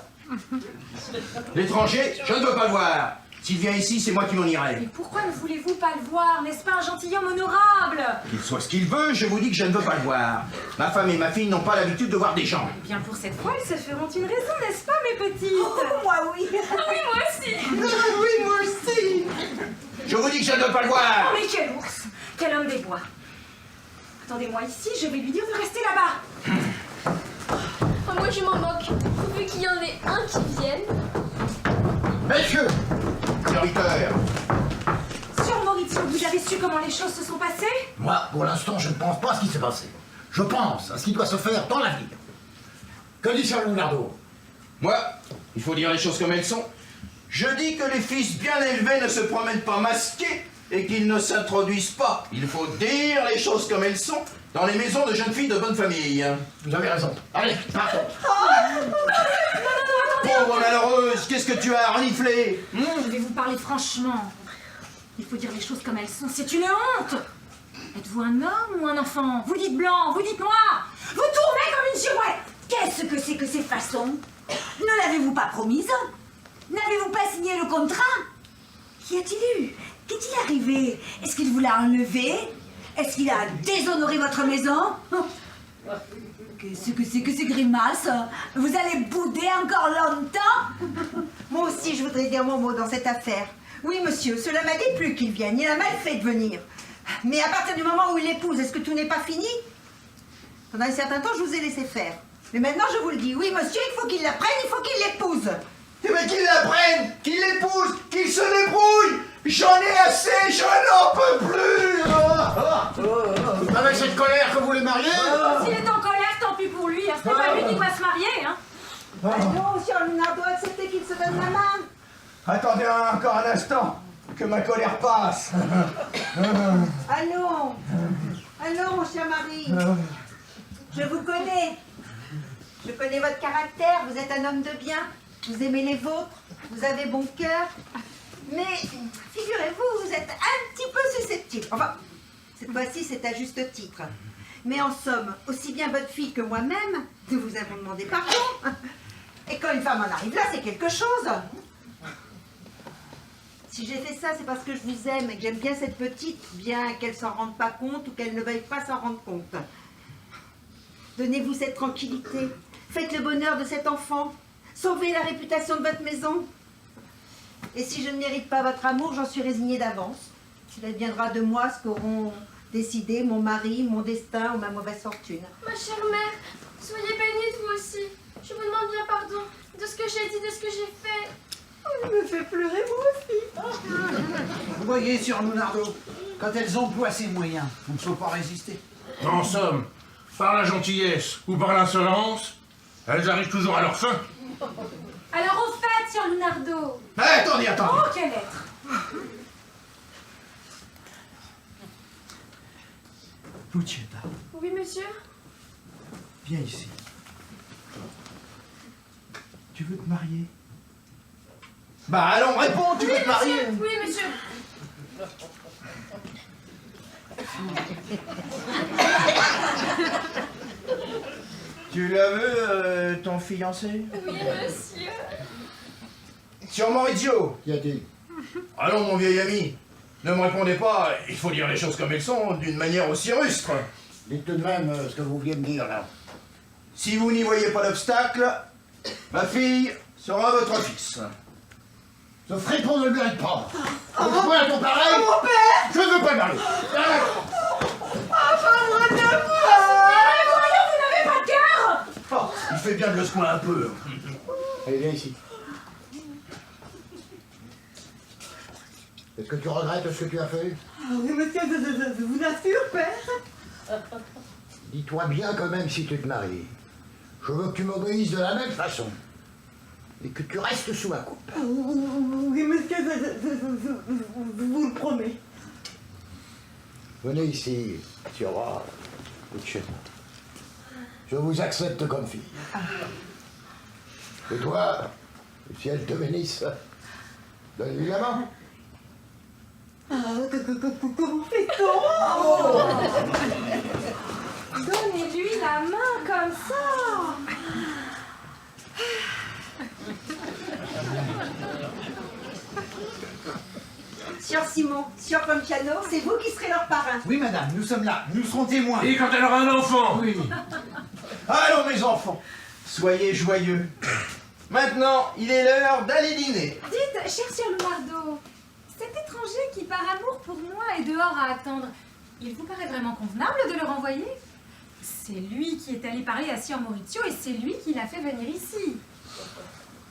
L'étranger, je ne veux pas le voir. S'il vient ici, c'est moi qui m'en irai. Mais pourquoi ne voulez-vous pas le voir? N'est-ce pas un gentilhomme honorable? Qu'il soit ce qu'il veut, je vous dis que je ne veux pas le voir. Ma femme et ma fille n'ont pas l'habitude de voir des gens. Eh bien pour cette fois, ils se feront une raison, n'est-ce pas, mes petites? Oh, moi oui. Ah oui, moi aussi! Oui, moi aussi. Je vous dis que je ne veux pas le voir. Oh mais quel ours! Quel homme des bois! Attendez-moi ici, je vais lui dire de rester là-bas! Oh, moi, je m'en moque. Pourvu qu'il y en ait un qui vienne. Messieurs, Serviteur. Sur Maurizio, vous avez su comment les choses se sont passées? moi, pour l'instant, je ne pense pas à ce qui s'est passé. Je pense à ce qui doit se faire dans l'avenir. Que dit Sieur Lunardo? Moi, il faut dire les choses comme elles sont. Je dis que les fils bien élevés ne se promènent pas masqués et qu'ils ne s'introduisent pas. Il faut dire les choses comme elles sont dans les maisons de jeunes filles de bonne famille. Vous avez raison. Allez, partons. Pauvre malheureuse, qu'est-ce que tu as reniflé? Je vais vous parler franchement. Il faut dire les choses comme elles sont. C'est une honte! Êtes-vous un homme ou un enfant? Vous dites blanc, vous dites noir! Vous tournez comme une girouette. Qu'est-ce que c'est que ces façons? Ne l'avez-vous pas promise? N'avez-vous pas signé le contrat? Qu'y a-t-il eu? Qu'est-il arrivé? Est-ce qu'il vous l'a enlevé? Est-ce qu'il a déshonoré votre maison? Qu'est-ce que c'est que ces grimaces? Vous allez bouder encore longtemps? Moi aussi, je voudrais dire mon mot dans cette affaire. Oui, monsieur, cela m'a déplu qu'il vienne. Il a mal fait de venir. Mais à partir du moment où il l'épouse, est-ce que tout n'est pas fini? Pendant un certain temps, je vous ai laissé faire. Mais maintenant, je vous le dis. Oui, monsieur, il faut qu'il la prenne, il faut qu'il l'épouse. Eh bien qu'il la prenne, qu'il l'épouse, qu'il se débrouille. J'en ai assez, je n'en peux plus. Avec cette colère que vous les mariez? S'il est en colère, tant pis pour lui. Hein. C'est pas lui qui doit se marier. Hein. Allons, Sieur Lunardo, acceptez qu'il se donne la main. Attendez encore un instant, que ma colère passe. Allons. Allons, mon cher mari. Je vous connais. Je connais votre caractère, vous êtes un homme de bien, vous aimez les vôtres, vous avez bon cœur. Mais figurez-vous, vous êtes un petit peu susceptible. Enfin, cette fois-ci, c'est à juste titre. Mais en somme, aussi bien votre fille que moi-même, nous vous avons demandé pardon. Et quand une femme en arrive là, c'est quelque chose. Si j'ai fait ça, c'est parce que je vous aime et que j'aime bien cette petite, bien qu'elle s'en rende pas compte ou qu'elle ne veuille pas s'en rendre compte. Donnez-vous cette tranquillité. Faites le bonheur de cet enfant. Sauvez la réputation de votre maison. Et si je ne mérite pas votre amour, j'en suis résignée d'avance. Il adviendra de moi ce qu'auront décidé mon mari, mon destin ou ma mauvaise fortune. Ma chère mère, soyez bénite vous aussi. Je vous demande bien pardon de ce que j'ai dit, de ce que j'ai fait. Il me fait pleurer moi aussi. Vous voyez, Sœur Lunardo, quand elles emploient ces moyens, on ne saurait pas résister. En somme, par la gentillesse ou par l'insolence, elles arrivent toujours à leur fin. Alors au fait, Sœur Lunardo. Attendez. Oh, quelle lettre! Lucietta, Oui, monsieur. viens ici. Tu veux te marier? Bah allons, réponds, tu veux te marier? Oui, monsieur. Tu la veux, ton fiancé? Oui, monsieur. Sur Maurizio. Qui a dit? Allons, mon vieil ami. Ne me répondez pas, il faut dire les choses comme elles sont, d'une manière aussi rustre. Dites tout de même ce que vous vouliez me dire là. Si vous n'y voyez pas d'obstacle, ma fille sera votre fils. Ce fripon ne le mérite pas. Je vois un ton pareil. Mon père. Je ne veux pas le marier. Vous n'avez pas de cœur! Oh, il fait bien de le secouer un peu. Allez, viens ici. Est-ce que tu regrettes ce que tu as fait? Ah oui, monsieur, je vous assure, père. Dis-toi bien quand même si tu te maries. Je veux que tu m'obéisses de la même façon. Et que tu restes sous ma coupe. Oui, monsieur, je vous le promets. Venez ici, Siora, Lucietta. Je vous accepte comme fille. Et toi, le ciel te bénisse. Donne-lui la main. Comment fait-on? Donnez-lui la main comme ça! Sieur Simon, Sieur Ponciano, c'est vous qui serez leur parrain. Oui, madame, nous sommes là, nous serons témoins. Et quand elle aura un enfant? Oui. Allons, mes enfants, soyez joyeux. Maintenant, il est l'heure d'aller dîner. Dites, cher Sœur Lunardo, cet étranger qui, par amour pour moi, est dehors à attendre, il vous paraît vraiment convenable de le renvoyer? C'est lui qui est allé parler à Sieur Maurizio et c'est lui qui l'a fait venir ici.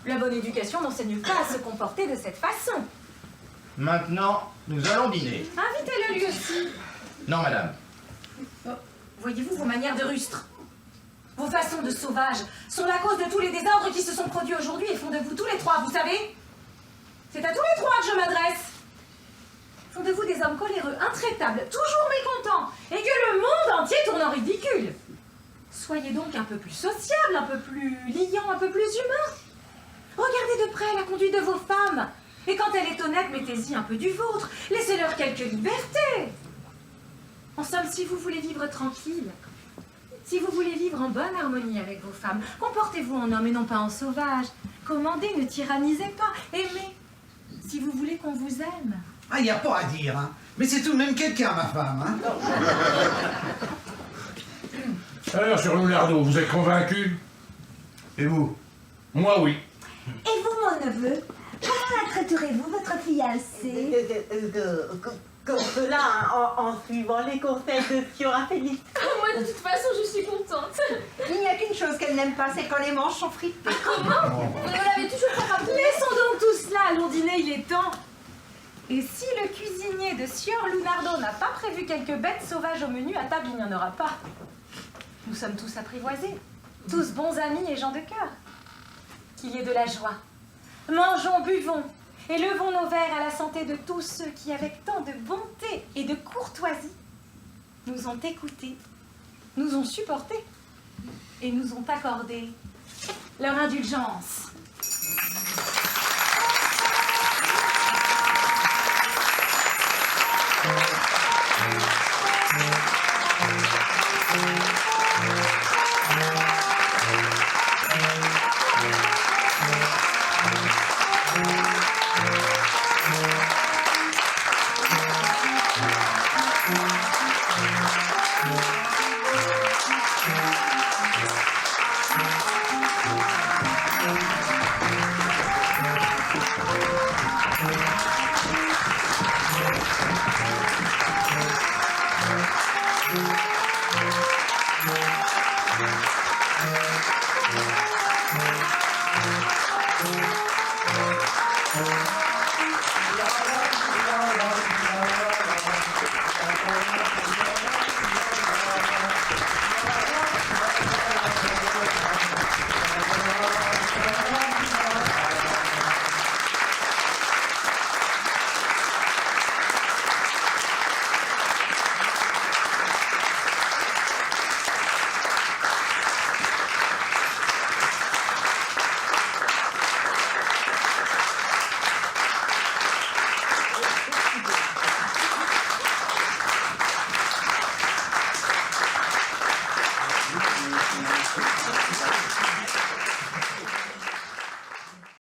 La bonne éducation n'enseigne pas à se comporter de cette façon. Maintenant, nous allons dîner. Invitez-le lui aussi. Non, madame. Voyez-vous vos manières de rustre? Vos façons de sauvage sont la cause de tous les désordres qui se sont produits aujourd'hui et font de vous tous les trois, vous savez? C'est à tous les trois que je m'adresse. Font de vous des hommes coléreux, intraitables, toujours mécontents, et que le monde entier tourne en ridicule. Soyez donc un peu plus sociable, un peu plus liant, un peu plus humain. Regardez de près la conduite de vos femmes. Et quand elle est honnête, mettez-y un peu du vôtre. Laissez-leur quelques libertés. En somme, si vous voulez vivre tranquille, si vous voulez vivre en bonne harmonie avec vos femmes, comportez-vous en homme et non pas en sauvage. Commandez, ne tyrannisez pas, aimez. Si vous voulez qu'on vous aime. Ah, il n'y a pas à dire, hein. Mais c'est tout de même quelqu'un, ma femme, hein. Alors, sur Lunardo, vous êtes convaincu? Et vous? Moi, oui. Et vous, mon neveu, comment la traiterez-vous, votre fiancée? Comme cela, en suivant les conseils de Siora Félix. Moi, de toute façon, je suis contente. Il n'y a qu'une chose qu'elle n'aime pas, c'est quand les manches sont fritées. Comment? Vous ne l'avez toujours pas rappelé? Laissons donc tout cela, allons dîner, il est temps. Et si le cuisinier de Sieur Lunardo n'a pas prévu quelques bêtes sauvages au menu, à table il n'y en aura pas. Nous sommes tous apprivoisés, tous bons amis et gens de cœur. Qu'il y ait de la joie. Mangeons, buvons, et levons nos verres à la santé de tous ceux qui, avec tant de bonté et de courtoisie, nous ont écoutés, nous ont supportés et nous ont accordé leur indulgence.